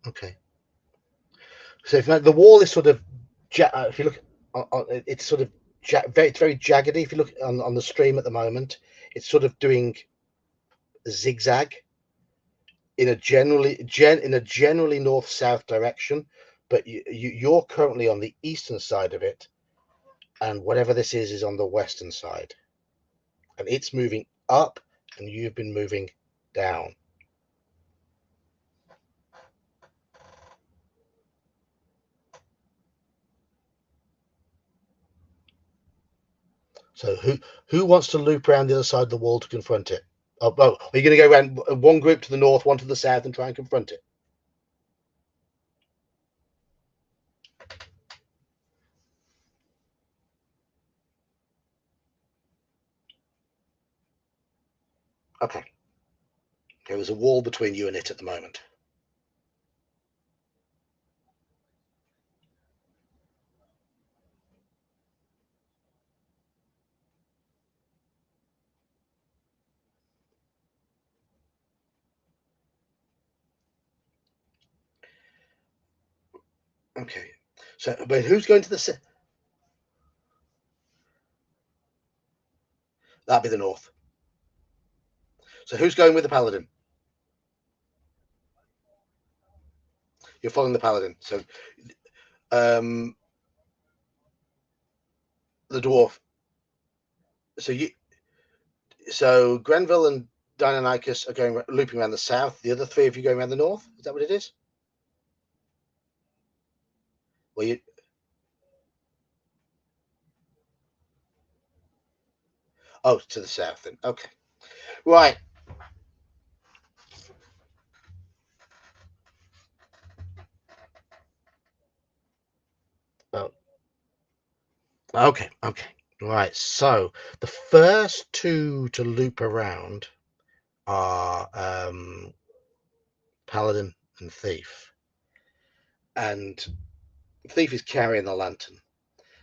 Okay. So if the wall is sort of, if you look, it's sort of it's very jaggedy. If you look on the stream at the moment, it's sort of doing zigzag in a generally north south direction, but you're currently on the eastern side of it, and whatever this is on the western side, and it's moving up, and you've been moving down. So who wants to loop around the other side of the wall to confront it? Oh, are you going to go around one group to the north, one to the south, and try and confront it? Okay. There is a wall between you and it at the moment. Okay. So, but who's going to the? That'd be the north. So who's going with the paladin? You're following the paladin. So, um, the dwarf. So you. So Grenville and Deinonychus are going looping around the south. The other three of you going around the north. Is that what it is? Well, you. Oh, to the south then. Okay. Right. Oh, okay. Okay. Right. So the first two to loop around are paladin and thief, and thief is carrying the lantern.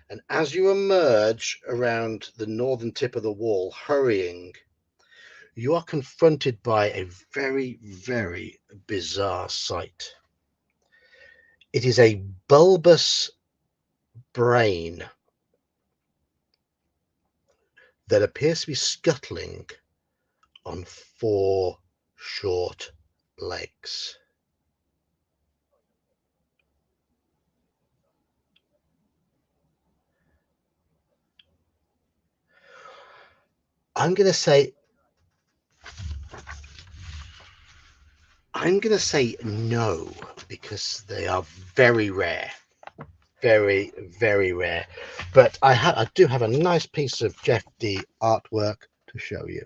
And as you emerge around the northern tip of the wall, hurrying, you are confronted by a very, very bizarre sight. It is a bulbous brain that appears to be scuttling on four short legs. I'm going to say no, because they are very rare. Very, very rare. But I do have a nice piece of Jeff D artwork to show you.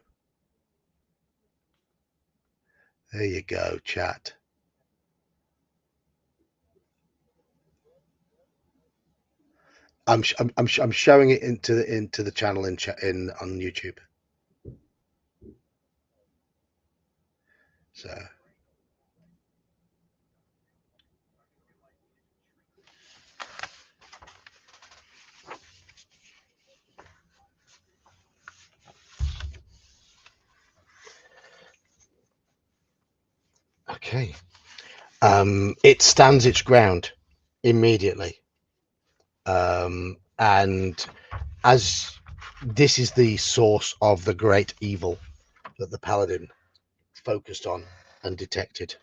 There you go, chat. I'm showing it into the channel in on YouTube. So okay, it stands its ground immediately, and as this is the source of the great evil that the paladin focused on and detected,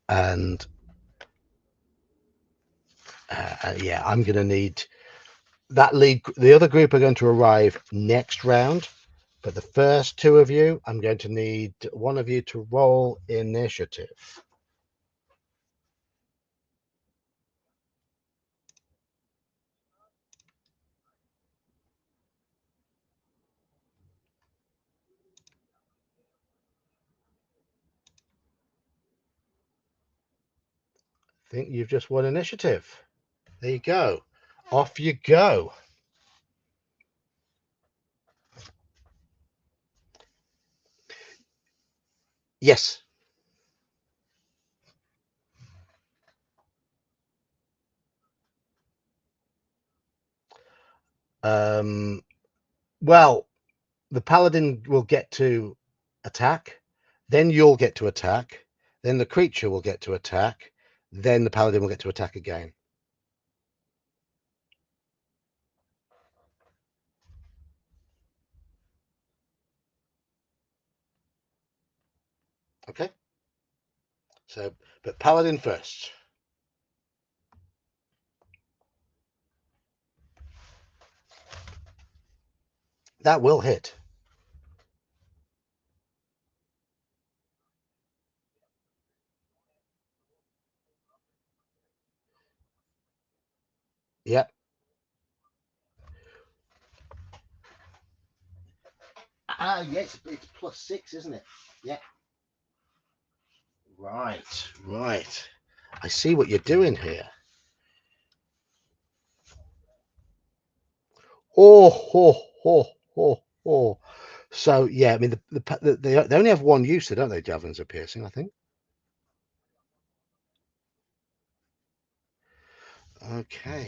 and yeah, I'm going to need that lead. The other group are going to arrive next round, but the first two of you, I'm going to need one of you to roll initiative. I think you've just won initiative. There you go. Off you go. Yes. Um, well, the paladin will get to attack, then you'll get to attack, then the creature will get to attack, then the paladin will get to attack again. Okay. So, but paladin first. That will hit. Yep. Yes, it's +6, isn't it? Yeah. Right, right. I see what you're doing here. Oh, ho, ho, ho, ho. So yeah, I mean they only have one use, don't they? Javelins are piercing, I think. Okay.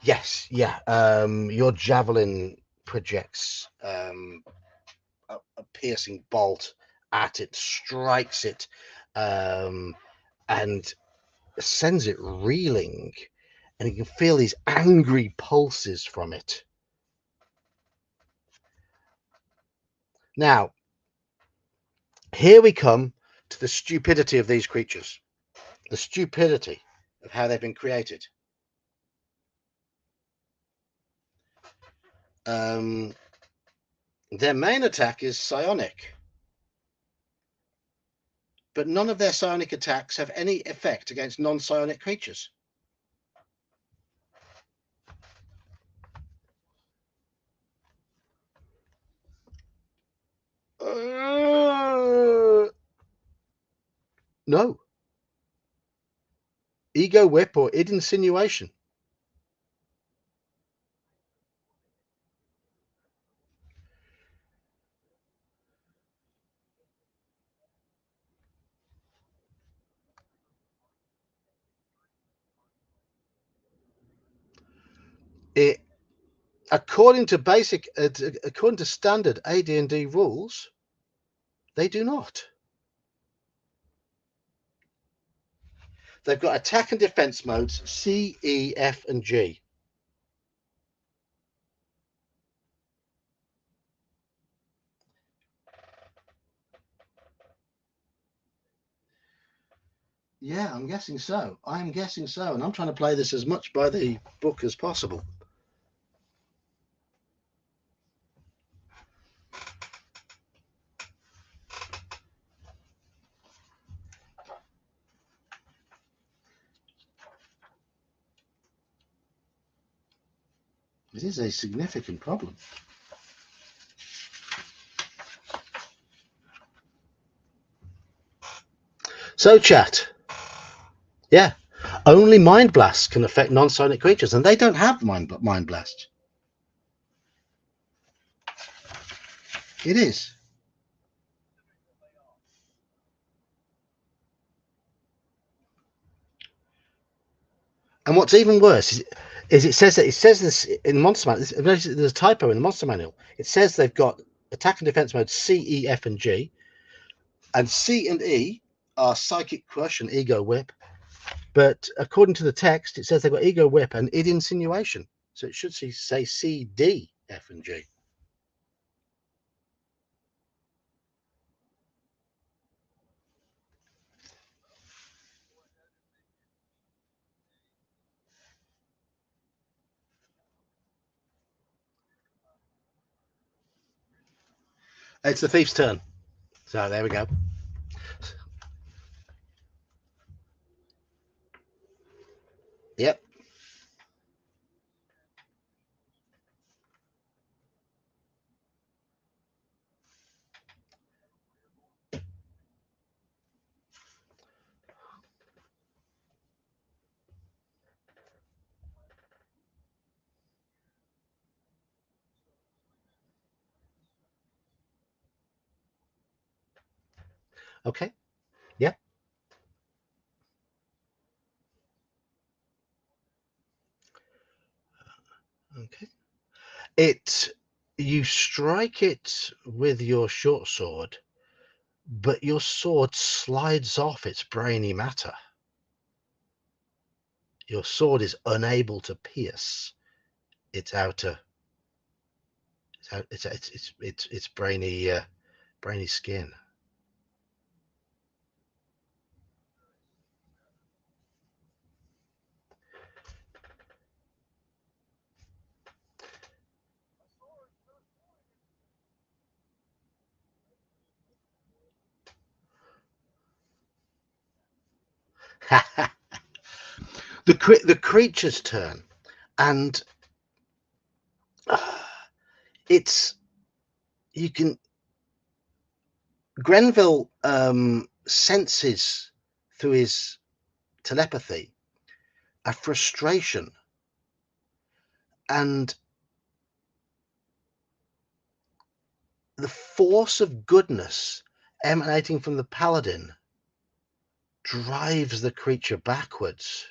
Yes, yeah. Your javelin projects a piercing bolt at it, strikes it, um, and sends it reeling, and you can feel these angry pulses from it. Now, here we come to the stupidity of these creatures, the stupidity of how they've been created. Um, their main attack is psionic, but none of their psionic attacks have any effect against non-psionic creatures. No. Ego whip or id insinuation. It, according to according to standard AD&D rules, they do not. They've got attack and defense modes C, E, F, and G. Yeah, I'm guessing so. I'm guessing so, and I'm trying to play this as much by the book as possible. It is a significant problem. So, chat. Yeah, only mind blasts can affect non-psionic creatures, and they don't have mind blasts. It is. And what's even worse is it says this in the Monster Manual. There's a typo in the Monster Manual. It says they've got attack and defense mode C, E, F, and G, and C and E are psychic crush and ego whip. But according to the text, it says they've got ego whip and id insinuation. So it should say C, D, F, and G. It's the thief's turn. So there we go. Yep. Okay. Yep. Okay. It you strike it with your short sword, but your sword slides off its brainy matter. Your sword is unable to pierce its outer, its brainy skin. The creature's turn, and it's you can Grenville senses through his telepathy a frustration and the force of goodness emanating from the paladin drives the creature backwards.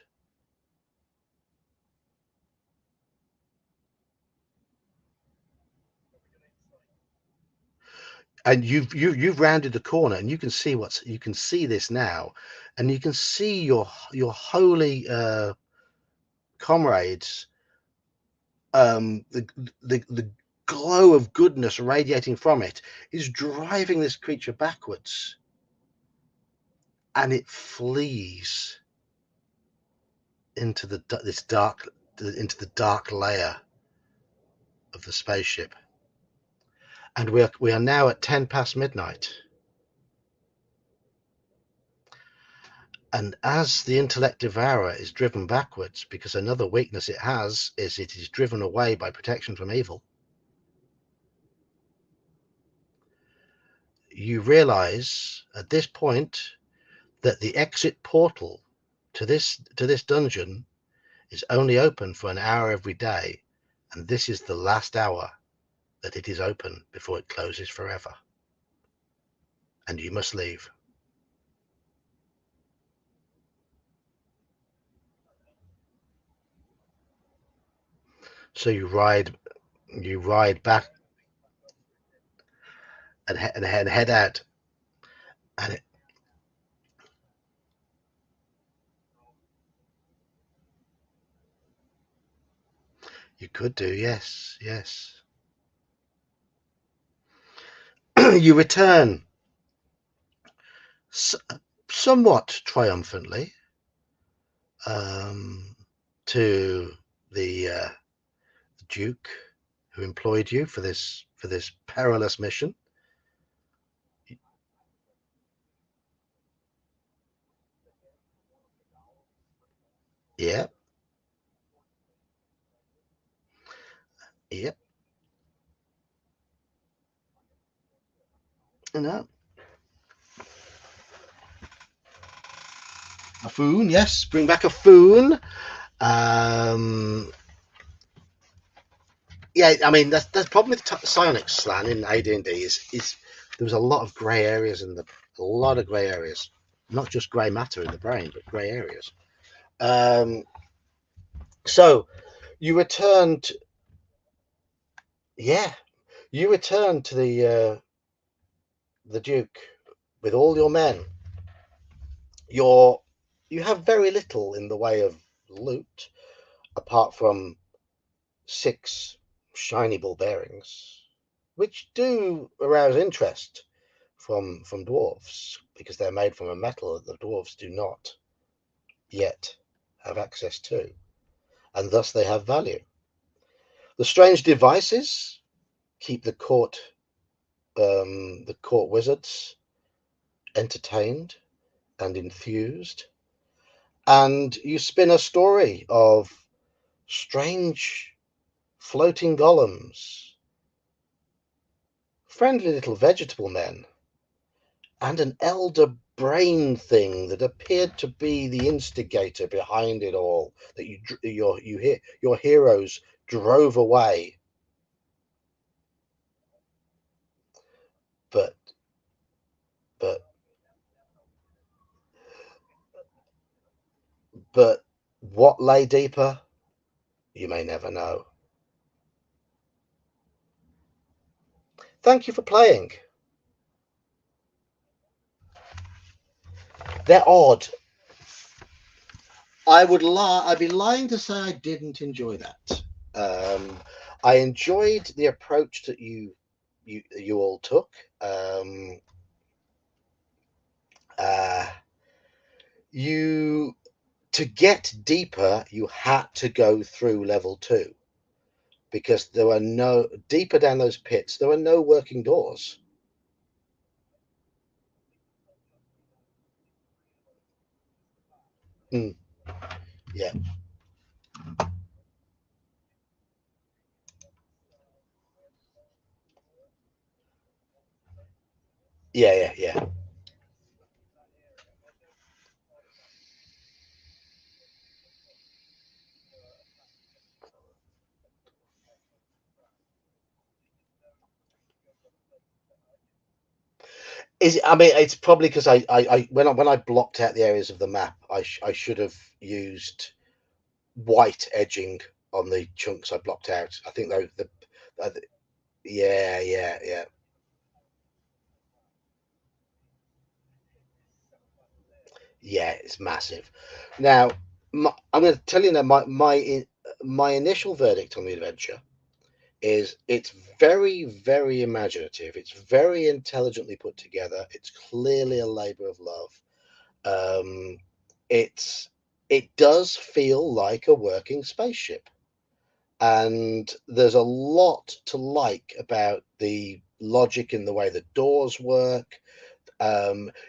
And you've rounded the corner, and you can see this now, and you can see your holy comrades, the glow of goodness radiating from it is driving this creature backwards, and it flees into the dark layer of the spaceship. And we are now at 10 past midnight. And as the intellect devourer is driven backwards, because another weakness it has is it is driven away by protection from evil, you realize at this point that the exit portal to this dungeon is only open for an hour every day, and this is the last hour that it is open before it closes forever. And you must leave. So you ride back and head out, and you could do, yes. You return somewhat triumphantly to the Duke who employed you for this perilous mission. Yep, yep. No, a foon. Yes, bring back a foon. Yeah, I mean that's the problem with psionics slan in AD&D is there was a lot of grey areas not just grey matter in the brain, but grey areas. So you returned, yeah, you returned to the Duke with all your men. You have very little in the way of loot apart from 6 shiny ball bearings, which do arouse interest from dwarves because they're made from a metal that the dwarves do not yet have access to, and thus they have value. The strange devices keep the court wizards entertained and enthused, and you spin a story of strange floating golems, friendly little vegetable men, and an elder brain thing that appeared to be the instigator behind it all, that your heroes drove away. But but but what lay deeper, you may never know. Thank you for playing. They're odd. I'd be lying to say I didn't enjoy that. Um, I enjoyed the approach that you all took. Uh, you To get deeper, you had to go through level 2 because there were no deeper down those pits. There were no working doors. Mm, yeah, yeah, yeah, yeah. I mean, it's probably because when I blocked out the areas of the map, I should have used white edging on the chunks I blocked out. I think yeah, yeah, yeah, yeah. It's massive. Now, I'm going to tell you now my initial verdict on the adventure is it's very, very imaginative. It's very intelligently put together. It's clearly a labor of love. Um, it's it does feel like a working spaceship, and there's a lot to like about the logic in the way the doors work.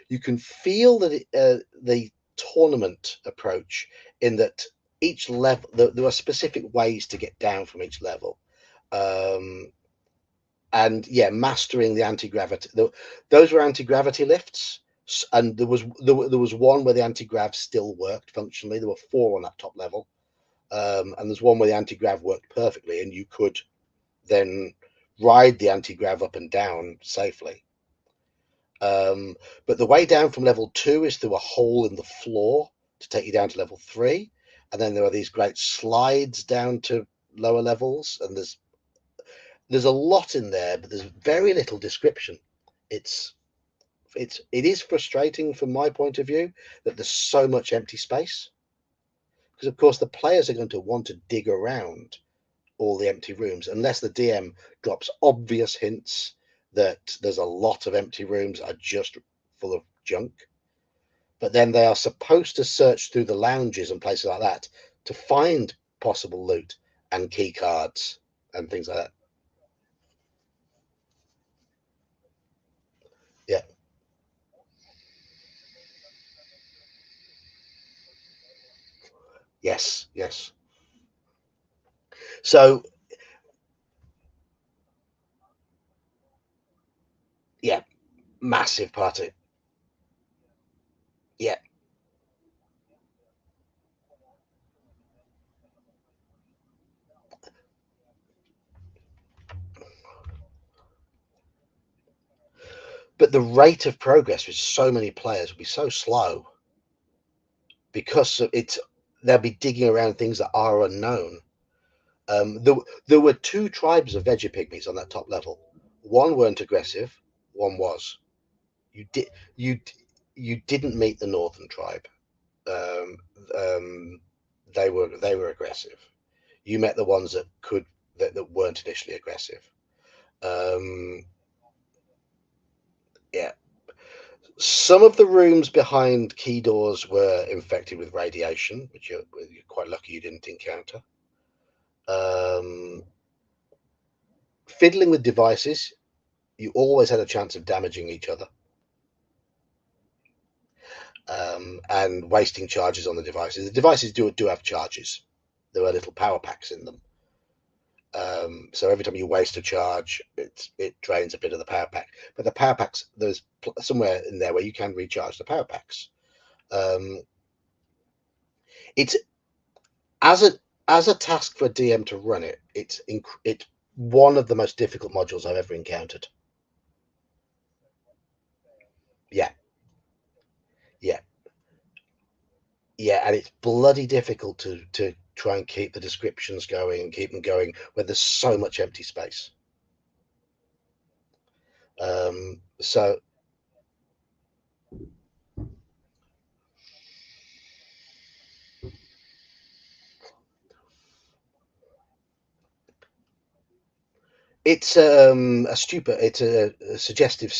You can feel that the tournament approach in that each level there are specific ways to get down from each level. Um, and yeah, mastering the anti-gravity. Those were anti-gravity lifts, and there was one where the anti-grav still worked functionally. There were four on that top level, and there's one where the anti-grav worked perfectly, and you could then ride the anti-grav up and down safely. Um, but the way down from level two is through a hole in the floor to take you down to level three, and then there are these great slides down to lower levels, and there's a lot in there, but there's very little description. It's it is frustrating from my point of view that there's so much empty space because of course the players are going to want to dig around all the empty rooms unless the DM drops obvious hints that there's a lot of empty rooms are just full of junk. But then they are supposed to search through the lounges and places like that to find possible loot and key cards and things like that. Yeah. Yes. Yes. So yeah, massive party. Yeah, but the rate of progress with so many players would be so slow because it's they'll be digging around things that are unknown. There were two tribes of veggie pygmies on that top level. One weren't aggressive, one was. You did you you didn't meet the northern tribe. Um, um, they were aggressive. You met the ones that weren't initially aggressive. Um, yeah, some of the rooms behind key doors were infected with radiation, which you're quite lucky you didn't encounter. Um, Fiddling with devices, you always had a chance of damaging each other, and wasting charges on the devices. The devices do have charges. There are little power packs in them. So every time you waste a charge, it drains a bit of the power pack. But the power packs, there's somewhere in there where you can recharge the power packs. Um, it's as a task for a DM to run it. It's one of the most difficult modules I've ever encountered. Yeah, yeah, yeah, and it's bloody difficult to try and keep the descriptions going and keep them going when there's so much empty space. So it's a stupor. It's a suggestive.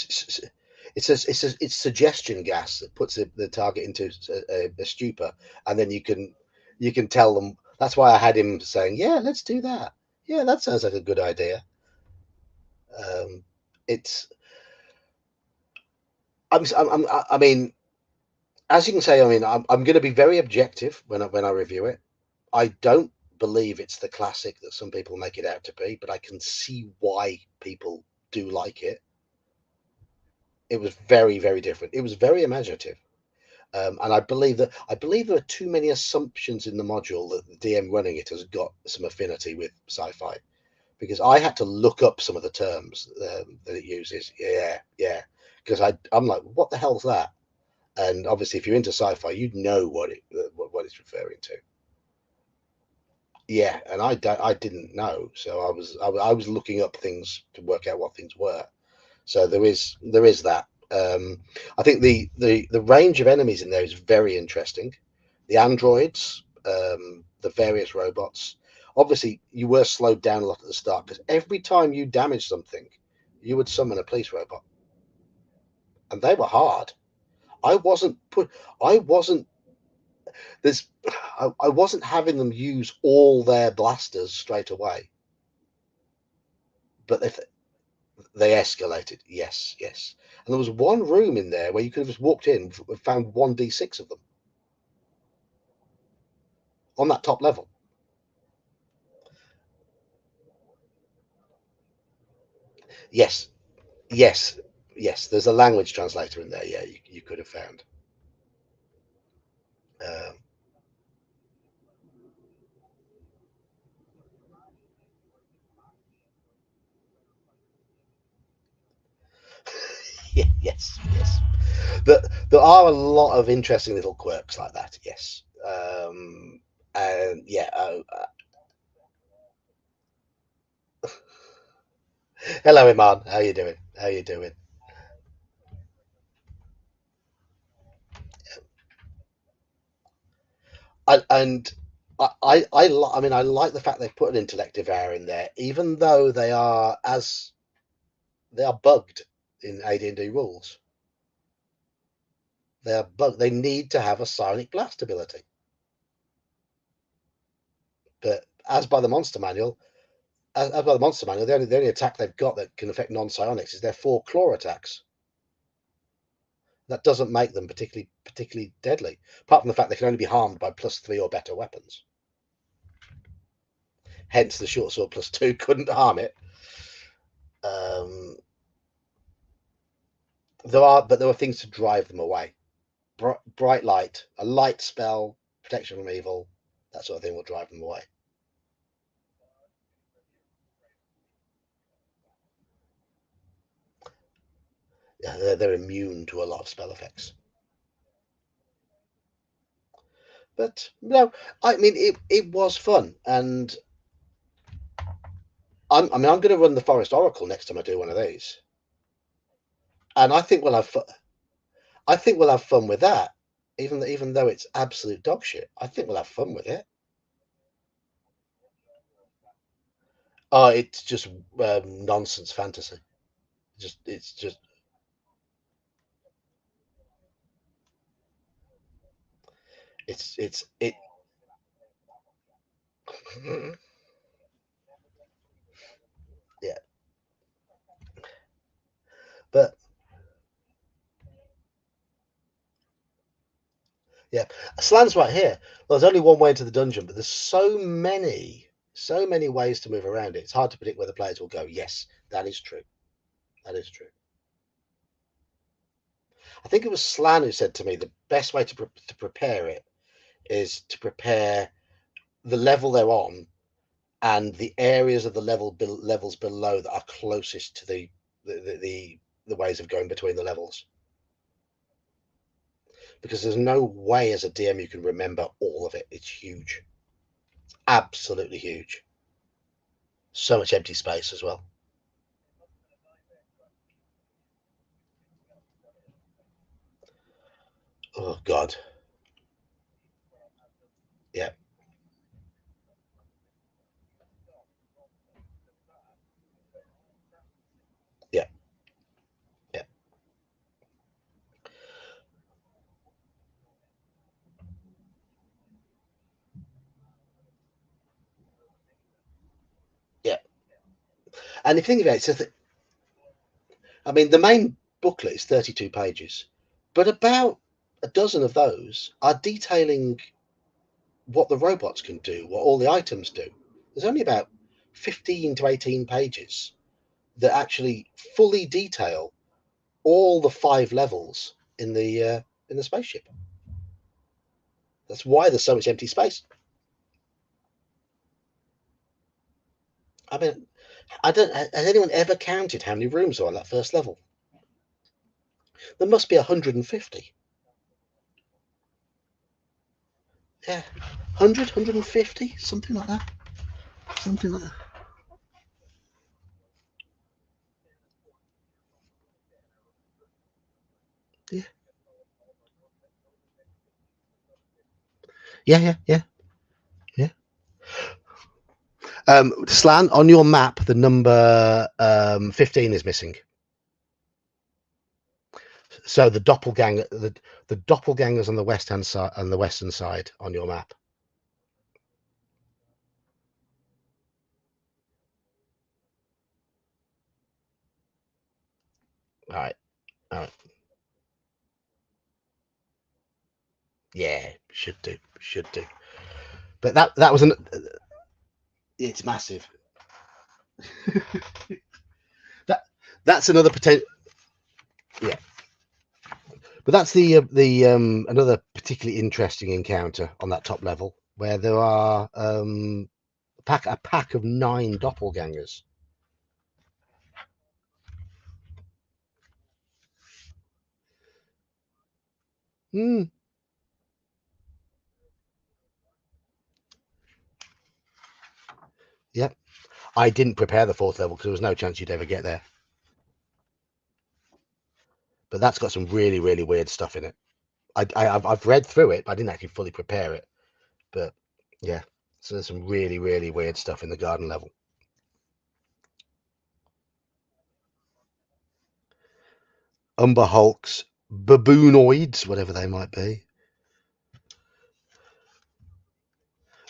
It's suggestion gas that puts the target into a stupor, and then you can tell them. That's why I had him saying, "Yeah, let's do that. Yeah, that sounds like a good idea." Um, it's I mean, as you can say, I mean, I'm going to be very objective when I review it. I don't believe it's the classic that some people make it out to be, but I can see why people do like it. It was very, very different. It was very imaginative. And I believe there are too many assumptions in the module that the DM running it has got some affinity with sci-fi, because I had to look up some of the terms that it uses. Yeah, yeah, because I'm like, what the hell's that? And obviously, if you're into sci-fi, you'd know what it's referring to. Yeah, and I didn't know, so I was looking up things to work out what things were. So there is that. I think the range of enemies in there is very interesting. The androids, the various robots. Obviously, you were slowed down a lot at the start because every time you damaged something, you would summon a police robot, and they were hard. I wasn't put. I wasn't. There's. I wasn't having them use all their blasters straight away, but they escalated. Yes, yes. And there was one room in there where you could have just walked in and found 1d6 of them on that top level. Yes, yes, yes. There's a language translator in there. Yeah, you could have found. Um, yeah, yes, yes. There are a lot of interesting little quirks like that. Yes. And yeah. Hello, Iman. How you doing? How you doing? And I mean, I like the fact they've put an intellective error in there, even though they are bugged in AD&D rules. They are bugged. They need to have a psionic blast ability. But as by the monster manual, the only attack they've got that can affect non-psionics is their 4 claw attacks. That doesn't make them particularly deadly, apart from the fact they can only be harmed by +3 or better weapons. Hence, the short sword +2 couldn't harm it. Um, there are things to drive them away. Bright light, a light spell, protection from evil, that sort of thing will drive them away. Yeah, they're immune to a lot of spell effects. But no, I mean it was fun, and I'm going to run the Forest Oracle next time I do one of these, and I think we'll have fun with that, even though it's absolute dog shit. I think we'll have fun with it. Oh, it's just nonsense fantasy. It's just it. Yeah, but yeah, Slan's right here. Well, there's only one way into the dungeon, but there's so many ways to move around it. It's hard to predict where the players will go. Yes, that is true. That is true. I think it was Slan who said to me the best way to prepare it is to prepare the level they're on and the areas of the levels below that are closest to the ways of going between the levels, because there's no way as a DM you can remember all of it. It's huge, absolutely huge. So much empty space as well. Oh God, yeah, yeah, yeah, yeah. And if you think about it, I mean, the main booklet is 32 pages, but about a dozen of those are detailing what the robots can do, what all the items do. There's only about 15 to 18 pages that actually fully detail all the 5 levels in the spaceship. That's why there's so much empty space. I mean, I don't. Has anyone ever counted how many rooms are on that first level? There must be 150. Yeah, 100, 150, something like that. Something like that. Yeah, yeah, yeah, yeah, yeah. Slan, on your map, the number 15 is missing. So the doppelgangers on the west hand side, on the western side on your map. All right, all right. Yeah, should do, should do. But that was an. It's massive. That that's another potential. Yeah, but that's the another particularly interesting encounter on that top level where there are a pack of 9 doppelgangers. Hmm. Yeah, I didn't prepare the fourth level because there was no chance you'd ever get there. But that's got some really really weird stuff in it. I've read through it, but I didn't actually fully prepare it. But yeah, so there's some really really weird stuff in the garden level. Umber hulks, baboonoids, whatever they might be.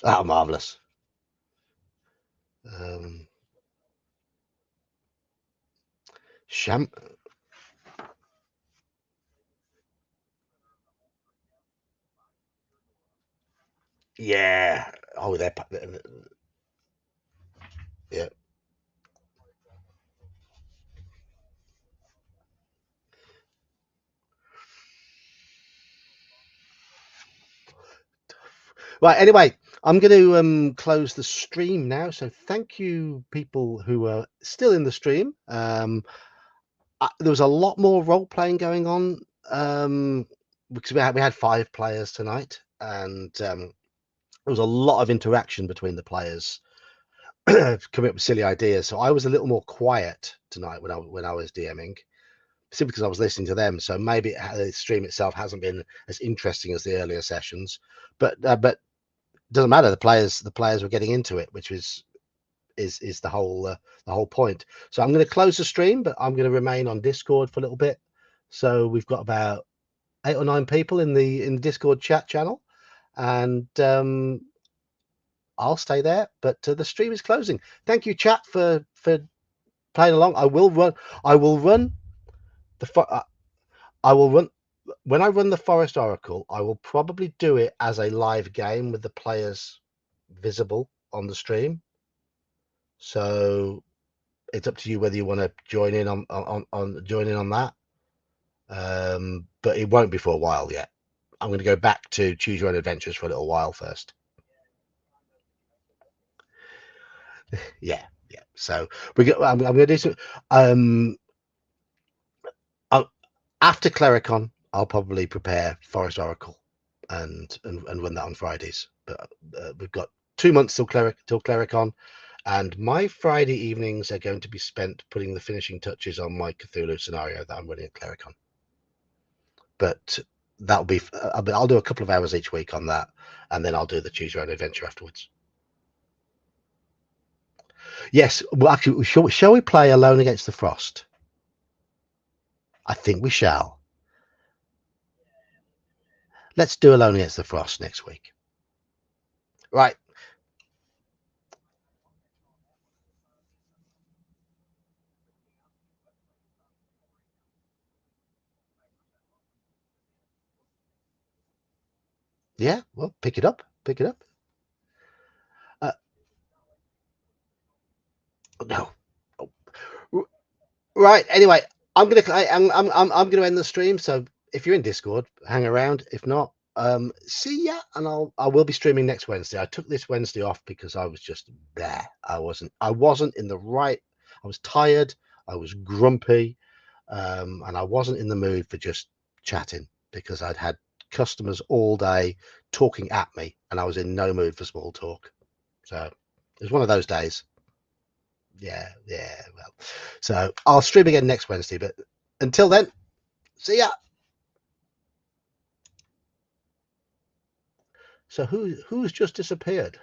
Oh, marvelous. Um, Sham. Yeah. Oh, yeah. Right. Anyway, I'm going to close the stream now. So thank you, people who are still in the stream. There was a lot more role playing going on because we had 5 players tonight, and there was a lot of interaction between the players, coming up with silly ideas. So I was a little more quiet tonight when I was DMing, simply because I was listening to them. So maybe the stream itself hasn't been as interesting as the earlier sessions, but doesn't matter. The players were getting into it, which is the whole point. So I'm going to close the stream, but I'm going to remain on Discord for a little bit. So we've got about 8 or 9 people in the Discord chat channel, and I'll stay there. But the stream is closing. Thank you, chat, for playing along. I will run the. I will run when I run the Forest Oracle. I will probably do it as a live game with the players visible on the stream. So it's up to you whether you want to join in on that. But it won't be for a while yet. I'm going to go back to choose your own adventures for a little while first. Yeah, yeah. So I'm going to do some. Um, After Clericon, I'll probably prepare Forest Oracle and run that on Fridays. But we've got 2 months till Clericon, and my Friday evenings are going to be spent putting the finishing touches on my Cthulhu scenario that I'm running at Clericon. But that'll be I'll do a couple of hours each week on that, and then I'll do the choose your own adventure afterwards. Yes, well, actually, shall we play Alone Against the Frost? I think we shall. Let's do Alone Against the Frost next week. Right. Yeah, well, pick it up. Pick it up. No. Oh, right. Anyway, I'm gonna end the stream. So if you're in Discord, hang around. If not, see ya. And I will be streaming next Wednesday. I took this Wednesday off because I was just there. I wasn't in the right. I was tired. I was grumpy, and I wasn't in the mood for just chatting because I'd had customers all day talking at me, and I was in no mood for small talk. So it was one of those days. Yeah. Well, so I'll stream again next Wednesday, but until then, see ya. So who's just disappeared?